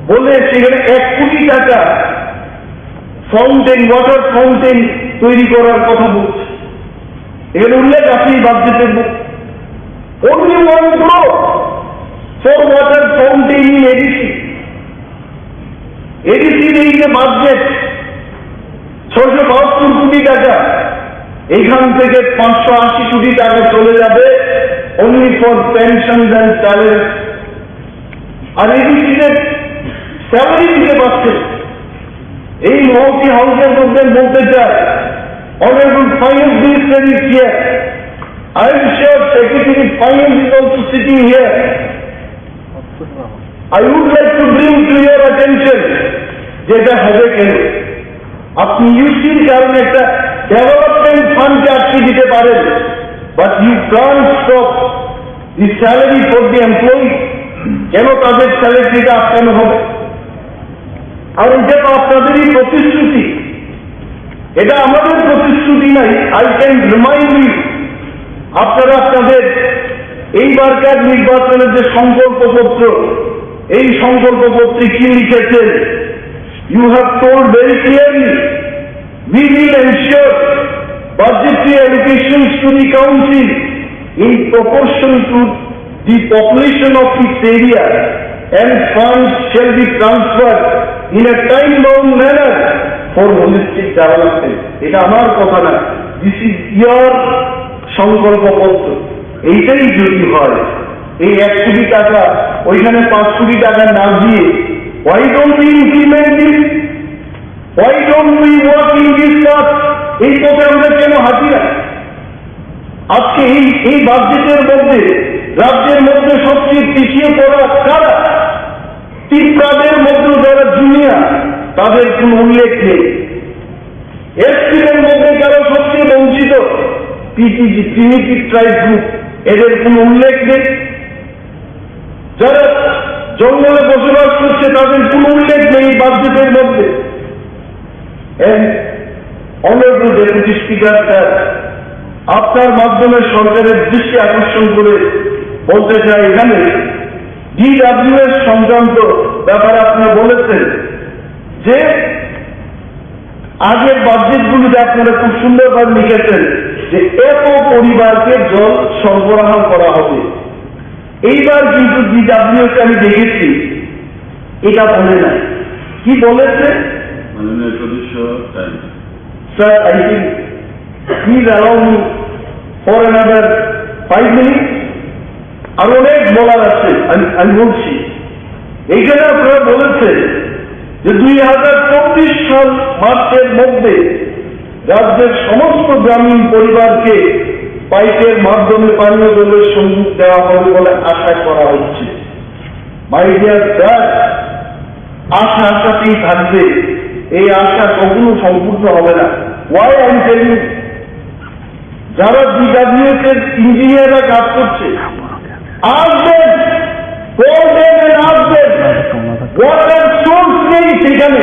বলে সেখানে 1 কোটি টাকা ফাউন্টেন, ওয়াটার ফাউন্টেন তৈরি করার কথা বলছে। এখানে উল্লেখ আছে এই বাজেটের only 1 crore for water fountain in ADC. এডিসির এই যে বাজেট 672 কোটি টাকা, এখান থেকে 580 কোটি টাকা চলে যাবে only for pensions and salaries। আর এডিসিদের স্যালারি দিতে পারছে। এই মহতি হাউসের মধ্যে বলতে চায়, Honorable Finance Minister is here. I am sure Secretary Finance is also sitting here. I would like to bring to your attention যেটা হবে কেন। আপনি ইউসির কারণে একটা ডেভেলপমেন্ট ফান্ডকে আটকে দিতে পারেন, but you can't stop the salary for the employee. কেন তাদের স্যালারিটা আটকানো হবে? আর এটা তো আপনাদেরই প্রতিশ্রুতি, এটা আমাদের প্রতিশ্রুতি নাই। আই ক্যান রিমাইন্ড ইউ, আপনারা আপনাদের এইবারকার নির্বাচনের যে সংকল্পপত্র, এই সংকল্পপত্রে কি লিখেছেন? You have told very clearly, we will ensure budgetary allocations to the council in proportion to the population of its area, and funds shall be transferred in a time-bound manner for holistic development. এটা আমার কথা না, this is ইয়ার সংকল্পপত্র। এইটাই যদি হয়, এই 1 কোটি টাকা ওইখানে 5 কোটি টাকা না দিয়ে, why don't we implement this? Why don't we work in this path? এই পথে আমরা কেন হাঁটি না? আজকে এই বাজেটের মধ্যে রাজ্যের মধ্যে সবচেয়ে পিছিয়ে পড়া কারা? তিপ্রাদের মধ্যে যারা জুনিয়র, তাদের কোনো উল্লেখ নেই। এসসিদের মধ্যে যারা সবচেয়ে বঞ্চিত, পিটিজি, প্রিমিটিভ ট্রাইব গ্রুপ, এদের কোনো উল্লেখ নেই। যারা জঙ্গলে বসবাস করছে, তাদের কোনো উল্লেখ নেই বাজেটের মধ্যে। অনারেবল ডেপুটি স্পিকার স্যার, আপনার মাধ্যমে সরকারের দৃষ্টি আকর্ষণ করে বলতে চাই, এখানে DWS সংক্রান্ত ব্যাপারে আপনি বলেছেন যে আগের বাজেটগুলিতে আপনারা খুব সুন্দরভাবে লিখেছেন যে এত পরিবারকে জল সরবরাহ করা হবে। এইবার কিন্তু DWS আমি দেখেছি এটা বলে নাই। কি বলেছে? মাননীয় সদস্য sir, I think please allow me for another 5 minute. আর অনেক বলার আছে, আমি বলছি। এইখানে আপনারা বলেছেন যে 2024 সাল মার্চের মধ্যে রাজ্যের সমস্ত গ্রামীণ পরিবারকে পাইপের মাধ্যমে পানীয় জলের সংযোগ দেওয়া হবে বলে আশা করা হচ্ছে। মাই ডিয়ার স্যার, আশা আশাতেই থাকবে, এই আশা কখনো সম্পূর্ণ হবে না। ওয়াই আই এম টেলিং, যারা DWS এর ইঞ্জিনিয়াররা কাজ করছে, আসবেন, করবেন, আসবেন, ওয়াটার সোর্স নেই সেখানে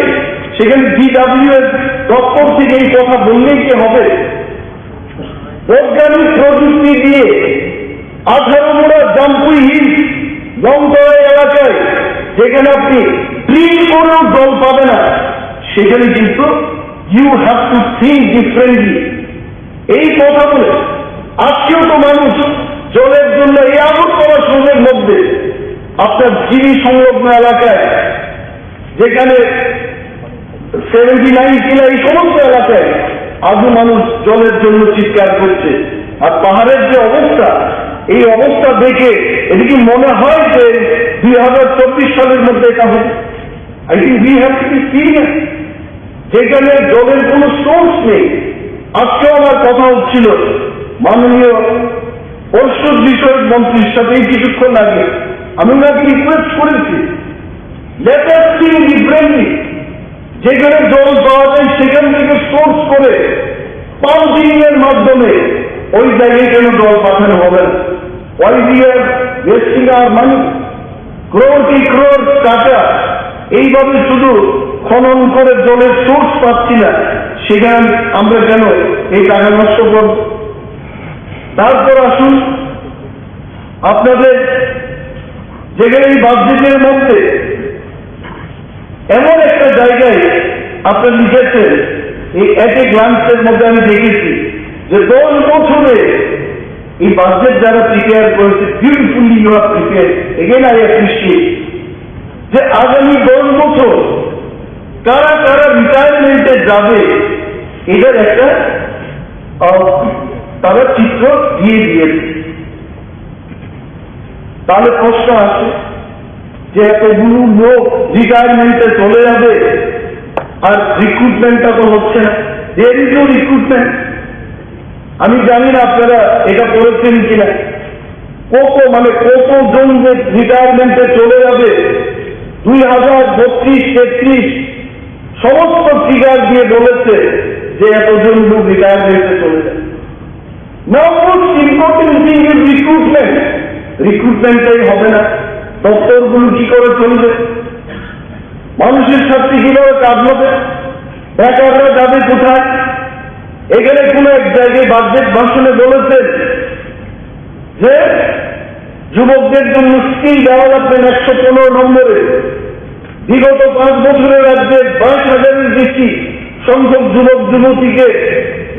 DWS দপ্তর থেকে এই কথা বললেই কি হবে? বৈজ্ঞানিক প্রযুক্তি দিয়ে 18 মোড়া জাম্পুই হিলস লংতরাই এলাকায় যেখানে আপনি ড্রিল করেও জল পাবে না, সেখানে কিন্তু you have to think differently. এই কথা বলে আজকেও তো মানুষ জলের জন্য এই আগরতলা শহরের মধ্যে আপনার চিনি সংলগ্ন এলাকায়, যেখানে 79 কিলা, এই সমস্ত এলাকায় আজও মানুষ জলের জন্য চিৎকার করছে। আর পাহাড়ের যে অবস্থা, এই অবস্থা দেখে এদিকে মনে হয় যে 2024 সালের মধ্যে এটা হবে। I think we have to be serious, যেখানে জলের কোনো সোর্স নেই। আজকেও আমার কথা হচ্ছিল মাননীয় পরিষদ বিষয়ক মন্ত্রীর সাথে এই কিছুক্ষণ আগে, আমি ওনাকে রিকোয়েস্ট করেছি, লেট আস থিঙ্ক ডিফারেন্টলি। যেখানে জল পাওয়া যায় সেখান থেকে সোর্স করে পাম্পিং এর মাধ্যমে ওই জায়গায় কেন জল পাঠানো হবে না? Why we are wasting our মানি, ক্রোর টাকা এইভাবে শুধু খনন করে জলের সোর্স পাচ্ছি না, সেখানে আমরা কেন এই টাকা নষ্ট করব? তারপর আসুন, আপনাদের যেখানে এই বাজেটের মধ্যে এমন একটা জায়গায় আপনার লিখেছেন, এই এট এ গ্লান্সের মধ্যে আমি দেখেছি যে 10 বছরে এই বাজেট যারা প্রিপেয়ার করেছে, beautifully you are prepare, again I appreciate, যে আগামী 10 বছর কারা কারা রিটায়ারমেন্টে যাবে এটার একটা তারা চিত্র দিয়ে দিয়েছে। তাহলে প্রশ্ন আছে যে এতগুলো লোক রিটায়ারমেন্টে চলে যাবে আর রিক্রুটমেন্টটা তো হচ্ছে না, দেয়ার ইজ নো রিক্রুটমেন্ট। আমি জানি না আপনারা এটা করেছেন কিনা, কতজন যে রিটায়ারমেন্টে চলে যাবে, 2032-33 সমস্ত ফিগার দিয়ে বলেছে যে এতজন লোক রিটায়ারমেন্টে চলে যাবে। Now most important thing is recruitment. রিক্রুটমেন্টটাই হবে না, দপ্তরগুলো কি করে চলবে, মানুষের সাথে কিভাবে কাজ হবে, বেকাররা যাবে কোথায়? এখানে কোন এক জায়গায় বাজেট ভাষণে বলেছেন যে যুবকদের জন্য স্কিল ডেভেলপমেন্ট 115 নম্বরে বিগত 5 বছরে রাজ্যে 22,000-এর বেশি সংখ্যক যুবক যুবতীকে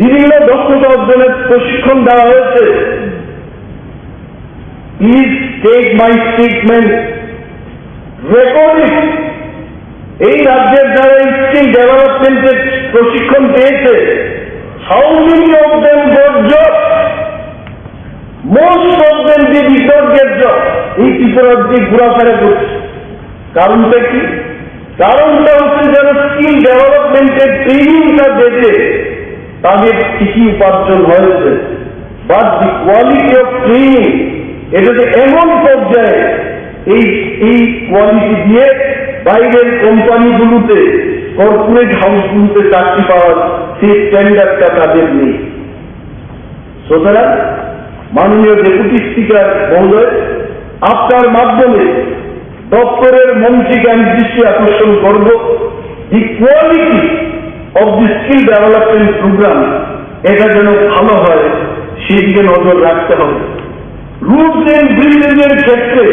বিভিন্ন দক্ষতা অর্জনের প্রশিক্ষণ দেওয়া হয়েছে। Please take my statement, record it. এই রাজ্যের যারা স্কিল ডেভেলপমেন্টের প্রশিক্ষণ পেয়েছে, how many of them got job? Most of them they did not get job. এই ত্রিপুরার যে ঘোরাফেরা করছে, কারণটা কি? কারণটা হচ্ছে যারা স্কিল ডেভেলপমেন্টের ট্রেনিংটা দেবে তাদের ঠিকই উপার্জন হয়েছে, but the quality of training এটা যে এমন পর্যায়ে এই কোয়ালিটি দিয়ে বাইরের কোম্পানিগুলোতে, কর্পোরেট হাউসগুলোতে চাকরি পাওয়ার সেই স্ট্যান্ডার্ডটা তাদের নেই। সুতরাং মাননীয় ডেপুটি স্পিকার মহোদয়, আপনার মাধ্যমে দপ্তরের মন্ত্রীকে আমি দৃষ্টি আকর্ষণ করব, the quality of the skill development programme এটা যেন ভালো হয় সেদিকে নজর রাখতে হবে। রুলস এন্ড ব্রিজের ক্ষেত্রে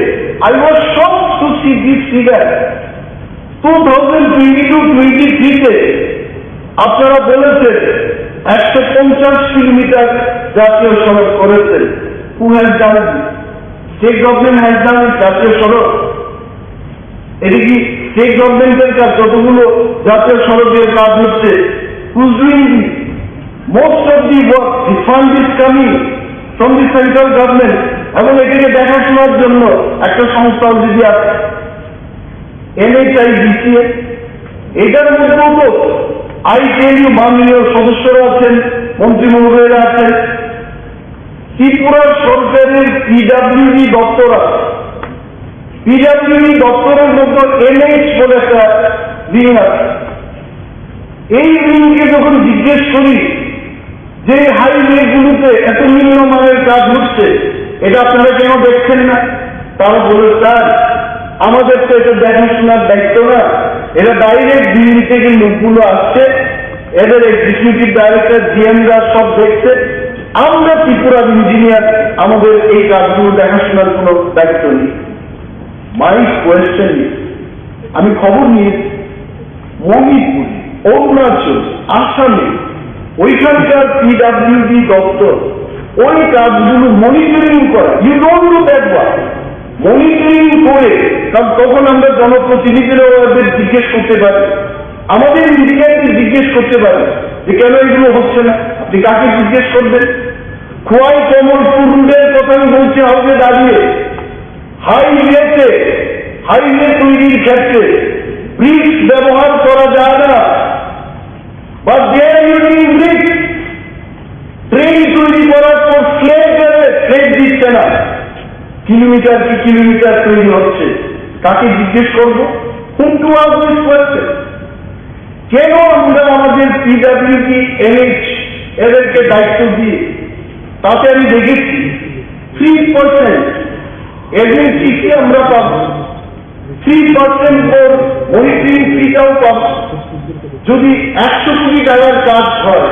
I was shocked to see this figure. 2022-23-তে আপনারা বলেছেন 150 কিলোমিটার জাতীয় সড়ক করেছেন। Who has done it? State government has done it. জাতীয় সড়ক এটা কি স্টেট গভর্নমেন্টের কাজ? যতগুলো জাতীয় সড়কের কাজ হচ্ছে, who's doing this? Most of the work, the fund is coming from the central government, এবং এটাকে দেখাশোনার জন্য একটা সংস্থা যদি আছে NHIDCA। এটার মধ্যেও তো আই টেল ইউ, মাননীয় সদস্যরা আছেন, মন্ত্রী মহোদয়রা আছেন, ত্রিপুরার সরকারের পিডব্লিউডি দপ্তর আছে। পিডব্লিউডি দপ্তরের মধ্যে NH বলে একটা রিং আছে। এই রিংকে যখন জিজ্ঞেস করি যে হাইওয়েগুলোতে এত নিম্নমানের কাজ হচ্ছে, এটা আপনারা কেন দেখছেন না? তারা বলে, স্যার আমাদের তো এটা দেখাশোনার দায়িত্ব না, এটা ডাইরেক্ট দিল্লি থেকে লোকগুলো আসছে, এদের এক্সিকিউটিভ ডাইরেক্টর জিএমরা সব দেখছে, আমরা ত্রিপুরার ইঞ্জিনিয়ার, আমাদের এই কাজগুলো দেখাশোনার কোনো দায়িত্ব নেই। মাই কোয়েশ্চেন ইজ, আমি খবর নিয়েছি মণিপুর, অরুণাচল, আসামে ওইখানকার পিডব্লিউডি দপ্তর ওই কাজগুলো মনিটরিং করা। You don't do that work. Monitoring করে, কারণ তখন আমরা জনপ্রতিনিধিরা ওদের জিজ্ঞেস করতে পারি, আমাদের ইঞ্জিনিয়ারকে জিজ্ঞেস করতে পারি যে কেন এগুলো হচ্ছে না। আপনি কাকে জিজ্ঞেস করবেন? খোয়াই কমলপুর রুটের কথা আমি বলছি, হাউসে দাঁড়িয়ে হাইওয়ে তৈরির ক্ষেত্রে ব্রিক্স ব্যবহার করা যায় না, বা ব্রিক্স ট্রেন তৈরি করার পর ফ্লেট দিচ্ছে না, কিলোমিটার কি কিলোমিটার তৈরি হচ্ছে। কাকে জিজ্ঞেস করবো? হুম টু আস্ক দিস কোয়েশ্চেন? কেন আমরা আমাদের পিডব্লিউডি, NH এদেরকে দায়িত্ব দিয়ে, তাতে আমি দেখেছি 3% এজেন্সিকে আমরা পাব, 3% পর মনিটরিং ফিটাও পাব। যদি 100 কোটি টাকার কাজ হয়,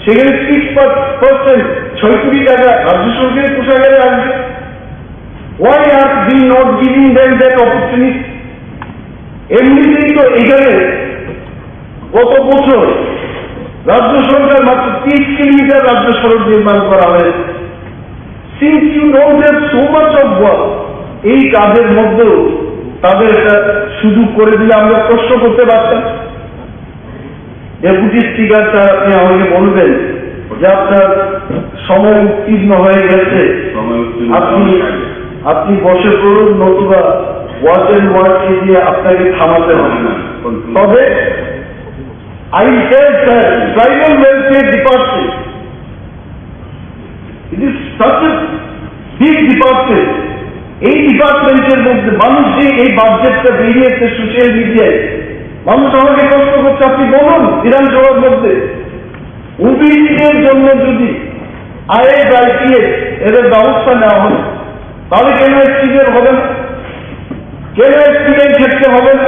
সেখানে 6%, 6 কোটি টাকা রাজ্য সরকারের কোষাগারে আসবে। Why are we not giving them that opportunity? এমনিতেই তো এখানে গত বছর রাজ্য সরকার মাত্র 30 কিলোমিটার রাজ্য সড়ক নির্মাণ করা হয়েছে। Since you know there's so much of work, এই কাজের মধ্যেও তাদের একটা সুযোগ করে দিলে আমরা প্রশ্ন করতে পারতাম। ডেপুটি স্পিকার স্যার, আপনি আমাকে বলবেন যে আপনার সময় উত্তীর্ণ হয়ে গেছে, আপনি বসে পড়ুন, নতুবা ওয়াচ এন্ড ওয়ার্ডকে দিয়ে আপনাকে থামাতে হবে না। তবে I tell sir, tribal welfare department, it is such a big department. এই ডিপার্টমেন্টের মধ্যে মানুষ যে এই বাজেটটা বেরিয়েছে সোশ্যাল মিডিয়ায়, মানুষ আমাকে প্রশ্ন করছে, আপনি বলুন বিধানসভার মধ্যে ওবিসিদের জন্য যদি IAS, IPS এদের ব্যবস্থা নেওয়া হবে, তাহলে কেন এসটিদের হবে না? কেন এসটিদের ক্ষেত্রে হবে না?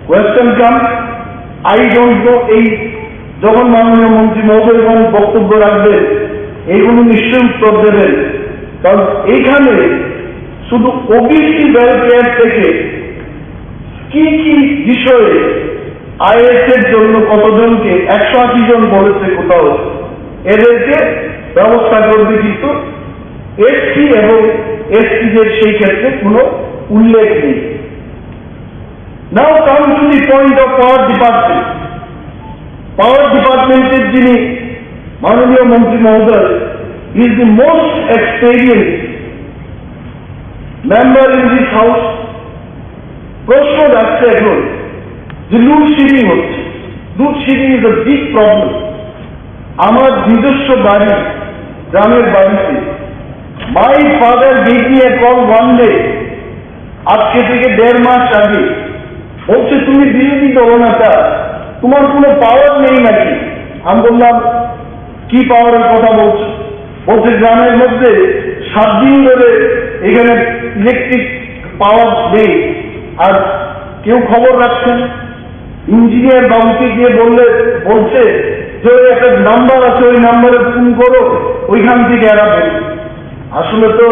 Question come, I don't know. এই যখন মাননীয় মন্ত্রী মহোদয়গণ বক্তব্য রাখবেন, এইগুলো নিশ্চয়ই উত্তর দেবেন। কারণ এইখানে শুধু ওবিসি ওয়েলফেয়ার থেকে কি কি বিষয়ে IAS এর জন্য কতজনকে 180 জন বলেছে কোথাও, এদেরকে ব্যবস্থা করবে, কিন্তু এসসি এবং এসটিদের সেই ক্ষেত্রে কোনো উল্লেখ নেই। Now come to the point of power department. Power ডিপার্টমেন্টের যিনি মাননীয় মন্ত্রী মহোদয়, is the most experience member in this house. প্রশ্ন যাচ্ছে এখন যে লোডশেডিং হচ্ছে। Load shedding is a big problem. আমার নিজস্ব বাড়ি, গ্রামের বাড়িতে, my father gave me a call one day, আজকে থেকে 1.5 মাস আগে, বলছে তুমি বিরোধী দলনেতা, তোমার কোনো পাওয়ার নেই নাকি? আমি বললাম কি পাওয়ারের কথা বলছো? বলছে গ্রামের মধ্যে 7 দিন ধরে এখানে ইলেকট্রিক পাওয়ার নেই, আর কেউ খবর রাখছেন। ইঞ্জিনিয়ার বাবুকে গিয়ে বলছে যে ওই একটা নাম্বার আছে, ওই নাম্বারে ফোন করো, ওইখান থেকে এরা বলবে। আসলে তো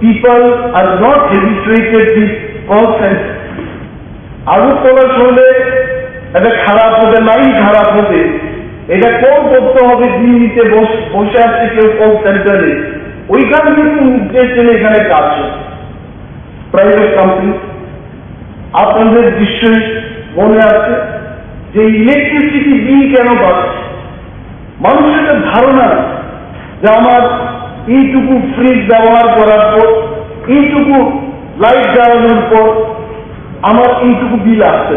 people are not habituated this call centre. Agartala শহরে একটা খারাপ হবে, লাইন খারাপ হবে, এটা কল করতে হবে, দিল্লিতে বসে আছে কেউ কল সেন্টারে, ওইখান থেকে নির্দেশ দিলে এখানে কাজ হয়। প্রাইভেট কোম্পানি, আপনাদের নিশ্চয়ই মনে আছে যে ইলেকট্রিসিটি বিল কেন বাড়ছে। মানুষের একটা ধারণা যে আমার এইটুকু ফ্রিজ ব্যবহার করার পর, এইটুকু লাইট জ্বালানোর পর আমার এইটুকু বিল আসছে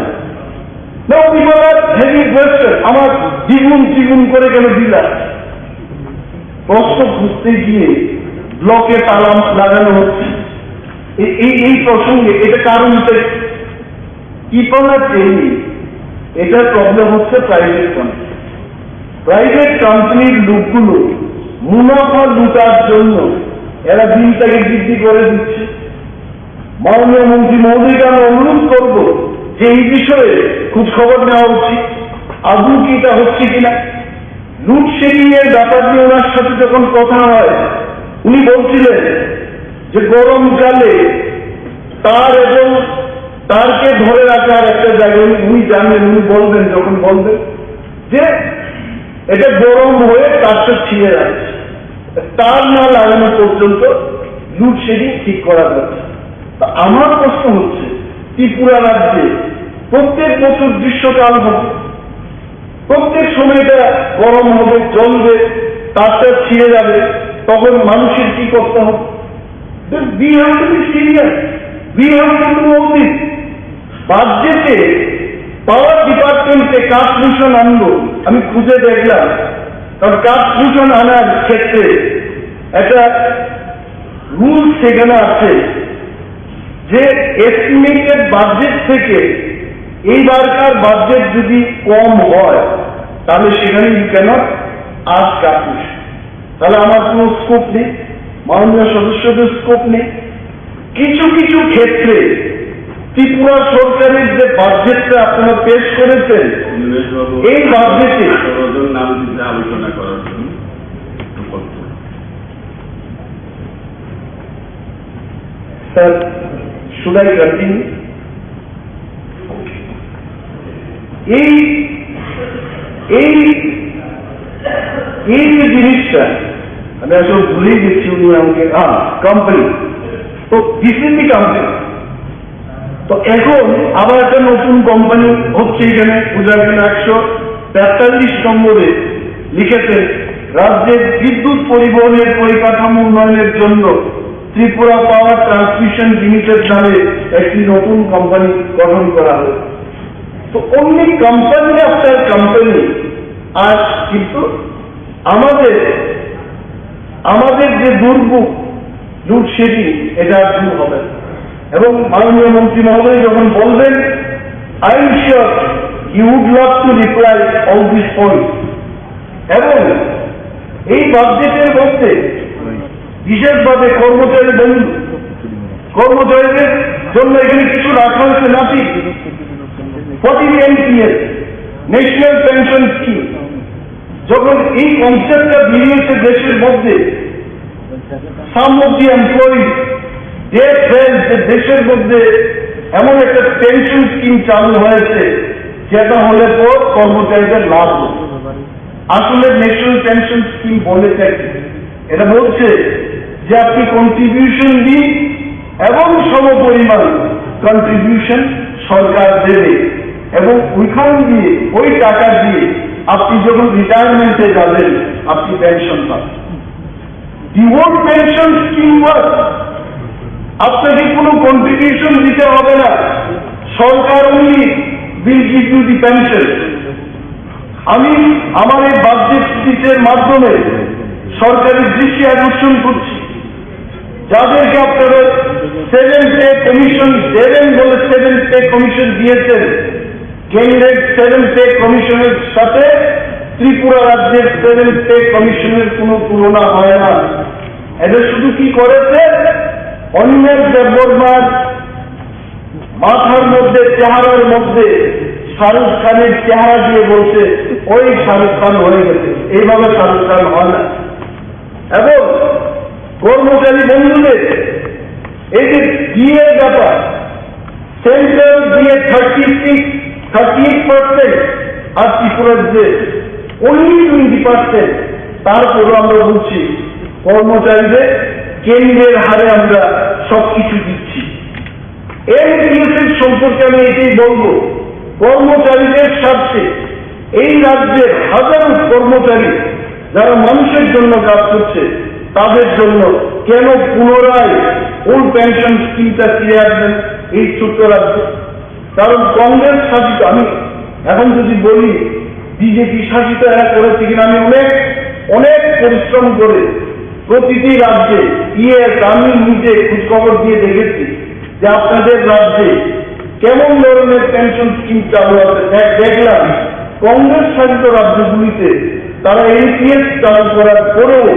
না। পিপল আর হেভি কোয়েশ্চেন, আমার দ্বিগুণ করে কেন বিল আসছে? প্রশ্ন খুঁজতে গিয়ে ব্লকে তালা লাগানো হচ্ছে। এই প্রসঙ্গে এটা কারণটা পিপল আর ট্রেনিং, এটার প্রবলেম হচ্ছে প্রাইভেট কোম্পানি। প্রাইভেট কোম্পানির লোকগুলো মুনাফা লুটার জন্য এরা বিলটাকে বৃদ্ধি করে দিচ্ছে। মাননীয় মন্ত্রী মহোদয়কে আমি অনুরোধ করব যে এই বিষয়ে খোঁজ খবর নেওয়া উচিত, আদৌ কি এটা হচ্ছে কিনা। লোডশেডিং এর ব্যাপার নিয়ে ওনার সাথে যখন কথা হয়, উনি বলছিলেন যে গরমকালে তার এবং তারকে ধরে রাখার একটা জায়গায় উনি জানবেন, উনি বলবেন, যখন বলবেন যে এটা গরম হয়ে তারটা ছিঁড়ে যাচ্ছে, তার না লাগানো পর্যন্ত লোডশেডিং ঠিক করা যাচ্ছে। তা আমার প্রশ্ন হচ্ছে, ত্রিপুরা রাজ্যে প্রত্যেক বছর গ্রীষ্মকাল হবে, প্রত্যেক সময়টা গরম হবে, জ্বলবে, তারটা ছিঁড়ে যাবে, তখন মানুষের কি করতে হবে? We have to be serious. We have to do all this. বাজেটে পাওয়ার ডিপার্টমেন্টে কাঠ দূষণ আনবো, আমি খুঁজে দেখলাম, কারণ কাঠ দূষণ আনার ক্ষেত্রে একটা রুল সেখানে আছে যে এস্টিমেটেড বাজেট থেকে এইবারকার বাজেট যদি কম হয় তাহলে সেখানে ইউ ক্যানট আস্ক কাঠ দূষণ। তাহলে আমার কোনো স্কোপ নেই, মাননীয় সদস্যদের স্কোপ নেই। কিছু কিছু ক্ষেত্রে ত্রিপুরা সরকারের যে বাজেটটা আপনারা পেশ করেছেন, এই বাজেটে নাম দিতে আলোচনা করার জন্য স্যার, শুড আই কন্টিনিউ? এই যে জিনিসটা আমি আসলে ভুলেই গেছি, উনি আমাকে কোম্পানি, তো দিস ইজ দি কোম্পানি। তো এখন আবার একটা নতুন কোম্পানি হচ্ছে এখানে, পূজাবিন 143 নম্বরে লিখেছেন, রাজ্যের বিদ্যুৎ পরিবহনের পরিকাঠামো উন্নয়নের জন্য ত্রিপুরা পাওয়ার ট্রান্সমিশন লিমিটেড নামে একটি নতুন কোম্পানি গঠন করা হয়েছে। তো অনলি কোম্পানি আফটার কোম্পানি, আর কিন্তু আমাদের যে দুর্ভোগ লোডশেডিং, এটা দূর হবে। এবং মাননীয় মন্ত্রী মহোদয় যখন বলবেন, I am sure you would love to reply all this point. এবং এই বাজেটের মধ্যে বিশেষভাবে কর্মচারী বন্ধু, কর্মচারীদের জন্য এখানে কিছু রাখা হয়েছে নাকি 40 NPS ন্যাশনাল পেনশন স্কিম। যখন এই কনসেপ্টটা বেরিয়েছে দেশের মধ্যে, সাম অফ দি এমপ্লয়ি দেশের মধ্যে এমন একটা পেনশন স্কিম চালু হয়েছে যেটা হলে পর কর্মচারীদের লাভ হবে। আসলে ন্যাশনাল পেনশন স্কিম বলেছে এটা বলছে যে আপনি কন্ট্রিবিউশন দিন এবং সমপরিমাণ কন্ট্রিবিউশন সরকার দেবে এবং ওইখান দিয়ে ওই টাকা দিয়ে আপনি যখন রিটায়ারমেন্টে যাবেন আপনি পেনশন পাবেন। The old pension scheme was আপনাকে কোনো কন্ট্রিবিউশন দিতে হবে না, সরকার উনি will give you the pension. আমি আমার এই বাজেট স্পিচের মাধ্যমে সরকারের দৃষ্টি আকর্ষণ করছি, যাদেরকে আপনারা 7 পে কমিশন দেবেন বলে 7 পে কমিশন দিয়েছেন, কেন্দ্রের 7 পে কমিশনের সাথে ত্রিপুরা রাজ্যের 7 পে কমিশনের কোনো তুলনা হয় না। এটা শুধু কি করেছে, অন্যের দেববর্মার মাথার মধ্যে চেহারার মধ্যে শাহরুখ খানের চেহারা দিয়ে বলছে ওই শাহরুখ খান হয়ে গেছে, এইভাবে শাহরুখ খান হয় না। এবং কর্মচারী বন্ধুদের এই যে ডিএর ব্যাপার, সেন্ট্রাল ডিএ 38% আর ত্রিপুরার যে অনলি 20%, তারপরও আমরা বলছি কর্মচারীদের কেন্দ্রের হারে আমরা সবকিছু দিচ্ছি। NPS এর সম্পর্কে আমি এটাই বলবো, কর্মচারীদের স্বার্থে এই রাজ্যের হাজারো কর্মচারী যারা মানুষের জন্য কাজ করছে তাদের জন্য কেন পুনরায় ওল্ড পেনশন স্কিমটা ফিরে আসবেন এই ছোট্ট রাজ্যে? কারণ কংগ্রেস শাসিত, আমি এখন যদি বলি বিজেপি শাসিত এরা করেছে কিনা, আমি অনেক পরিশ্রম করে প্রতিটি রাজ্যে আমি নিজে খোঁজখবর দিয়ে দেখেছি যে আপনাদের রাজ্যে কেমন ধরনের পেনশন স্কিম চালু আছে। দেখলাম কংগ্রেস শাসিত রাজ্যগুলিতে তারা NPS চালু করার পরেও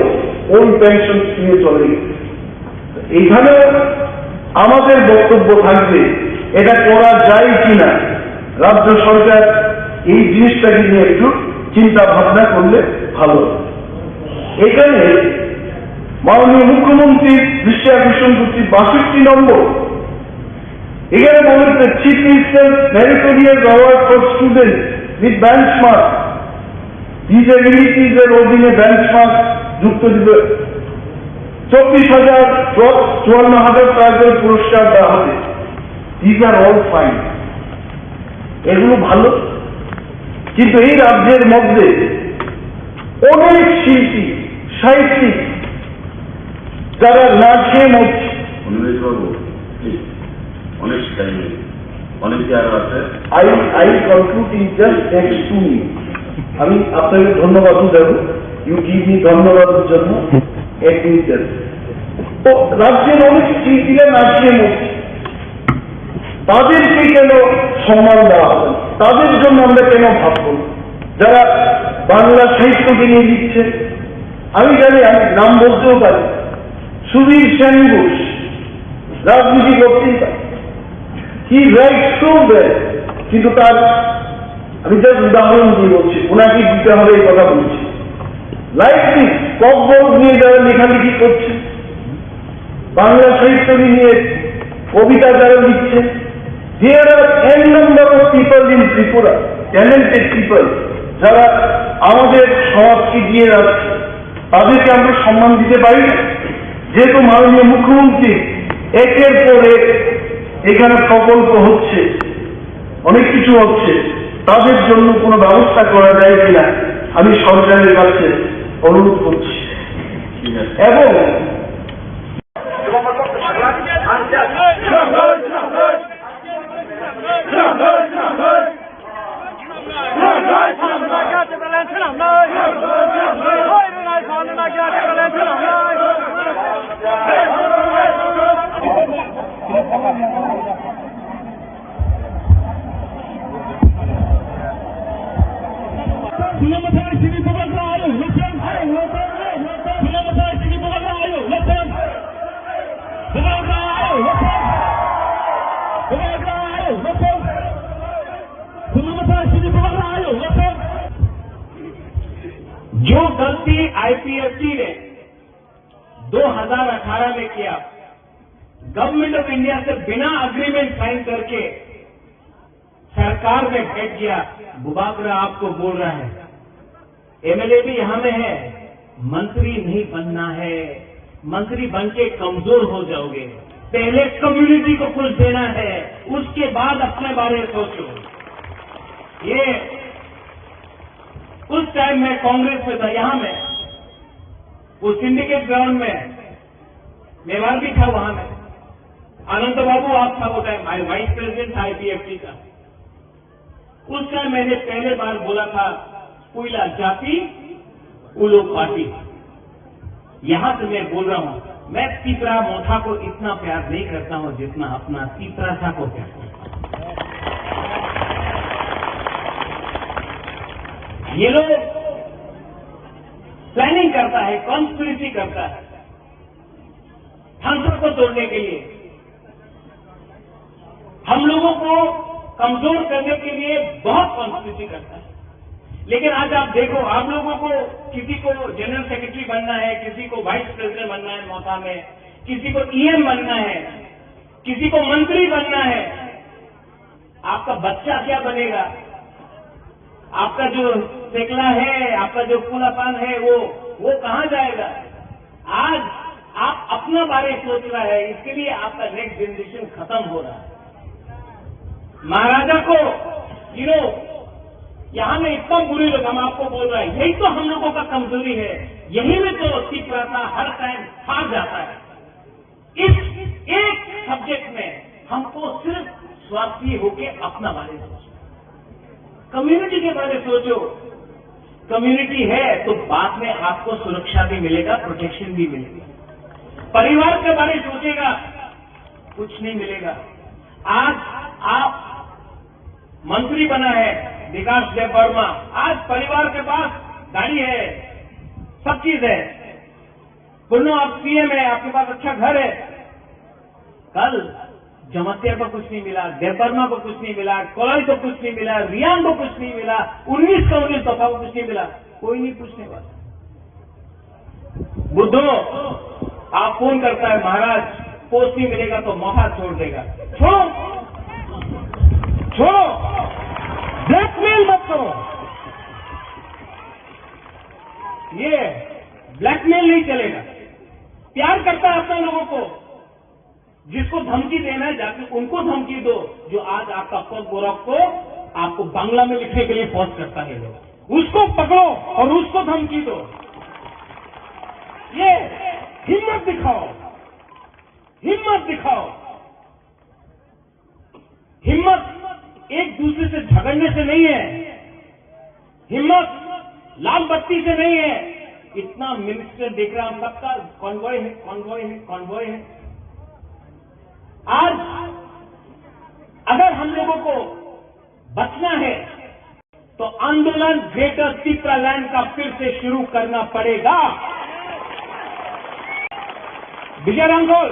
ওই পেনশন স্কিমে চলে গেছে। এইখানে আমাদের বক্তব্য থাকবে এটা করা যায় কিনা, রাজ্য সরকার এই জিনিসটাকে নিয়ে একটু চিন্তা ভাবনা করলে ভালো। এখানে মাননীয় মুখ্যমন্ত্রীর দৃষ্টি আকর্ষণ করছি 62 নম্বর, এখানে বলেছে chief minister meritorious award for student with benchmark, disabilities এর অধীনে বেঞ্চমার্ক যুক্ত দিবে 54,000 টাকা করে পুরস্কার দেওয়া হবে। দিজ আর অল ফাইন, এগুলো ভালো, কিন্তু এই রাজ্যের মধ্যে অনেক শিল্পী সাহিত্যিক যারা না খেয়ে মরছে। বাবু অনেক টাইম, অনেকে আরো আছে। I conclude in just next 2 minute. আমি আপনাকে ধন্যবাদ দেব, ইউ গিভ মি ধন্যবাদের জন্য 1 মিনিট। তো রাজ্যের অনেক শিল্পীরা না খেয়ে মরছে, তাদেরকে কেন সম্মান দেওয়া হবে? তাদের জন্য আমরা কেন ভাবব? যারা বাংলা সাহিত্যকে নিয়ে লিখছে, আমি জানি, আমি নাম বলতেও পারি, সুবীর সেন ঘোষ রাজনীতি করতেই পারে, কি রাইট সো ব্যাড, কিন্তু তার আমি জাস্ট উদাহরণ দিয়ে বলছি, ওনাকে দিতে হবে এই কথা বলছি। লাইক দিস ককবল নিয়ে যারা লেখালেখি করছে, বাংলা সাহিত্য নিয়ে কবিতা যারা লিখছে, there are n number of people in Tripura, talented people, যারা আমাদের সমাজকে দিয়ে যাচ্ছে, তাদেরকে আমরা সম্মান দিতে পারি না? যেহেতু মাননীয় মুখ্যমন্ত্রী একের পর এক এখানে প্রকল্প হচ্ছে, অনেক কিছু হচ্ছে, তাদের জন্য কোনো ব্যবস্থা করা যায় কিনা আমি সরকারের কাছে অনুরোধ করছি। এবং Selamat hari sini, Bapak Raul. जो गलती आईपीएफटी ने 2018 में किया, गवर्नमेंट ऑफ इंडिया से बिना अग्रीमेंट साइन करके सरकार में बैठ गया, बुबाकरा आपको बोल रहा है, एमएलए भी यहां में है, मंत्री नहीं बनना है, मंत्री बन के कमजोर हो जाओगे, पहले कम्युनिटी को कुछ देना है, उसके बाद अपने बारे में सोचो। ये उस टाइम में कांग्रेस में था, यहां में वो सिंडिकेट ग्राउंड में मेवाड़ भी था, वहां में अनंत बाबू आप था वो टाइम, वाइस प्रेसिडेंट था आईपीएफटी का। उस टाइम मैंने पहले बार बोला था, उइला जाति उलो पार्टी। यहां से मैं बोल रहा हूं, मैं तीसरा मोथा को इतना प्यार नहीं करता हूं जितना अपना तीसरा सा को प्यार करता हूं। ये लोग प्लानिंग करता है, कॉन्स्पिरेसी करता है हम सबको तोड़ने के लिए, हम लोगों को कमजोर करने के लिए बहुत कॉन्स्पिरेसी करता है। लेकिन आज आप देखो, आप लोगों को किसी को जनरल सेक्रेटरी बनना है, किसी को वाइस प्रेसिडेंट बनना है मोथा में, किसी को ईएम बनना है, किसी को मंत्री बनना है। आपका बच्चा क्या बनेगा? आपका जो सेकला है, आपका जो फूलापान है, वो कहां जाएगा? आज आप अपना बारे सोच रहा है, इसके लिए आपका नेक्स्ट जनरेशन खत्म हो रहा है। महाराजा को यहां में इतना बुरी लोग हम आपको बोल रहे हैं, यही तो हम लोगों का कमजोरी है, यही में तो तीव्रता हर टाइम हार जाता है। इस एक सब्जेक्ट में हमको सिर्फ स्वार्थी होके अपना बारे सोचो, कम्युनिटी के बारे सोचो। कम्युनिटी है तो बाद में आपको सुरक्षा भी मिलेगा, प्रोटेक्शन भी मिलेगा। परिवार के बारे सोचेगा, कुछ नहीं मिलेगा। आज आप मंत्री बना है विकास देबबर्मा, आज परिवार के पास गाड़ी है, सब चीज है। पुनः आप सीएम है, आपके पास अच्छा घर है। कल जमतिया को कुछ नहीं मिला, देबबर्मा को कुछ नहीं मिला, कोलाई को कुछ नहीं मिला, रियान को कुछ नहीं मिला, 19 का 19 दफा को कुछ नहीं मिला, कोई नहीं पूछने वाला। बुद्धो आप फोन करता है, महाराज पोस्ट नहीं मिलेगा तो मौका छोड़ देगा। छोड़ो, ब्लैकमेल मत करो। ये ब्लैकमेल नहीं चलेगा। प्यार करता है अपने लोगों को, जिसको धमकी देना है जाके उनको धमकी दो। जो आज आपका पग गोरख को आपको बांग्ला में लिखने के लिए फोर्स करता है लोग, उसको पकड़ो और उसको धमकी दो। ये हिम्मत दिखाओ, हिम्मत दिखाओ। हिम्मत एक दूसरे से झगड़ने से नहीं है, हिम्मत लाल बत्ती से नहीं है। इतना मिनिस्टर देख रहा, हम सबका कॉन्वॉय है, कॉन्वॉय है, कॉन्वॉय है। आज अगर हम लोगों को बचना है तो आंदोलन ग्रेटर चित्रालैंड का फिर से शुरू करना पड़ेगा। Vijay Ramgol,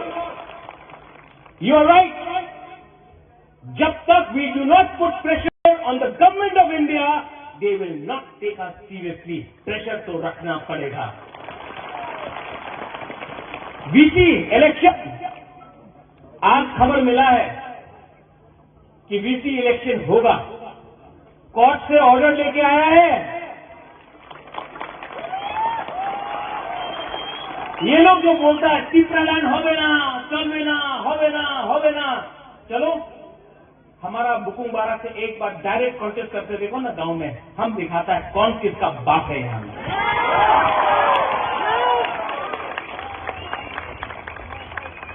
you are right. जब तक we do not put pressure on the government of India, they will not take us seriously. Pressure तो रखना पड़ेगा। वीसी इलेक्शन, आज खबर मिला है कि वीसी इलेक्शन होगा। कोर्ट से ऑर्डर लेके आया है। ये लोग जो बोलता है चित्रालैंड होवे ना, चलवे ना, होवे ना, होवे ना, चलो हमारा बुकुंग बारा से एक बार डायरेक्ट कॉन्टेस्ट करते देखो ना गांव में, हम दिखाता है कौन किसका बाप है। यहां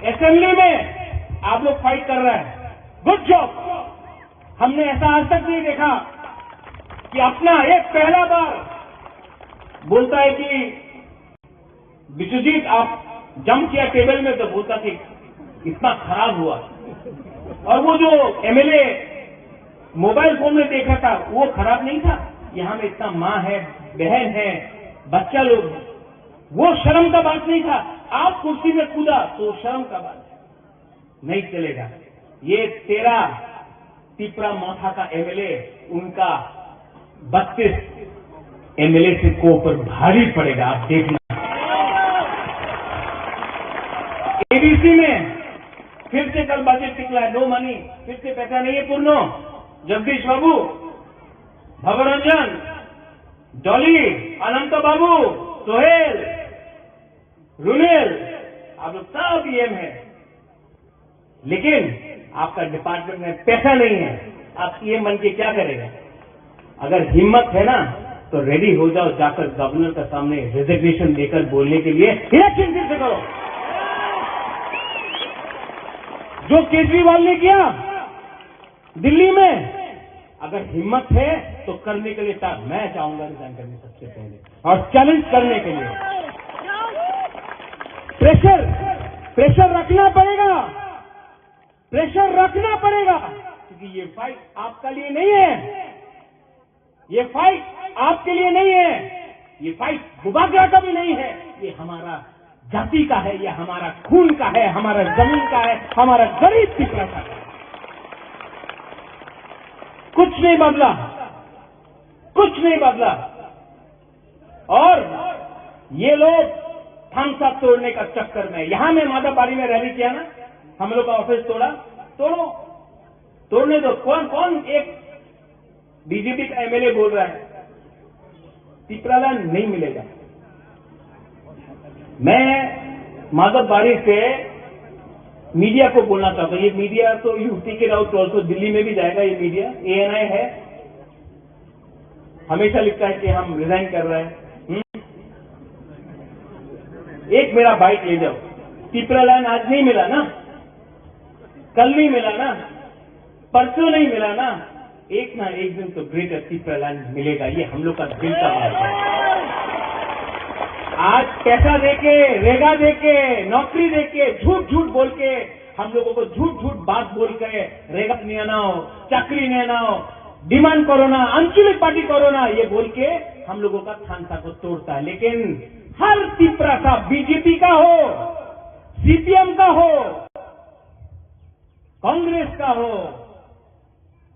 असेंबली में आप लोग फाइट कर रहे हैं, गुड जॉब। हमने ऐसा आज तक नहीं देखा कि अपना एक पहला बार बोलता है कि विश्वजीत आप जंप किया टेबल में, तो बोलता कि इतना खराब हुआ। और वो जो एमएलए मोबाइल फोन में देखा था वो खराब नहीं था। यहां में इतना माँ है, बहन है, बच्चा लोग, वो शर्म का बात नहीं था। आप कुर्सी में कूदा तो शर्म का बात है, नहीं चलेगा। ये तेरा तिपरा मौथा का एमएलए उनका 32 एमएलए से को ऊपर भारी पड़ेगा, आप देखना। एडीसी में फिर से कल बजट निकला है, नो मनी, फिर से पैसा नहीं है पूर्ण। जगदीश बाबू, भवरंजन, डॉली, अनंत बाबू, सोहेल, रुनेल, आप लोग सब ईएम है, लेकिन आपका डिपार्टमेंट में पैसा नहीं है। आप ईएम बन के क्या करेगा? अगर हिम्मत है ना तो रेडी हो जाओ, जाकर गवर्नर के सामने रिजिग्नेशन देकर बोलने के लिए इलेक्शन फिर से करो। जो केजरीवाल ने किया दिल्ली में, अगर हिम्मत है तो करने के लिए मैं चाहूंगा रिजाइन करने सबसे पहले और चैलेंज करने के लिए। प्रेशर रखना पड़ेगा, प्रेशर रखना पड़ेगा, क्योंकि ये फाइट आपका लिए नहीं है, ये फाइट आपके लिए नहीं है, ये फाइट बुबागरा का भी नहीं है, ये हमारा जाति का है, ये हमारा खून का है, हमारा जमीन का है, हमारा गरीब पिपरा का है। कुछ नहीं बदला, कुछ नहीं बदला। और ये लोग थामसा तोड़ने का चक्कर में, यहां में माधवबाड़ी में रैली किया ना, हम लोग का ऑफिस तोड़ा, तोड़ो, तोड़ने दो। कौन एक बीजेपी का एमएलए बोल रहा है तिपरालैंड नहीं मिलेगा। मैं माधवबाड़ी से मीडिया को बोलना चाहता हूं, ये मीडिया तो you take it out also, Delhi में भी जाएगा ये मीडिया, एएनआई है, हमेशा लिखता है कि हम रिजाइन कर रहे हैं। एक मेरा बाइक ले जाओ, तिपरालैंड आज नहीं मिला ना, कल नहीं मिला ना, परसों नहीं मिला ना, एक ना एक दिन तो ग्रेटर तिपरालैंड मिलेगा, ये हम लोग का दिल का बात है। आज पैसा देके, रेगा देके, नौकरी देके, झूठ झूठ बोल के हम लोगों को झूठ झूठ बात बोल के रेगा नहीं आनाओ, चाकरी नहीं आनाओ, डिमांड कोरोना, आंचलिक पार्टी कोरोना, ये बोल के हम लोगों का थानसा को तोड़ता है। लेकिन हर तिपरा का, बीजेपी का हो, सीपीएम का हो, कांग्रेस का हो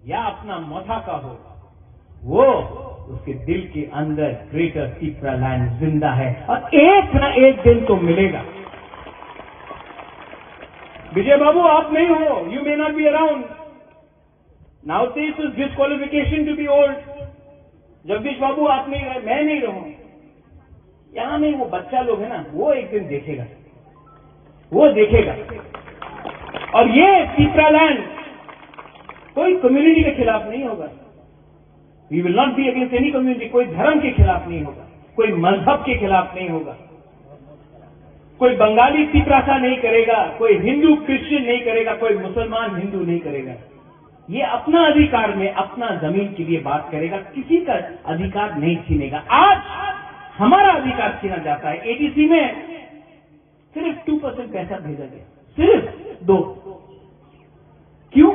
या अपना मौथा का हो, वो उसके दिल के अंदर ग्रेटर तिपरालैंड जिंदा है और एक ना एक दिन तो मिलेगा। विजय बाबू, आप नहीं हो, you may not be around now, this is disqualification to be old. Jagdish babu आप नहीं रहे, मैं नहीं रहूं, यहां में वो बच्चा लोग है ना, वो एक दिन देखेगा, वो देखेगा। और ये तिपरालैंड कोई कम्युनिटी के खिलाफ नहीं होगा, we will not be against any community, कोई धर्म के खिलाफ नहीं होगा, कोई मजहब के खिलाफ नहीं होगा, कोई बंगाली तिपरासा नहीं करेगा, कोई हिंदू क्रिश्चियन नहीं करेगा, कोई मुसलमान हिंदू नहीं करेगा। ये अपना अधिकार में, अपना जमीन के लिए बात करेगा, किसी का अधिकार नहीं छीनेगा। आज हमारा अधिकार छीना जाता है। एडीसी में सिर्फ 2% पैसा भेजा गया, सिर्फ 2। क्यों?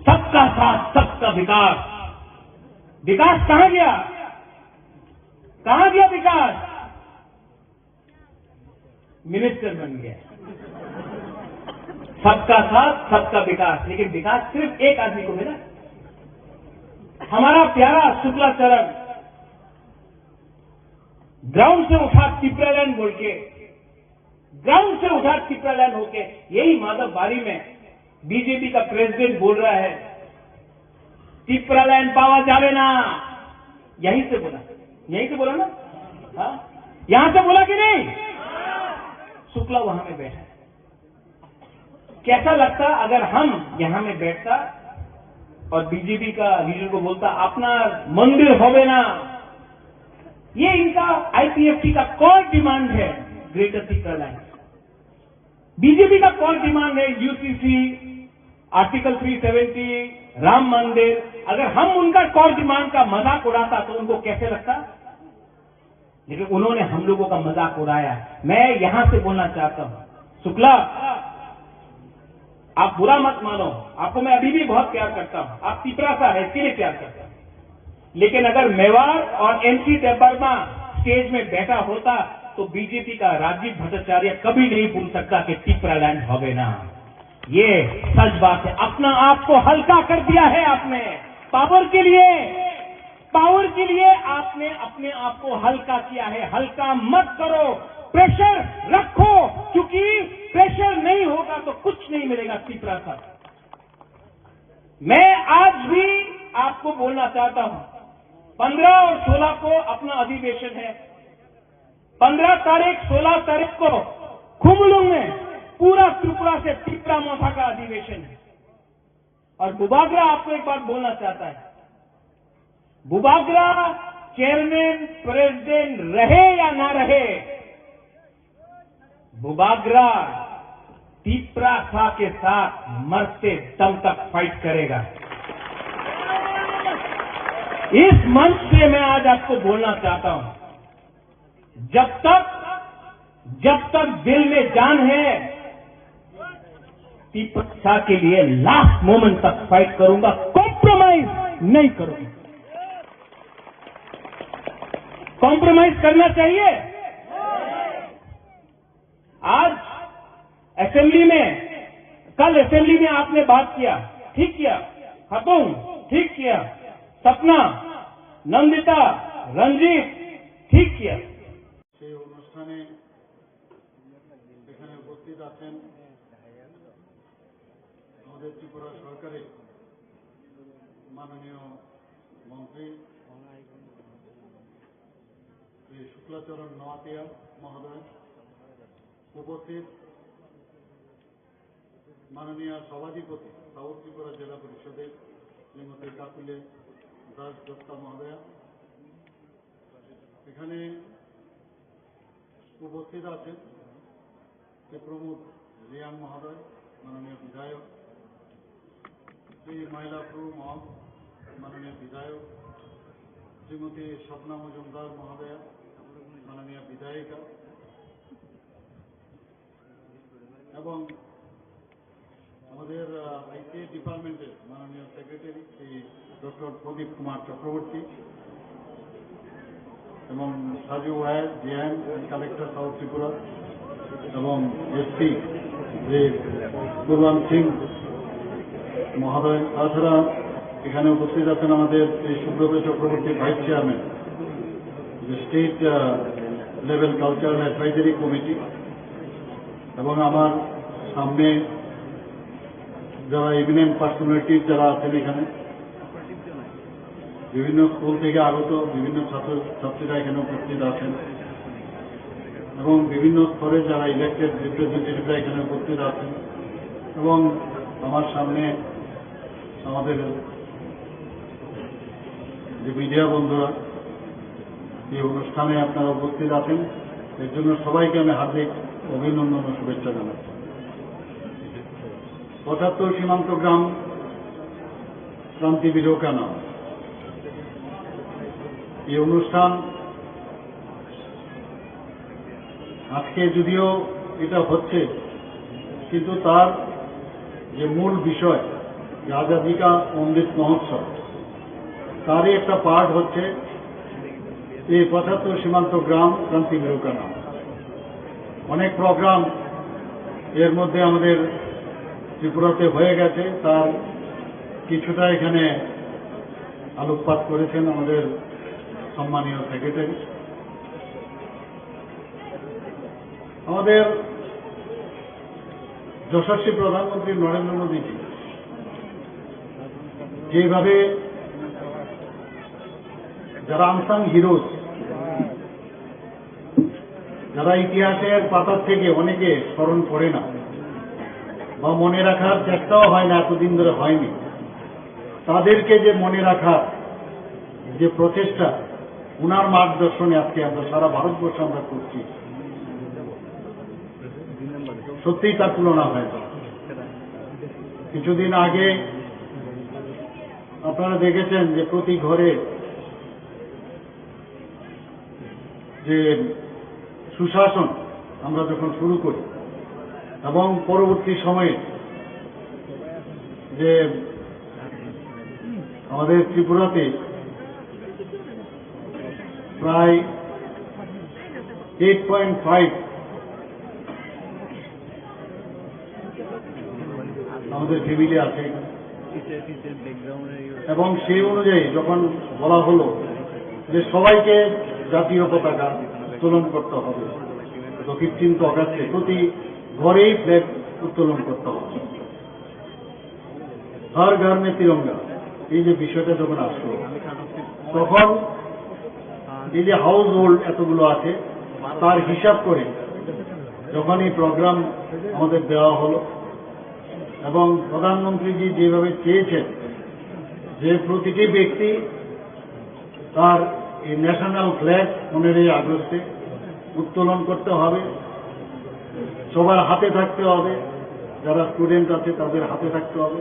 सबका साथ, सबका विकास। विकास कहां गया? कहां गया विकास? मिनिस्टर बन गया। सबका साथ, सबका विकास, लेकिन विकास सिर्फ एक आदमी को मिला। हमारा प्यारा शुक्लाचरण ग्राउंड से उठा तिपरालैंड बोल के, ग्राउंड से उठा तिपरालैंड होके, यही माधवबाड़ी में बीजेपी का प्रेसिडेंट बोल रहा है तिपरालैंड पावा जावे ना, यहीं से बोला, यहीं से बोला ना, हाँ, यहां से बोला कि नहीं? शुक्ला वहां में बैठा है। कैसा लगता अगर हम यहां में बैठता और बीजेपी का लीडर को बोलता अपना मंदिर होवे ना। ये इनका आईपीएफटी का कॉल डिमांड है, ग्रेटर तिपरालैंड। बीजेपी का कॉल डिमांड है यूसीसी, आर्टिकल 370, राम मंदिर। अगर हम उनका कॉल डिमांड का मजाक उड़ाता तो उनको कैसे लगता? लेकिन उन्होंने हम लोगों का मजाक उड़ाया। मैं यहां से बोलना चाहता हूं, शुक्ला आप बुरा मत मानो, आपको मैं अभी भी बहुत प्यार करता हूं, आप तिपरासा है इसके लिए प्यार करता हूं। लेकिन अगर मेवाड़ और एमसी देबबर्मा स्टेज में बैठा होता तो बीजेपी का राजीव भट्टाचार्य कभी नहीं भूल सकता कि तिपरालैंड होवे ना। ये सच बात है। अपना आप को हल्का कर दिया है आपने, पावर के लिए आपने अपने आप को हल्का किया है। हल्का मत करो, प्रेशर रखो, क्योंकि प्रेशर नहीं होगा तो कुछ नहीं मिलेगा त्रिपुरा का। मैं आज भी आपको बोलना चाहता हूं, 15 और 16 को अपना अधिवेशन है। 15 तारीख 16 तारीख को खुमलुंग में पूरा त्रिपुरा से त्रिपुरा मोथा का अधिवेशन है। और बुबागरा आपको एक बात बोलना चाहता है, बुबागरा चेयरमैन प्रेसिडेंट रहे या ना रहे, बुबागरा त्रिपुरा के साथ मरते दम तक फाइट करेगा। इस मंच से मैं आज आपको बोलना चाहता हूं, जब तक दिल में जान है, त्रिपुरा के लिए लास्ट मोमेंट तक फाइट करूंगा, कॉम्प्रोमाइज नहीं करूंगा। कॉम्प्रोमाइज करना चाहिए? आज असेंबली में, कल असेंबली में आपने बात किया, ठीक किया। खतून ठीक किया, सपना, नंदिता, रंजीत ठीक किया। সেই অনুষ্ঠানে এখানে উপস্থিত আছেন আমাদের ত্রিপুরা সরকারের মাননীয় মন্ত্রী শ্রী শুক্লাচরণ নোয়াতিয়া মহোদয়, উপস্থিত মাননীয় সভাধিপতি সাউথ ত্রিপুরা জেলা পরিষদের শ্রীমতী কাকুলে দাস দত্তা মহোদয়া, এখানে উপস্থিত আছেন শ্রী প্রমোদ রিয়াং মহোদয়, মাননীয় বিধায়ক, শ্রী মাইলাপুর মহল, মাননীয় বিধায়ক, শ্রীমতী স্বপ্না মজুমদার মহোদয়া, মাননীয় বিধায়িকা, এবং আমাদের আইসি ডিপার্টমেন্টের মাননীয় সেক্রেটারি শ্রী ডক্টর প্রদীপ কুমার চক্রবর্তী, এবং সাজু ওয়ার জিএম কালেক্টর সাউথ ত্রিপুরা, এবং এসপি শ্রী কুরবান সিং মহোদয়। তাছাড়া এখানে উপস্থিত আছেন আমাদের Shri Subrata Chakraborty, vice chairman state level cultural advisory committee, এবং আমার সামনে যারা এমিনেন্ট পার্সোনালিটি যারা আছেন, এখানে বিভিন্ন স্কুল থেকে আগত বিভিন্ন ছাত্রছাত্রীরা এখানে উপস্থিত আছেন, এবং বিভিন্ন স্তরে যারা ইলেক্টেড রিপ্রেজেন্টেটিভরা এখানে উপস্থিত আছেন, এবং আমার সামনে আমাদের যে মিডিয়া বন্ধুরা এই অনুষ্ঠানে আপনারা উপস্থিত আছেন, এর জন্য সবাইকে আমি হার্দিক অভিনন্দন ও শুভেচ্ছা জানাচ্ছি। ৭৫ সীমান্ত গ্রাম ক্রান্তি বিরোকানা, এই অনুষ্ঠান আজকে যদিও এটা হচ্ছে, কিন্তু তার যে মূল বিষয় যে আজাদী কা অমৃত মহোৎসব, তারই একটা পার্ট হচ্ছে এই ৭৫ সীমান্ত গ্রাম ক্রান্তি বিরোকানা। অনেক প্রোগ্রাম এর মধ্যে আমাদের ত্রিপুরাতে হয়ে গেছে, তার কিছুটা এখানে আলোকপাত করেছেন আমাদের সম্মানীয় সেক্রেটারি। আমাদের যশস্বী প্রধানমন্ত্রী নরেন্দ্র মোদীজি যেভাবে যারা আনসাং হিরোজ, যারা ইতিহাসের পাতার থেকে অনেকে স্মরণ করে না বা মনে রাখার চেষ্টাও হয় না, এতদিন ধরে হয়নি, তাদেরকে যে মনে রাখার যে প্রচেষ্টা উনার মার্গদর্শনে আজকে আমরা সারা ভারতবর্ষে আমরা করছি, সত্যিই তার তুলনা হয় না। কিছুদিন আগে আপনারা দেখেছেন যে প্রতি ঘরে যে সুশাসন আমরা যখন শুরু করি, এবং পরবর্তী সময়ে যে আমাদের ত্রিপুরাতে প্রায় 8.5 আমাদের ফ্যামিলি আছে, এবং সেই অনুযায়ী যখন বলা হলো যে সবাইকে জাতীয় পতাকা উত্তোলন করতে হবে, তো 15 অগাস্টে প্রতি ঘরেই ফ্ল্যাগ উত্তোলন করতে হবে, হর ঘর মে তিরঙ্গা, এই যে বিষয়টা যখন আসলো, তখন এই যে হাউস হোল্ড এতগুলো আছে তার হিসাব করে যখন এই প্রোগ্রাম আমাদের দেওয়া হলো, এবং প্রধানমন্ত্রীজি যেভাবে চেয়েছেন যে প্রতিটি ব্যক্তি তার এই ন্যাশনাল ফ্ল্যাগ 15 আগস্টে উত্তোলন করতে হবে, সবার হাতে থাকতে হবে, যারা স্টুডেন্ট আছে তাদের হাতে থাকতে হবে,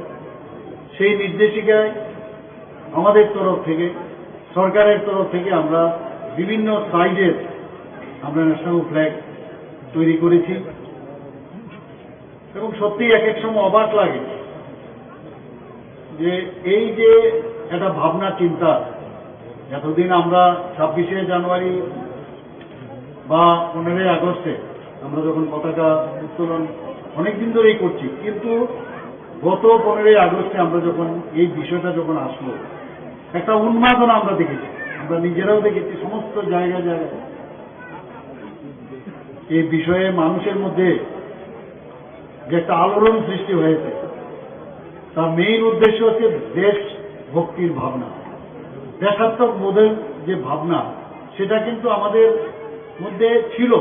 সেই নির্দেশিকায় আমাদের তরফ থেকে, সরকারের তরফ থেকে আমরা বিভিন্ন সাইজের আমরা ন্যাশনাল ফ্ল্যাগ তৈরি করেছি। এবং সত্যি এক এক সময় অবাক লাগে যে এই যে একটা ভাবনা চিন্তা, এতদিন আমরা 26শে জানুয়ারি বা 15 আগস্টে আমরা যখন পতাকা উত্তোলন অনেকদিন ধরেই করছি, কিন্তু গত 15 আগস্টে আমরা যখন এই বিষয়টা যখন আসলো, একটা উন্মাদনা আমরা দেখেছি, আমরা নিজেরাও দেখেছি সমস্ত জায়গায় জায়গায় এই বিষয়ে মানুষের মধ্যে যে একটা আলোড়ন সৃষ্টি হয়েছে, তার মেইন উদ্দেশ্য হচ্ছে দেশ ভক্তির ভাবনা, দেশাত্মক বোধের যে ভাবনা, সেটা কিন্তু আমাদের মধ্যে ছিল,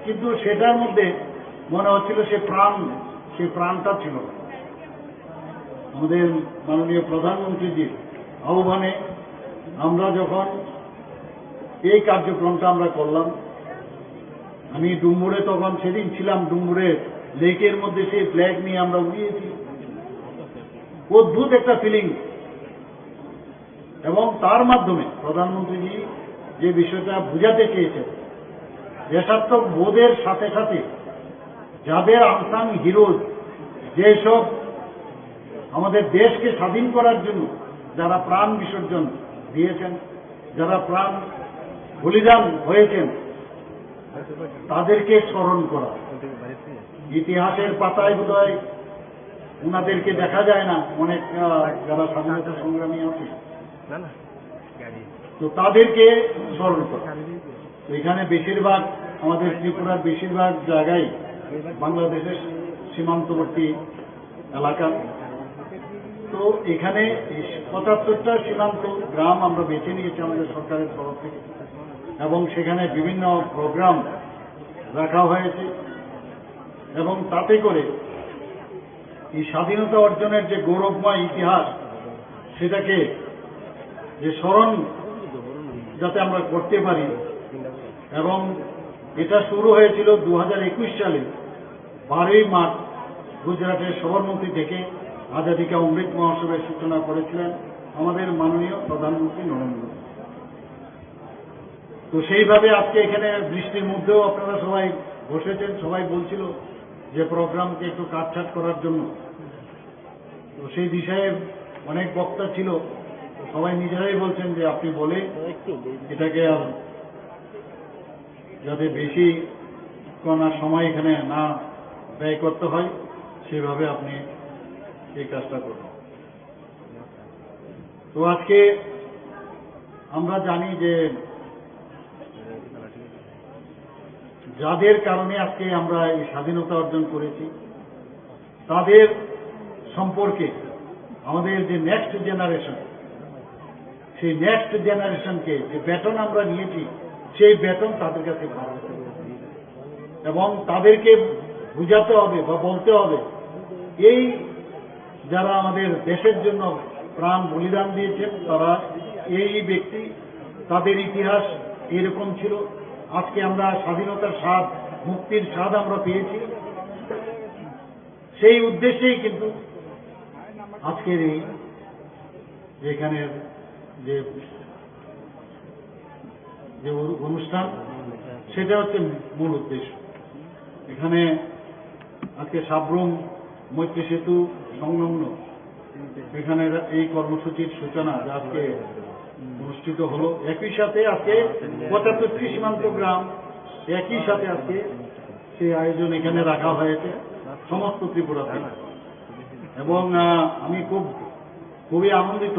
কিন্তু সেটার মধ্যে মনে হচ্ছিল সে প্রাণটা ছিল না। আমাদের মাননীয় প্রধানমন্ত্রীজির আহ্বানে আমরা যখন এই কার্যক্রমটা আমরা করলাম, আমি ডুম্বুরে তখন সেদিন ছিলাম, ডুম্বুরে লেকের মধ্যে সেই ফ্ল্যাগ নিয়ে আমরা উড়িয়েছি, অদ্ভুত একটা ফিলিং। এবং তার মাধ্যমে প্রধানমন্ত্রীজি যে বিষয়টা বুঝাতে চেয়েছেন, দেশাত্মক বোধের সাথে সাথে যাদের আনসাং হিরোজ, যেসব আমাদের দেশকে স্বাধীন করার জন্য যারা প্রাণ বিসর্জন দিয়েছেন, যারা প্রাণ বলিদান হয়েছেন, তাদেরকে স্মরণ করা। ইতিহাসের পাতায় বোধহয় ওনাদেরকে দেখা যায় না, অনেক যারা স্বাধীনতা সংগ্রামী আছে, তো তাদেরকে স্মরণ করা। এখানে বেশিরভাগ আমাদের ত্রিপুরার বেশিরভাগ জায়গায় বাংলাদেশের সীমান্তবর্তী এলাকা, তো এখানে 75টা সীমান্ত গ্রাম আমরা বেছে নিয়েছি আমাদের সরকারের তরফ থেকে, এবং সেখানে বিভিন্ন প্রোগ্রাম রাখা হয়েছে, এবং তাতে করে এই স্বাধীনতা অর্জনের যে গৌরবময় ইতিহাস, সেটাকে যে স্মরণ যাতে আমরা করতে পারি। এবং এটা শুরু হয়েছিল 2021 সালে 12ই মার্চ গুজরাটের সবরমতী থেকে আজাদী কা অমৃত মহোৎসবের সূচনা করেছিলেন আমাদের মাননীয় প্রধানমন্ত্রী নরেন্দ্র মোদী। তো সেইভাবে আজকে এখানে বৃষ্টির মধ্যেও আপনারা সবাই বসেছেন, সবাই বলছিল যে প্রোগ্রামকে একটু কাটছাট করার জন্য, তো সেই বিষয়ে অনেক বক্তা ছিল, সবাই নিজেরাই বলছেন যে আপনি বলে এটাকে যাতে বেশি কোনা সময় এখানে না ব্যয় করতে হয়, সেভাবে আপনি এই কাজটা করুন। তো আজকে আমরা জানি যে যাদের কারণে আজকে আমরা এই স্বাধীনতা অর্জন করেছি, তাদের সম্পর্কে আমাদের যে নেক্সট জেনারেশন, সেই নেক্সট জেনারেশনকে যে বেতন আমরা নিয়েছি, সেই বেতন তাদের কাছে পাওয়া, এবং তাদেরকে বুঝাতে হবে বা বলতে হবে এই যারা আমাদের দেশের জন্য প্রাণ বলিদান দিয়েছেন, তারা এই ব্যক্তি, তাদের ইতিহাস এরকম ছিল। আজকে আমরা স্বাধীনতার স্বাদ, মুক্তির স্বাদ আমরা পেয়েছি, সেই উদ্দেশ্যেই কিন্তু আজকের এই এখানের যে অনুষ্ঠান, সেটা হচ্ছে মূল উদ্দেশ্য। এখানে আজকে সাবরুম মৈত্রী সেতু সংলগ্ন এখানে এই কর্মসূচির সূচনা যা আজকে অনুষ্ঠিত হলো। একই সাথে আজকে 75টি সীমান্ত গ্রাম একই সাথে আজকে সেই আয়োজন এখানে রাখা হয়েছে সমস্ত ত্রিপুরাতে। এবং আমি খুবই আনন্দিত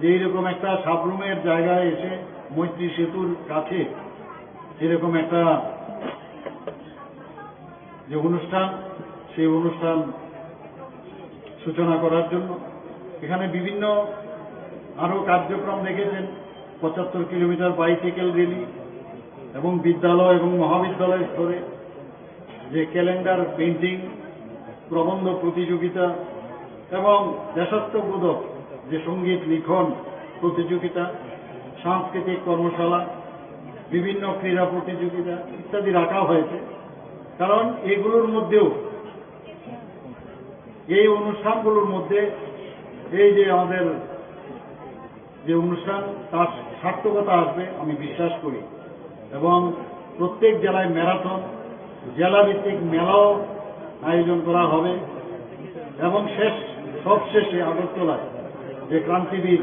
যে এইরকম একটা সাবরুমের জায়গায় এসে মৈত্রী সেতুর কাছে এরকম একটা যে অনুষ্ঠান, সেই অনুষ্ঠান সূচনা করার জন্য এখানে বিভিন্ন আরো কার্যক্রম রেখেছেন। 75 কিলোমিটার বাইসাইকেল র্যালি এবং বিদ্যালয় এবং মহাবিদ্যালয় স্তরে যে ক্যালেন্ডার পেইন্টিং, প্রবন্ধ প্রতিযোগিতা এবং দেশাত্মবোধক যে সঙ্গীত লিখন প্রতিযোগিতা, সাংস্কৃতিক কর্মশালা, বিভিন্ন ক্রীড়া প্রতিযোগিতা ইত্যাদি রাখা হয়েছে। কারণ এগুলোর মধ্যেও, এই অনুষ্ঠানগুলোর মধ্যে এই যে আমাদের যে অনুষ্ঠান তার সার্থকতা আসবে আমি বিশ্বাস করি। এবং প্রত্যেক জেলায় ম্যারাথন, জেলাভিত্তিক মেলাও আয়োজন করা হবে এবং সবশেষে আগরতলায় যে ক্রান্তিবীর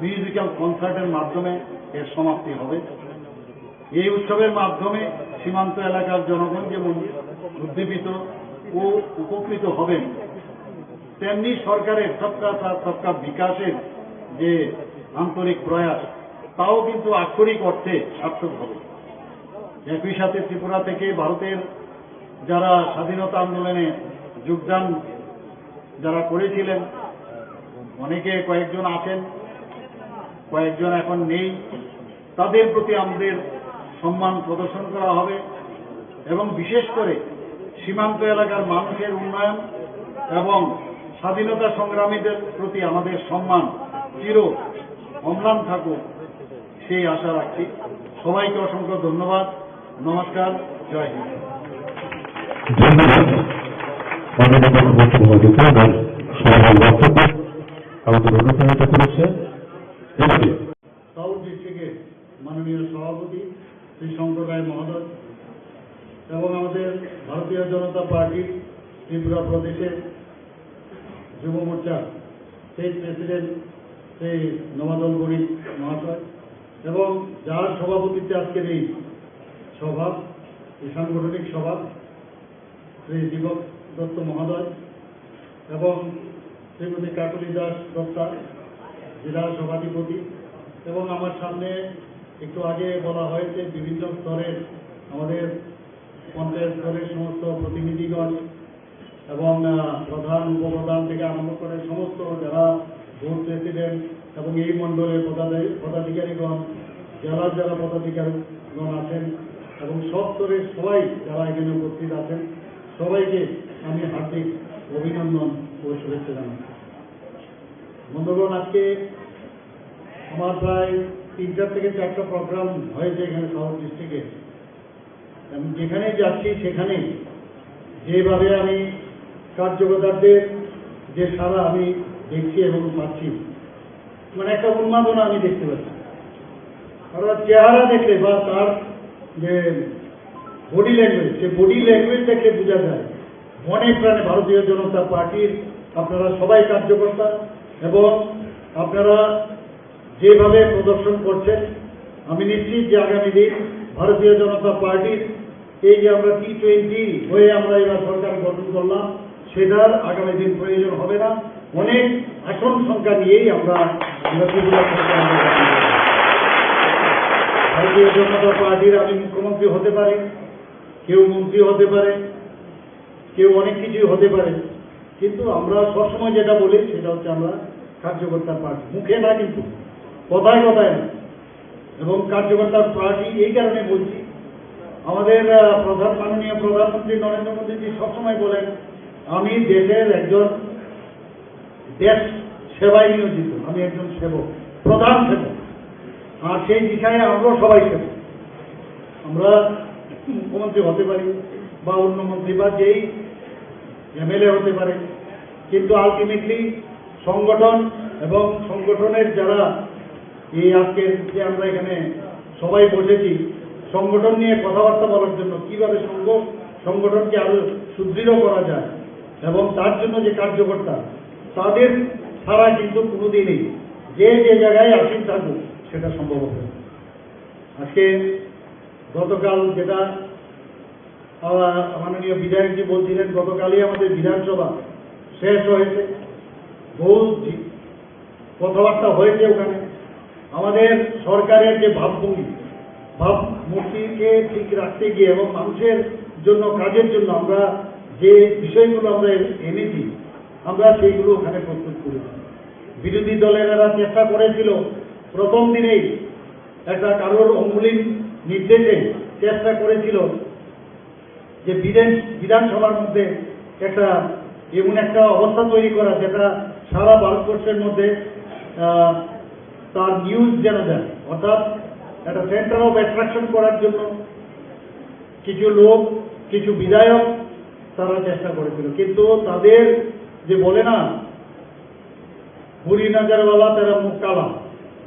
মিউজিক্যাল কনসার্টের মাধ্যমে এর সমাপ্তি হবে। এই উৎসবের মাধ্যমে সীমান্ত এলাকার জনগণ যেমন উদ্দীপিত ও উপকৃত হবেন, তেমনি সরকারের সবকা সাথ সবকা বিকাশের যে আন্তরিক প্রয়াস তাও কিন্তু আক্ষরিক অর্থে সার্থক হবে। একই সাথে ত্রিপুরা থেকে ভারতের যারা স্বাধীনতা আন্দোলনে যোগদান যারা করেছিলেন, অনেকে কয়েকজন আছেন, কয়েকজন এখন নেই, তাদের প্রতি আমাদের সম্মান প্রদর্শন করা হবে এবং বিশেষ করে সীমান্ত এলাকার মানুষের উন্নয়ন এবং স্বাধীনতা সংগ্রামীদের প্রতি আমাদের সম্মান চির অম্লান থাকুক সেই আশা রাখছি। সবাইকে অসংখ্য ধন্যবাদ। নমস্কার, জয় হিন্দ। ধন্যবাদ মাননীয় মুখ্যমন্ত্রী মহোদয়কে সভার বক্তব্য আমাদের অনুপ্রাণিত করেছে। এবারে সাউথ ডিস্ট্রিক্টের মাননীয় সভাপতি শ্রী শঙ্কর রায় মহোদয় এবং আমাদের ভারতীয় জনতা পার্টি ত্রিপুরা প্রদেশের যুব মোর্চা স্টেট প্রেসিডেন্ট শ্রী নবাদল বণিক মহাশয় এবং যার সভাপতিত্বে আজকের এই সভা, এই সাংগঠনিক সভা, শ্রী দীপক দত্ত মহোদয় এবং শ্রীমতী কাকলি দাস দত্তা জেলা সভাধিপতি এবং আমার সামনে একটু আগে বলা হয়েছে বিভিন্ন স্তরের আমাদের পঞ্চায়েত স্তরের সমস্ত প্রতিনিধিগণ এবং প্রধান উপপ্রধান থেকে আরম্ভ করে সমস্ত যারা বুথ প্রেসিডেন্ট এবং এই মণ্ডলের পদাধিকারীগণ, জেলার যারা পদাধিকারীগণ আছেন এবং সব স্তরের সবাই যারা এখানে উপস্থিত আছেন, সবাইকে আমি হার্দিক অভিনন্দন ও শুভেচ্ছা জানাই। বন্ধুগণ, আজকে আমার প্রায় 3টা থেকে 4টা প্রোগ্রাম হয়েছে এখানে সাউথ ডিস্ট্রিক্টে। আমি যেখানেই যাচ্ছি সেখানেই যেভাবে আমি কার্যকর্তাদের যে সারা আমি দেখছি এবং পাচ্ছি, মানে একটা উন্মাদনা আমি দেখতে পাচ্ছি। অর্থাৎ চেহারা দেখলে বা তার যে বডি ল্যাঙ্গুয়েজ, সে বডি ল্যাঙ্গুয়েজ দেখলে বোঝা যায় মনে প্রাণে ভারতীয় জনতা পার্টির আপনারা সবাই কার্যকর্তা এবং আপনারা যেভাবে প্রদর্শন করছেন, আমি নিশ্চিত যে আগামী দিন ভারতীয় জনতা পার্টির এই যে আমরা T20 হয়ে আমরা এবার সরকার গঠন করলাম, সেটার আগামী দিন প্রয়োজন হবে না। অনেক আসন সংখ্যা নিয়েই আমরা ত্রিপুরা সরকার ভারতীয় জনতা পার্টির আমি মুখ্যমন্ত্রী হতে পারি, কেউ মন্ত্রী হতে পারে, কেউ অনেক কিছুই হতে পারে, কিন্তু আমরা সবসময় যেটা বলি সেটা হচ্ছে আমরা কার্যকর্তার পার্টি, মুখে না কিন্তু কথায় কথায় না। এবং কার্যকর্তার পার্টি এই কারণে বলছি, আমাদের মাননীয় প্রধানমন্ত্রী নরেন্দ্র মোদীজি সবসময় বলেন আমি দেশের একজন দেশ সেবায় নিয়োজিত, আমি একজন সেবক, প্রধান সেবক। আর সেই দিশায় আমরাও সবাই সেবক। আমরা মুখ্যমন্ত্রী হতে পারি বা অন্য মন্ত্রী বা যেই MLA হতে পারে, কিন্তু আলটিমেটলি সংগঠন এবং সংগঠনের যারা এই আজকের যে আমরা এখানে সবাই বসেছি সংগঠন নিয়ে কথাবার্তা বলার জন্য, কিভাবে সংগঠনকে আরো সুদৃঢ় করা যায় এবং তার জন্য যে কার্যকর্তা তাদের ছাড়া কিন্তু কোনোদিনই যে জায়গায় আসীন থাকুক সেটা সম্ভব হবে। আজকে গতকাল যেটা মাননীয় বিধায়কজি বলছিলেন, গতকালই আমাদের বিধানসভা শেষ হয়েছে, বহু কথাবার্তা হয়েছে ওখানে। আমাদের সরকারের যে ভাবমূর্তিকে ঠিক রাখতে গিয়ে এবং মানুষের জন্য কাজের জন্য আমরা যে বিষয়গুলো আমরা এনেছি আমরা সেইগুলো ওখানে প্রস্তুত করেছি। বিরোধী দলেরা চেষ্টা করেছিল প্রথম দিনেই একটা কারোর অঙ্গুলির নির্দেশে চেষ্টা করেছিল যে বিধানসভার মধ্যে একটা এমন একটা অবস্থা তৈরি করা যেটা সারা ভারতবর্ষের মধ্যে তার নিউজ যেন যায়, অর্থাৎ একটা সেন্টার অফ অ্যাট্রাকশন করার জন্য কিছু লোক, কিছু বিধায়ক তারা চেষ্টা করেছিল। কিন্তু তাদের যে বলে না বুড়ি নজরওয়ালা তারা মুখ কালা,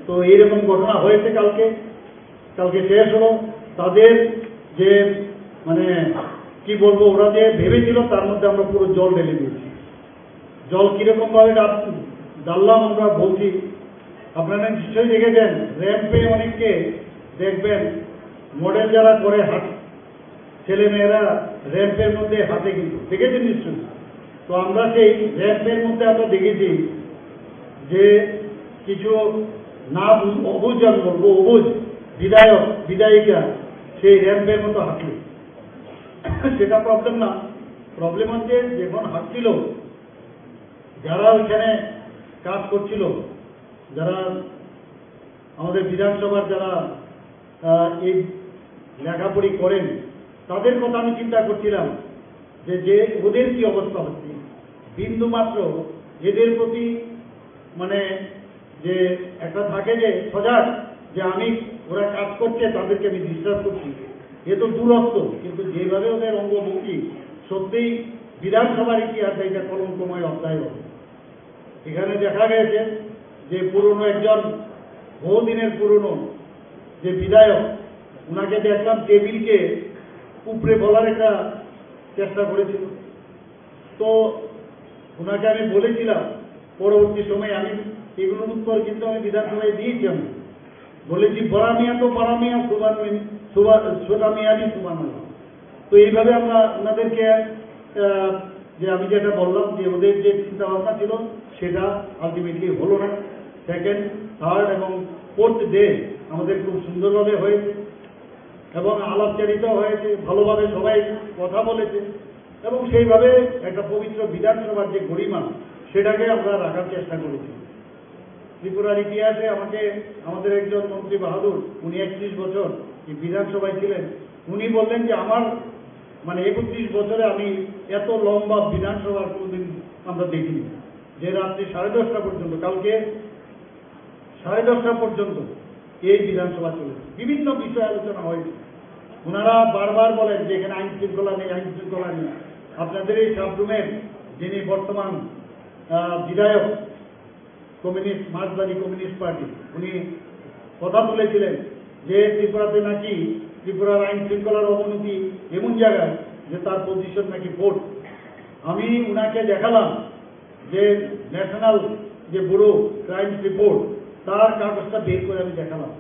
তো এইরকম ঘটনা হয়েছে। কালকে শেষ হলো। তাদের যে মানে কি বলবো, ওরা যে ভেবেছিল তার মধ্যে আমরা পুরো জল ঢেলে দিয়েছি। জল কিরকম ভাবে ডাললাম আমরা বলছি, আপনারা নিশ্চয়ই দেখেছেন র্যাম্পে অনেককে দেখবেন মডেল যারা করে ছেলে মেয়েরা র্যাম্পের মধ্যে হাতে, কিন্তু দেখেছেন নিশ্চয়ই। তো আমরা সেই র্যাম্পের মধ্যে আমরা দেখেছি যে কিছু না অবুঝ বলবো অবুঝ বিধায়ক বিধায়িকা সেই র্যাম্পের মতো হাঁটল। সেটা প্রবলেম না, প্রবলেম হচ্ছে যখন হাঁটছিল যারা ওইখানে কাজ করছিল, যারা আমাদের বিধানসভার যারা এই লেখাপড়ি করেন তাদের কথা আমি চিন্তা করছিলাম যে ওদের কি অবস্থা হচ্ছে। বিন্দু মাত্র এদের প্রতি মানে যে একটা থাকে যে সজাগ, যে আমি ওরা কাজ করছে তাদেরকে আমি ডিস্টার্ব করছি, এ তো দূরত্ব। কিন্তু যেভাবে ওদের অঙ্গভঙ্গি, সত্যিই বিধানসভার ইতিহাসে এটা কলঙ্কময় অধ্যায় হবে। এখানে দেখা গেছে যে পুরনো একজন বহুদিনের পুরনো যে বিধায়ক, ওনাকে দেখলাম টেবিলকে উপরে বলার একটা চেষ্টা করেছিল। তো ওনাকে আমি বলেছিলাম পরবর্তী সময়ে, আমি এগুলোর উত্তর কিন্তু আমি বিধানসভায় দিয়েছি। আমি বলেছি বড়া মিয়া তো বড়া মিয়া, ছোটা মিয়া বি সুবান। তো এইভাবে আমরা ওনাদেরকে যে আমি যেটা বললাম যে ওদের যে চিন্তা ভাবনা ছিল সেটা আলটিমেটলি হলো না। সেকেন্ড, থার্ড এবং ফোর্থ ডে আমাদের খুব সুন্দরভাবে হয়েছে এবং আলাপচারিত হয়েছে, ভালোভাবে সবাই কথা বলেছে এবং সেইভাবে একটা পবিত্র বিধানসভার যে গরিমা সেটাকে আমরা রাখার চেষ্টা করেছি। ত্রিপুরার ইতিহাসে আমাদের একজন মন্ত্রী বাহাদুর, উনি 31 বছর এই বিধানসভায় ছিলেন, উনি বললেন যে আমার মানে 31 বছরে আমি এত লম্বা বিধানসভার কোনোদিন আমরা দেখিনি, যে রাত্রি 10:30 পর্যন্ত, কালকে 10:30 পর্যন্ত এই বিধানসভা চলেছে। বিভিন্ন বিষয় আলোচনা হয়েছে। ওনারা বারবার বলেন যে এখানে আইন শৃঙ্খলা নেই, আইন শৃঙ্খলা নেই। আপনাদের এই সাবরুমের যিনি বর্তমান বিধায়ক কমিউনিস্ট, মার্ক্সবাদী কমিউনিস্ট পার্টি, উনি কথা তুলেছিলেন যে ত্রিপুরাতে নাকি ত্রিপুরার আইন শৃঙ্খলার অবনতি এমন জায়গায় যে তার পজিশন নাকি ভোট। আমি উনাকে দেখালাম যে ন্যাশনাল যে ব্যুরো ক্রাইম রিপোর্ট, তার কাগজটা বের করে আমি দেখালাম।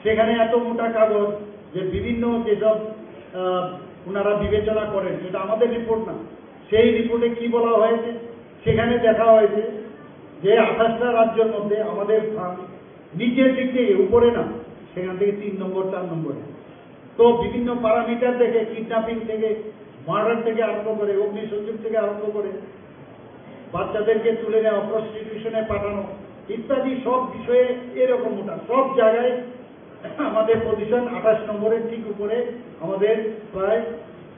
সেখানে এত মোটা কাগজ যে বিভিন্ন যেসব ওনারা বিবেচনা করেন, সেটা আমাদের রিপোর্ট না। সেই রিপোর্টে কি বলা হয়েছে, সেখানে দেখা হয়েছে যে 28টা রাজ্যের মধ্যে আমাদের নিচের দিক থেকে, উপরে না, সেখান থেকে 3 নম্বর 4 নম্বরে। তো বিভিন্ন প্যারামিটার থেকে, কিডন্যাপিং থেকে, মার্ডার থেকে আরম্ভ করে, অগ্নিসংযোগ থেকে আরম্ভ করে, বাচ্চাদেরকে তুলে নেওয়া, প্রস্টিটিউশনে পাঠানো ইত্যাদি সব বিষয়ে এরকম মোটা, সব জায়গায় আমাদের পজিশন 28 নম্বরের ঠিক উপরে। আমাদের প্রায়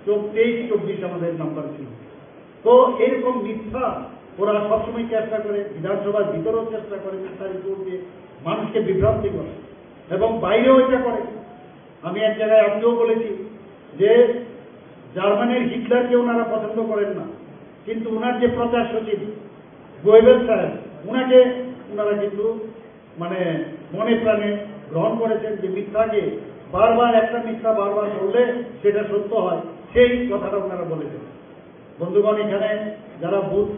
23-24 আমাদের নাম্বার ছিল। তো এরকম মিথ্যা ওরা সবসময় চেষ্টা করে, বিধানসভার ভিতরেও চেষ্টা করে মিথ্যা রিপোর্ট দিয়ে মানুষকে বিভ্রান্তি করে এবং বাইরেও এটা করে। আমি এক জায়গায় আজকেও বলেছি যে জার্মানির হিটলারকে ওনারা পছন্দ করেন না, কিন্তু ওনার যে প্রচার সচিব গোয়েবেল সাহেব, ওনাকে ওনারা কিন্তু মানে মনে প্রাণে গ্রহণ করেছেন, যে মিথ্যাকে বারবার, একটা মিথ্যা বারবার বললে সেটা সত্য হয়, সেই কথাটা ওনারা বলেছেন। বন্ধুগণ, এখানে যারা বুথ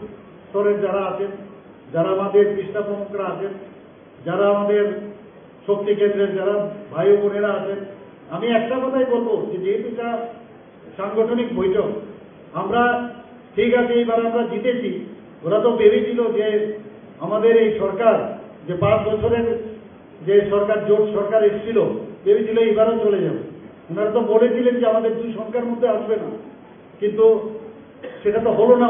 স্তরের যারা আছেন, যারা আমাদের পৃষ্ঠা প্রমুখরা আছেন, যারা আমাদের শক্তি কেন্দ্রের যারা ভাই বোনেরা আছেন, আমি একটা কথাই বলবো যে যেহেতু এটা সাংগঠনিক বৈঠক, আমরা ঠিক আছে এইবার আমরা জিতেছি, ওরা তো ভেবেছিল যে আমাদের এই সরকার যে 5 বছরের যে সরকার জোট সরকার এসেছিল, ভেবেছিল এবারও চলে যাবে। ওনারা তো বলেছিলেন যে আমাদের 2 সংখ্যার মধ্যে আসবে না, কিন্তু সেটা তো হলো না।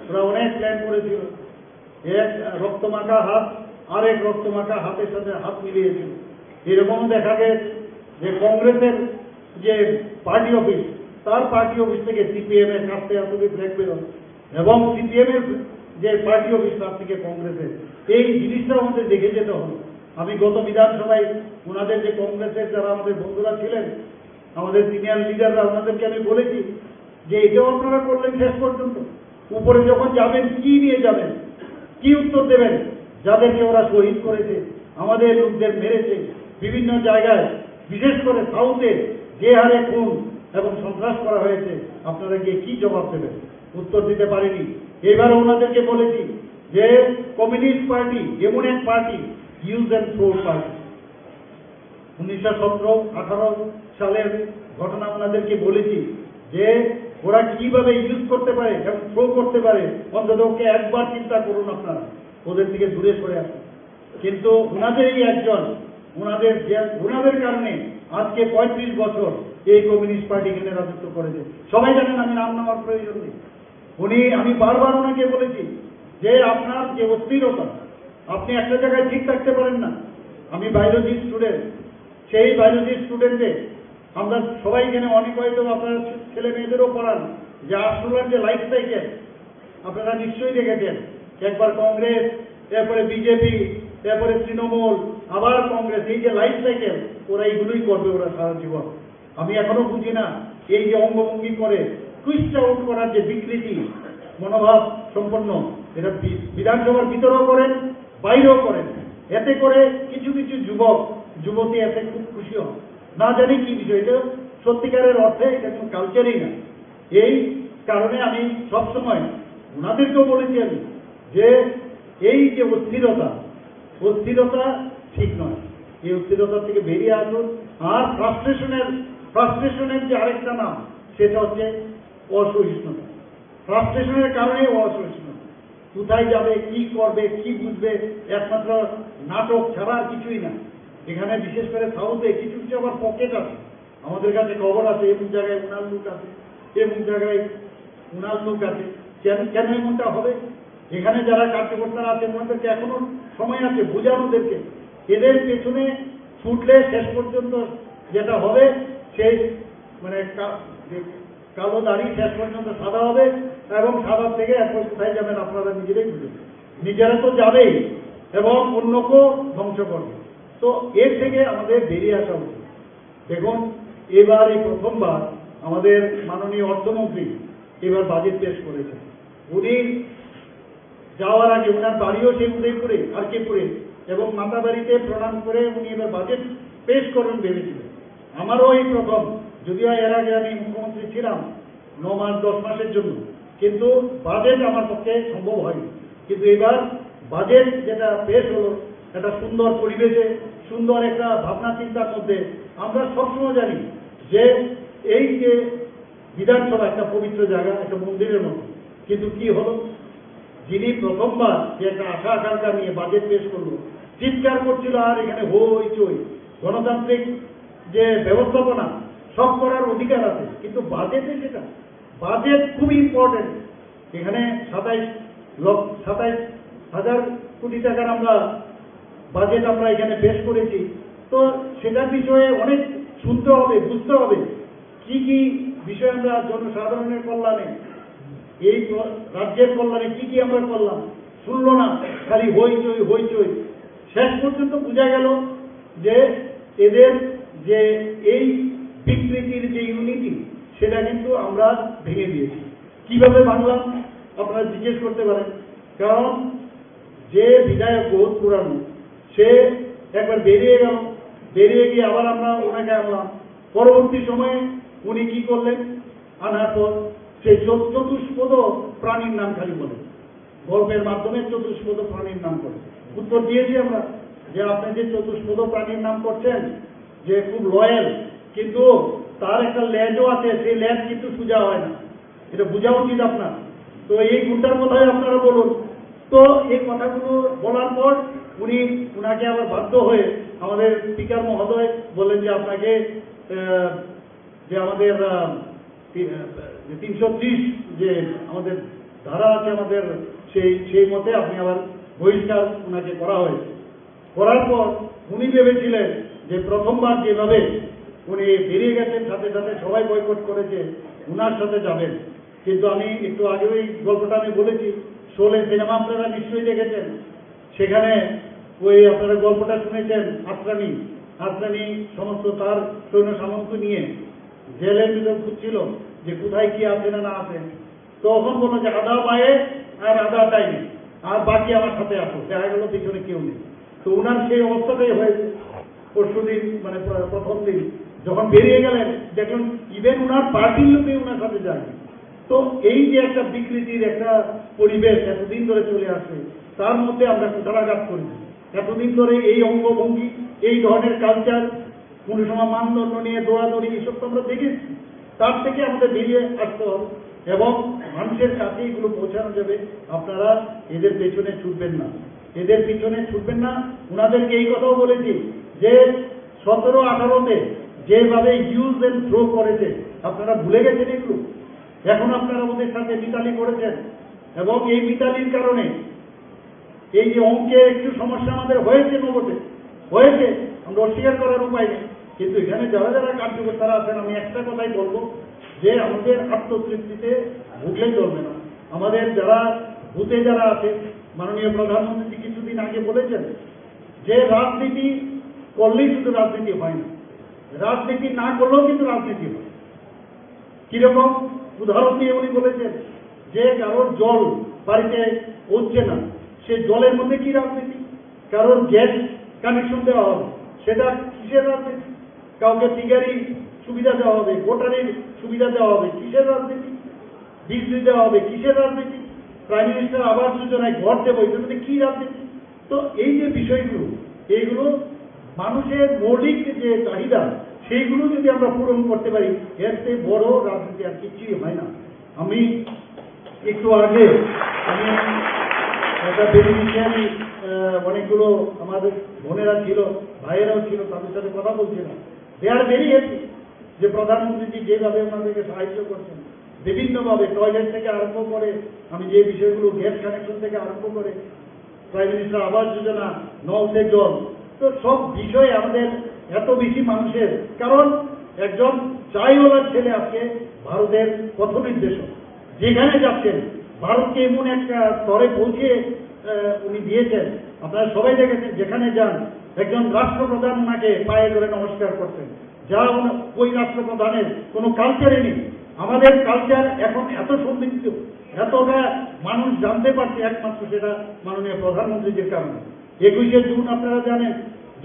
ওরা অনেক প্ল্যান করেছিল। এক রক্তমাখা হাত আর এক রক্তমাখা হাতের সাথে হাত মিলিয়েছিল। এরকম দেখা গেছে যে কংগ্রেসের যে পার্টি অফিস, তার পার্টি অফিস থেকে সিপিএম এর কাছে আসলে ব্রেক বেরোয়, এবং সিপিএম এর যে পার্টি অফিস তার থেকে কংগ্রেসের, এই জিনিসটা আমাদের দেখে যেতে হবে। আমি গত বিধানসভায় ওনাদের যে কংগ্রেসের যারা আমাদের বন্ধুরা ছিলেন, আমাদের সিনিয়র লিডাররা, ওনাদেরকে আমি বলেছি যে এটাও আপনারা করলেন শেষ পর্যন্ত। উপরে যখন যাবেন কি নিয়ে যাবেন, কি উত্তর দেবেন? যাদেরকে ওরা শহীদ করেছে, আমাদের লোকদের মেরেছে বিভিন্ন জায়গায়, বিশেষ করে সাউথে যে হারে খুন এবং সন্ত্রাস করা হয়েছে, আপনারা গিয়ে কি জবাব দেবেন? উত্তর দিতে পারেনি। এবারে ওনাদেরকে বলেছি যে কমিউনিস্ট পার্টি এমন এক party, use and throw party. 1917-18 সালের ঘটনা ওনাদেরকে বলেছি যে ওরা কিভাবে ইউজ করতে পারে এবং থ্রো করতে পারে, অন্তত ওকে একবার চিন্তা করুন আপনারা, ওদের থেকে দূরে সরে আসুন। কিন্তু ওনাদেরই একজন, ওনাদের কারণে আজকে 35 বছর এই কমিউনিস্ট পার্টি এখানে রাজত্ব করেছে। সবাই জানেন, আমি নাম নেওয়ার প্রয়োজন নেই। আমি বারবার ওনাকে বলেছি যে আপনার যে অস্থিরতা, আপনি একটা জায়গায় ঠিক থাকতে পারেন না। আমি বায়োলজি স্টুডেন্ট, সেই বায়োলজি স্টুডেন্টে আমরা সবাই এখানে অনেক, হয়তো আপনার ছেলে মেয়েদেরও পড়ান যে আর্সুলার যে লাইফ সাইকেল আপনারা নিশ্চয়ই দেখেছেন। একবার কংগ্রেস, এরপরে বিজেপি, এরপরে তৃণমূল, আবার কংগ্রেস, এই যে লাইফ সাইকেল, ওরা এইগুলোই করবে ওরা সারা জীবন। আমি এখনো বুঝি না এই যে অঙ্গভঙ্গি করে টুইস্ট আউট করার যে বিকৃতি মনোভাব সম্পন্ন, এটা বিধানসভার ভিতরেও করেন, বাইরেও করেন। এতে করে কিছু কিছু যুবক যুবতী এতে খুব খুশি হন, না জানি কি বিষয়। এটা সত্যিকারের অর্থে এটা কোনো কালচারই না। এই কারণে আমি সবসময় ওনাদেরকেও বলেছি আমি যে এই যে অস্থিরতা ঠিক নয়। এই অস্থিরতা থেকে বেরিয়ে আসুন। আর ফ্রাস্ট্রেশনের যে আরেকটা নাম, সেটা হচ্ছে অসহিষ্ণুতা। ফ্রাস্ট্রেশনের কারণে অসহিষ্ণুতা। কোথায় যাবে, কি করবে, কি বুঝবে, একমাত্র নাটক ছাড়া আর কিছুই না। এখানে বিশেষ করে সাউথে কিছু কিছু আবার পকেট আছে, আমাদের কাছে খবর আছে এমন জায়গায় উনার লোক আছে, এমন জায়গায় উনার লোক আছে। কেন এমনটা হবে? এখানে যারা কার্যকর্তারা আছে ওনাদেরকে এখনো সময় আছে বোঝানোদেরকে। এদের পেছনে ছুটলে শেষ পর্যন্ত যেটা হবে, সেই মানে কালো দাড়ি শেষ পর্যন্ত সাদা হবে, এবং সাদা থেকে এখন কোথায় যাবেন আপনারা নিজেরাই বুঝবেন। নিজেরা তো যাবেই এবং অন্যকেও ধ্বংস করবে। তো এর থেকে আমাদের বেরিয়ে আসা উচিত। দেখুন, এবার এই প্রথমবার আমাদের মাননীয় অর্থমন্ত্রী এবার বাজেট পেশ করেছেন। উনি যাওয়ার আগে ওনার বাড়িও সেই উদয়পুরে, আরকেপুরে, এবং মাতা বাড়িতে প্রণাম করে উনি এবার বাজেট পেশ করবেন ভেবেছিলেন। আমারও এই প্রথম, যদিও এর আগে আমি মুখ্যমন্ত্রী ছিলাম 9 মাস 10 মাসের জন্য, কিন্তু বাজেট আমার পক্ষে সম্ভব হয়নি। কিন্তু এবার বাজেট যেটা পেশ হলো, একটা সুন্দর পরিবেশে, সুন্দর একটা ভাবনা চিন্তার মধ্যে। আমরা সবসময় জানি যে এই যে বিধানসভা একটা পবিত্র জায়গা, একটা মন্দিরের মতো, কিন্তু কি হলো, যিনি প্রথমবার যে একটা আশা আকাঙ্ক্ষা নিয়ে বাজেট পেশ করলো, চিৎকার করছিল আর এখানে হইচই। গণতান্ত্রিক যে ব্যবস্থাপনা সব করার অধিকার আছে, কিন্তু বাজেটে সেটা, বাজেট খুব ইম্পর্টেন্ট। এখানে 27,000 কোটি টাকার আমরা বাজেট আমরা এখানে পেশ করেছি। তো সেটার বিষয়ে অনেক শুনতে হবে, বুঝতে হবে কি কি বিষয় আমরা জনসাধারণের কল্যাণে, এই রাজ্যের কল্যাণে কি কি আমরা করলাম। শুনলো না, খালি হইচই। শেষ পর্যন্ত বোঝা গেল যে এদের যে এই বিকৃতির যে ইউনিটি, সেটা কিন্তু আমরা ভেঙে দিয়েছি। কিভাবে ভাঙলাম আপনারা জিজ্ঞেস করতে পারেন। কারণ যে বিধায়ক বহুত পুরানো, সে একবার বেরিয়ে গেল, বেরিয়ে গিয়ে আবার আমরা ওনাকে আনলাম। পরবর্তী সময়ে উনি কি করলেন, আনার পর সেই চতুষ্পদ প্রাণীর নাম খালি বলে, গল্পের মাধ্যমে চতুষ্পদ প্রাণীর নাম করে। উত্তর দিয়েছি আমরা যে আপনি যে চতুষ্পদ প্রাণীর নাম করছেন, যে খুব লয়াল, কিন্তু তার একটা লেজও আছে, সেই লেজ কিন্তু সোজা হয় না। এটা বোঝা উচিত আপনার। তো এই গুণটার কথাই আপনারা বলুন। তো এই কথাগুলো বলার পর উনাকে আবার বাধ্য হয়ে আমাদের স্পিকার মহোদয় বললেন যে আপনাকে যে আমাদের 330 যে আমাদের ধারা আছে আমাদের সেই মতে আপনি আবার বহিষ্কার উনাকে করা হয়েছে। করার পর উনি ভেবেছিলেন যে প্রথমবার যেভাবে উনি বেরিয়ে গেছেন সাথে সাথে সবাই বয়কট করেছে উনার সাথে যাবেন, কিন্তু আমি একটু আগে ওই গল্পটা আমি বলেছি, শোলে সিনেমা আপনারা নিশ্চয়ই দেখেছেন, সেখানে ওই আপনারা গল্পটা শুনেছেন, আত্রানি সমস্ত তার সৈন্য সামন্ত নিয়ে জেলের ভিতর খুঁজছিল যে কোথায় কি আছে না আছে, তখন বললো যে আধা পায়ে আর আধা টাইমে আর বাকি আমার সাথে আসো, দেখা গেল পিছনে কেউ নেই। তো উনার সেই অবস্থাটাই হয়েছে পরশুদিন, মানে প্রথম দিন যখন বেরিয়ে গেলেন দেখুন ইভেন উনার পার্টির লোকে উনার সাথে যায়। তো এই যে একটা বিকৃতির একটা পরিবেশ এতদিন ধরে চলে আসছে, তার মধ্যে আমরা কুঠারাঘাত করেছি। এতদিন ধরে এই অঙ্গভঙ্গি, এই ধরনের কালচার, কোন সময় মানদণ্ড নিয়ে দৌড়াদৌড়ি, এসব তো আমরা দেখেছি। তার থেকে আমাদের বেরিয়ে আসতে হবে এবং মানুষের কাছে এগুলো পৌঁছানো যাবে। আপনারা এদের পেছনে ছুটবেন না, এদের পিছনে ছুটবেন না। ওনাদেরকে এই কথাও বলেছি যে 17-18-তে যেভাবে ইউজ এন্ড থ্রো করেছে, আপনারা ভুলে গেছেন এগুলো। এখন আপনারা ওদের সাথে মিতালি করেছেন এবং এই মিতালির কারণে এই যে অঙ্কের একটু সমস্যা আমাদের হয়েছে, নবটে হয়েছে, আমরা অস্বীকার করার উপায় নেই। কিন্তু এখানে যারা যারা কার্যকর্তারা আছেন, আমি একটা কথাই বলবো যে আমাদের আত্মতৃপ্তিতে ভুগলে চলবে না। আমাদের যারা ভূতে যারা আছে, মাননীয় প্রধানমন্ত্রী কিছুদিন আগে বলেছেন যে রাজনীতি করলেই শুধু রাজনীতি হয় না, রাজনীতি না করলেও কিন্তু রাজনীতি হয়। কিরকম উদাহরণ দিয়ে উনি বলেছেন যে কারোর জল বাড়িতে পৌঁছছে না, সে জলের মধ্যে কি রাজনীতি? কারোর গ্যাস কানেকশন দেওয়া হবে, সেটা কিসের রাজনীতি? কাউকে ফিগারি সুবিধা দেওয়া হবে, ভোটারের সুবিধা দেওয়া হবে, কিসের রাজনীতি? বিজলি দেওয়া হবে, কিসের রাজনীতি? প্রাইম মিনিস্টার আবাস যোজনায় ঘর দেবো, এটাতে কি রাজনীতি? তো এই যে বিষয়গুলো, এইগুলো মানুষের মৌলিক যে চাহিদা, সেইগুলো যদি আমরা পূরণ করতে পারি, এর চেয়ে বড় রাজনীতি আর কিছুই হয় না। আমি একটু আগে একটা বেনিফিশিয়ারি অনেকগুলো আমাদের বোনেরা ছিল, ভাইয়েরাও ছিল, তাদের সাথে কথা বলছিলাম। দে আর ভেরি হ্যাপি যে প্রধানমন্ত্রীজি যেভাবে ওনাদেরকে সাহায্য করছেন বিভিন্নভাবে, টয়লেট থেকে আরম্ভ করে, আমি যে বিষয়গুলো গ্যাস কানেকশন থেকে আরম্ভ করে, প্রাইম মিনিস্টার আবাস যোজনা, নলসে জল, তো সব বিষয়ে আমাদের এত বেশি মানুষের, কারণ একজন চাইওয়ালার ছেলে আজকে ভারতের পথ নির্দেশক, যেখানে যাচ্ছেন ভারতকে এমন একটা স্তরে পৌঁছে উনি দিয়েছেন। আপনারা সবাই দেখেছেন, যেখানে যান একজন রাষ্ট্রপ্রধান ওনাকে পায়ে ধরে নমস্কার করতেন, যা ওই রাষ্ট্রপ্রধানের কোনো কালচারে নেই। আমাদের কালচার এখন এত সমৃদ্ধ, এতটা মানুষ জানতে পারছে, একমাত্র সেটা মাননীয় প্রধানমন্ত্রীদের কারণে। 21শে জুন আপনারা জানেন,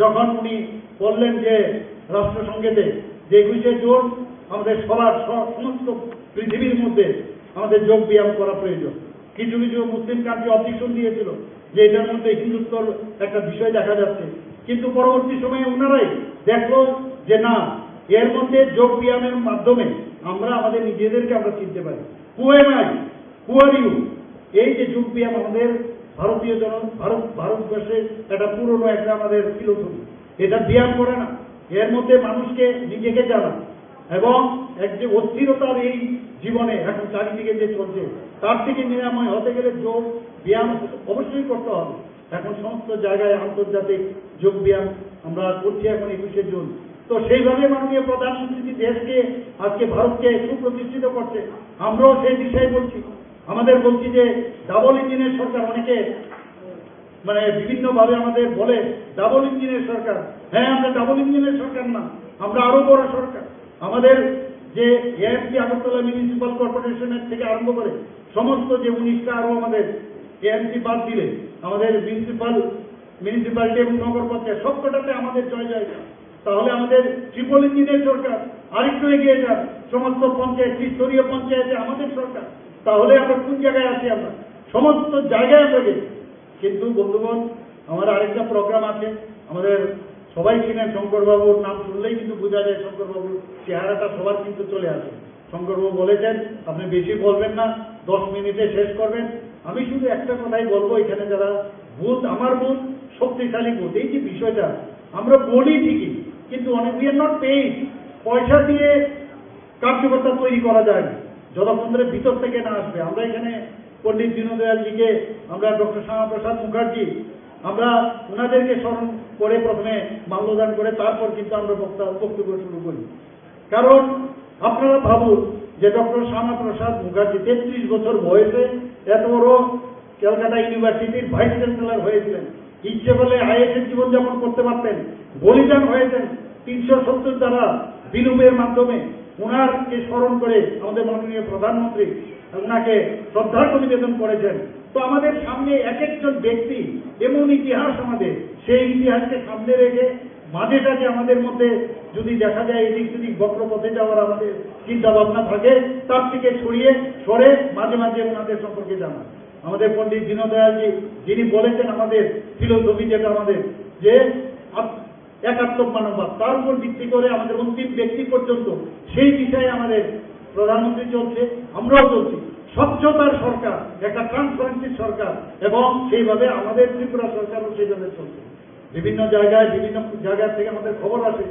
যখন উনি বললেন যে রাষ্ট্রসংঘেতে যে 21শে জুন আমাদের সবার সমস্ত পৃথিবীর মধ্যে আমাদের যোগ ব্যায়াম করা প্রয়োজন। কিছু কিছু মুসলিম কান্ট্রি অবজেকশন দিয়েছিল যে এটার মধ্যে হিন্দুত্বর একটা বিষয় দেখা যাচ্ছে, কিন্তু পরবর্তী সময়ে ওনারাই দেখলো যে না, এর মধ্যে যোগ ব্যায়ামের মাধ্যমে আমরা আমাদের নিজেদেরকে আমরা চিনতে পারি। Who am I, who are you? এই যে যোগ ব্যায়াম আমাদের ভারতীয় ভারতবর্ষের একটা পুরনো একটা আমাদের ফিলোসফি, এটা ব্যায়াম করে না, এর মধ্যে মানুষকে নিজেকে জানা এবং এক যে অস্থিরতার এই জীবনে এখন চারিদিকে যে চলছে, তার থেকে নিরাময় হতে গেলে যোগ ব্যায়াম অবশ্যই করতে হবে। এখন সমস্ত জায়গায় আন্তর্জাতিক যোগ ব্যায়াম আমরা করছি এখন 21শে জুন। তো সেইভাবে মাননীয় প্রধানমন্ত্রী দেশকে আজকে ভারতকে সুপ্রতিষ্ঠিত করছে, আমরাও সেই বিষয়ে বলছি। আমাদের বলছি যে ডাবল ইঞ্জিনের সরকার, অনেকে মানে বিভিন্নভাবে আমাদের বলে ডাবল ইঞ্জিনের সরকার। হ্যাঁ, আমরা ডাবল ইঞ্জিনের সরকার না, আমরা আরো বড় সরকার। আমাদের যে এএমসি আগরতলা মিউনিসিপাল কর্পোরেশনের থেকে আরম্ভ করে সমস্ত যে 19টা আরো আমাদের এএমসি বাদ দিলে আমাদের মিউনিসিপালিটি এবং নগর পঞ্চায়েত সবকটাতে আমাদের জয় জয়। তাহলে আমাদের ট্রিপল ইঞ্জিনের সরকার, আরেকটু এগিয়ে যান, সমস্ত পঞ্চায়েত, ত্রিস্তরীয় পঞ্চায়েতে আমাদের সরকার। তাহলে আমরা কোন জায়গায় আছি? আমরা সমস্ত জায়গায় আমরা গেছি। কিন্তু বন্ধুগণ, আমার আরেকটা প্রোগ্রাম আছে, আমাদের সবাই চিনেন শঙ্করবাবুর নাম শুনলেই কিন্তু বোঝা যায় শঙ্করবাবুর চেহারাটা সবার কিন্তু চলে আসে। শঙ্করবাবু বলেছেন আপনি বেশি বলবেন না, 10 মিনিটে শেষ করবেন। আমি শুধু একটা কথাই বলবো, এখানে যারা বুথ, আমার বুথ শক্তিশালী বুথ, এই যে বিষয়টা আমরা বলি ঠিকই, কিন্তু অনেক উই আর নট পেইড, পয়সা দিয়ে কার্যকর্তা তৈরি করা যায় না যতক্ষণ ধরে ভিতর থেকে না আসবে। আমরা এখানে পণ্ডিত দীনদয়ালজিকে, আমরা ডক্টর শ্যামাপ্রসাদ মুখার্জি, আমরা ওনাদেরকে স্মরণ করে প্রথমে মাল্যদান করে তারপর কিন্তু আমরা বক্তব্য শুরু করি। কারণ আপনারা ভাবুন যে ডক্টর শ্যামাপ্রসাদ মুখার্জি 33 বছর বয়সে এত বড় ক্যালকাটা ইউনিভার্সিটির ভাইস চ্যান্সেলর হয়েছিলেন। ইচ্ছে করলে আইএসের জীবনযাপন করতে পারতেন, বলিদান হয়েছেন 370 দ্বারা বিলুপের মাধ্যমে। ওনারকে স্মরণ করে আমাদের মাননীয় প্রধানমন্ত্রী ওনাকে শ্রদ্ধার্ঘ্য নিবেদন করেছেন। তো আমাদের সামনে এক একজন ব্যক্তি এমন ইতিহাস, আমাদের সেই ইতিহাসকে সামনে রেখে মাঝেটা যে আমাদের মধ্যে যদি দেখা যায় এদিক সেদিক বক্রপথে যাওয়ার আমাদের চিন্তা ভাবনা থাকে, তার থেকে সরে মাঝে মাঝে ওনাদের সম্পর্কে জানা। আমাদের পণ্ডিত দীনদয়ালজি যিনি বলেছেন আমাদের ফিলোসফি যেটা আমাদের যে একাত্মক মানববাদ, তার উপর ভিত্তি করে আমাদের অন্তিম ব্যক্তি পর্যন্ত সেই বিষয়ে আমাদের প্রধানমন্ত্রী চলছে, আমরাও চলছি। স্বচ্ছতার সরকার, একটা ট্রান্সপারেন্সির সরকার, এবং সেইভাবে আমাদের ত্রিপুরা সরকারও সেইভাবে চলছে। বিভিন্ন জায়গায় থেকে আমাদের খবর আসে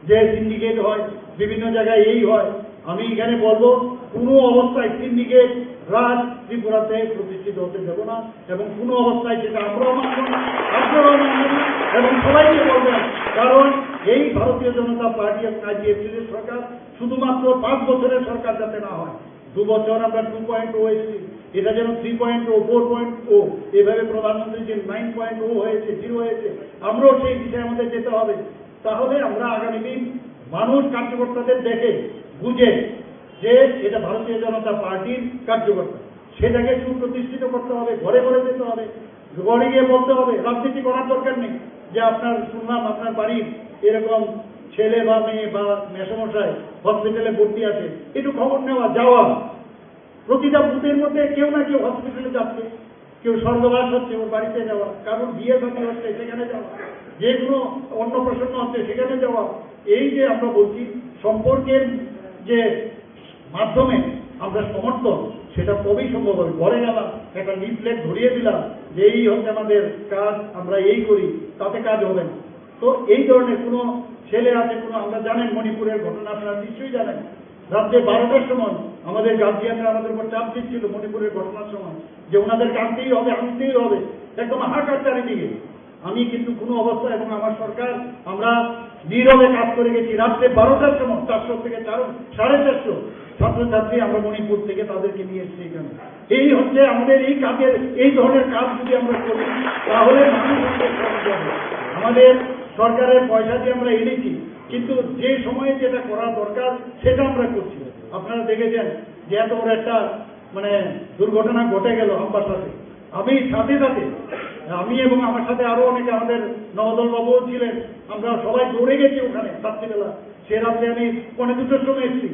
যে সিন্ডিকেট হয়, বিভিন্ন জায়গায় এই হয়। আমি এখানে বলবো কোনো অবস্থায় সিন্ডিকেট রাজ ত্রিপুরাতে প্রতিষ্ঠিত হতে দেব না, এবং কোনো অবস্থায় সেটা আমরাও মানব না, আপনারাও মানবেন না, এবং সবাইকে বলবেন। কারণ এই ভারতীয় জনতা পার্টি এবং আইপিএফটির সরকার শুধুমাত্র 5 বছরের সরকার যাতে না হয়, 2 বছর আমরা 2.0 এসেছি, এটা যেন 3.0, 4.0, এভাবে প্রধানমন্ত্রী যে 9.0 হয়েছে, 0 হয়েছে, আমরাও সেই বিষয়ে আমাদের যেতে হবে। তাহলে আমরা আগামী দিন মানুষ কার্যকর্তাদের দেখে বুঝে যে এটা ভারতীয় জনতা পার্টির কার্যকর্তা, সেটাকে সুপ্রতিষ্ঠিত করতে হবে, ঘরে ঘরে যেতে হবে, ঘরে গিয়ে বলতে হবে। রাজনীতি করার দরকার নেই যে আপনার শুনলাম আপনার বাড়ির এরকম ছেলে বা মেয়ে বা মেসমশাই হসপিটালে ভর্তি আছে, একটু খবর নেওয়া, যাওয়া। প্রতিটা বুথের মধ্যে কেউ না কেউ হসপিটালে যাচ্ছে, কেউ স্বর্গবাস হচ্ছে, ওর বাড়িতে যাওয়া, কারণ বিয়ে শাদী হচ্ছে সেখানে যাওয়া, যে কোনো অন্নপ্রাশন হচ্ছে সেখানে যাওয়া। এই যে আমরা বলছি সম্পর্কের যে মাধ্যমে আমরা সমর্থন, সেটা তবেই সম্ভব হবে। ঘরে গেলাম, একটা লিফলেট ধরিয়ে দিলাম যে এই হচ্ছে আমাদের কাজ, আমরা এই করি, তাতে কাজ হবে না। তো এই ধরনের কোনো ছেলে আছে, কোনো, আমরা জানেন মণিপুরের ঘটনা আপনারা নিশ্চয়ই জানেন, রাত্রে 12টার সময় আমাদের গার্জিয়ানরা আমাদের উপর চাপ দিচ্ছিল মণিপুরের ঘটনার সময় যে ওনাদেরকে আনতেই হবে, আনতেই হবে, একদম হাহাকার চারিদিকে। আমি কিন্তু কোনো অবস্থায় এবং আমার সরকার আমরা নীরবে কাজ করে গেছি। রাত্রে 12টার সময় 400 থেকে 450 ছাত্রছাত্রী আমরা মণিপুর থেকে তাদেরকে নিয়ে এসেছি এখানে। এই হচ্ছে আমাদের এই কাজের, এই ধরনের কাজ যদি আমরা করি তাহলে মানুষ আমাদের সরকারের পয়সা দিয়ে আমরা এনেছি, কিন্তু যে সময়ে যেটা করা দরকার সেটা আমরা করছি। আপনারা দেখেছেন যে এত বড় একটা দুর্ঘটনা ঘটে গেল আমার সাথে। আমি সাথে আমি এবং আমার সাথে আরো অনেকে, আমাদের নবদল বাবুও ছিলেন, আমরা সবাই দৌড়ে গেছি ওখানে রাত্রিবেলা। সে রাত্রে আমি 2:45 সময় এসেছি।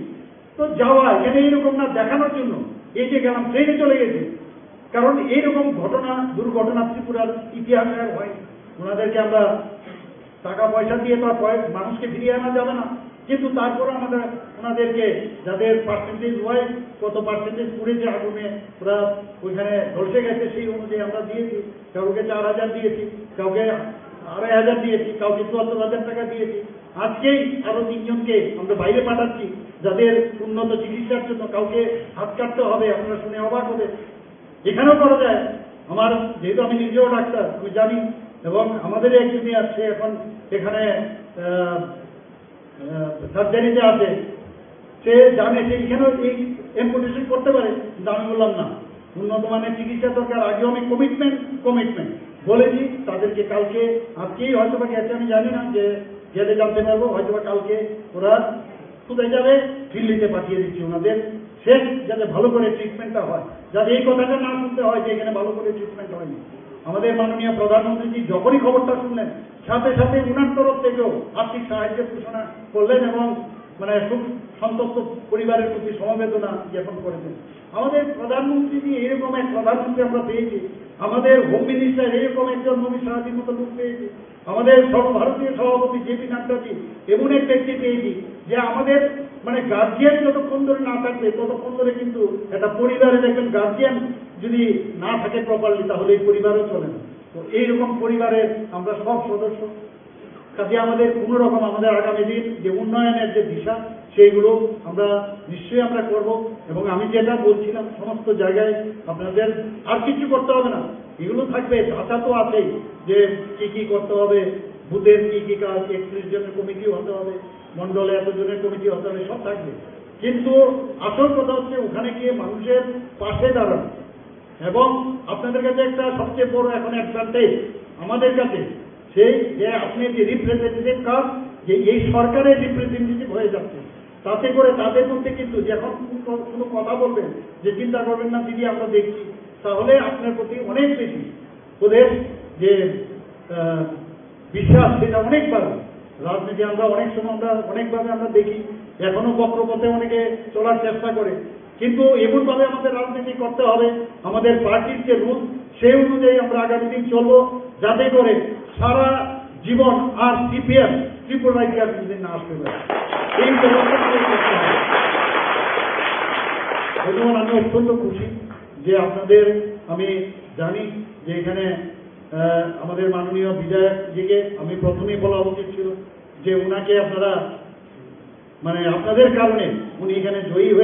তো যাওয়া এখানে এইরকম না দেখানোর জন্য, এই যে গেলাম ট্রেনে চলে গেছি, কারণ এইরকম ঘটনা, দুর্ঘটনা ত্রিপুরার ইতিহাসে আর হয়। ওনাদেরকে আমরা টাকা পয়সা দিয়ে তো আর মানুষকে ফিরিয়ে আনা যাবে না, কিন্তু তারপরে আমাদের ওনাদেরকে যাদের পার্সেন্টেজ হয়, কত পার্সেন্টেজ পড়েছে আগুনে, ওরা ওইখানে ধসে গেছে, সেই অনুযায়ী আমরা দিয়েছি। কাউকে 4,000 দিয়েছি, কাউকে 2,500 দিয়েছি, কাউকে 74,000 টাকা দিয়েছি। আজকেই আরো 3 জনকে আমরা বাইরে পাঠাচ্ছি যাদের উন্নত চিকিৎসার জন্য। কাউকে হাত কাটতে হবে, আপনারা শুনে অবাক হবে, এখানেও করা যায়। আমার যেহেতু আমি নিজেও ডাক্তার, আমি জানি, এবং আমাদের একজনই আছে এখন এখানে সার্জারিতে আছে, সে জানে, সে এখানেও এই এম্পুটেশন করতে পারে। কিন্তু আমি বললাম না, উন্নত মানের চিকিৎসা দরকার, আগেও আমি কমিটমেন্ট বলেছি তাদেরকে। কালকে, আজকেই হয়তো বা গেছে, আমি জানি না, যে গেলে জানতে পারবো, হয়তো বা কালকে ওরা কোথায় যাবে, দিল্লিতে পাঠিয়ে দিচ্ছি ওনাদের, শেষ যাতে ভালো করে ট্রিটমেন্টটা হয়, যাতে এই কথাটা না শুনতে হয় যে এখানে ভালো করে ট্রিটমেন্ট হয়নি। আমাদের মাননীয় প্রধানমন্ত্রী যখনই খবরটা শুনলেন, সাথে সাথে উনার তরফ থেকেও আর্থিক সাহায্যের ঘোষণা করলেন, এবং খুব সন্তপ্ত পরিবারের প্রতি সমবেদনা জ্ঞাপন করেছেন। আমাদের প্রধানমন্ত্রী এরকম এক প্রধানমন্ত্রী আমরা পেয়েছি, আমাদের হোম মিনিস্টার এরকম একজন নবী সাহায্যের মতো লোক পেয়েছি, আমাদের সর্বভারতীয় সভাপতি জেপি নাড্ডাজি এমন এক ব্যক্তি পেয়েছি যে আমাদের মানে গার্জিয়ান যতক্ষণ ধরে না থাকবে ততক্ষণ ধরে কিন্তু একটা পরিবারে দেখবেন গার্জিয়ান যদি না থাকে প্রপারলি তাহলে এই পরিবারও চলে না। তো এইরকম পরিবারের আমরা সব সদস্য, কাজে আমাদের কোনো রকম আমাদের আগামী দিন যে উন্নয়নের যে দিশা সেইগুলো আমরা নিশ্চয়ই আমরা করব। এবং আমি যেটা বলছিলাম সমস্ত জায়গায় আপনাদের আর কিছু করতে হবে না, এগুলো থাকবে, ধাঁচা তো আছেই যে কি কি করতে হবে, বুথের কি কি কাজ, 31 জনের কমিটি হতে হবে, মন্ডলে এতজনের কমিটি হতে হবে, সব থাকবে। কিন্তু আসল কথা হচ্ছে ওখানে গিয়ে মানুষের পাশে দাঁড়ানো। এবং আপনাদের কাছে একটা সবচেয়ে বড় এখন অ্যাডভান্টেজ আমাদের কাছে সেই যে আপনি যে রিপ্রেজেন্টেটিভ কাজ, যে এই সরকারের রিপ্রেজেন্টেটিভ হয়ে যাচ্ছে, তাতে করে তাদের মধ্যে কিন্তু যখন কোনো কথা বলবেন যে চিন্তা করবেন না দিদি আমরা দেখছি, তাহলে আপনার প্রতি অনেক বেশি ওদের যে বিশ্বাস সেটা অনেক বাড়বে। রাজনীতি আমরা অনেক সময় আমরা অনেকভাবে আমরা দেখি, এখনো বক্রপথে অনেকে চলার চেষ্টা করে, কিন্তু এমনভাবে আমাদের রাজনীতি করতে হবে, আমাদের পার্টির যে রুল সেই অনুযায়ী আমরা আগামী দিন চলবো, যাতে করে সারা জীবন আর সিপিএম ত্রিপুরায় কি আর কোনদিন না আসতে পারে। এই ব্যবস্থা করতে হবে। এবং আমি অত্যন্ত খুশি যে আপনাদের, আমি জানি যে এখানে আমাদের মাননীয় বিধায়কজিকে আমি প্রথমেই বলা উচিত ছিল যে উনাকে আপনারা মানে আপনাদের কারণে উনি এখানে জয়ী হয়ে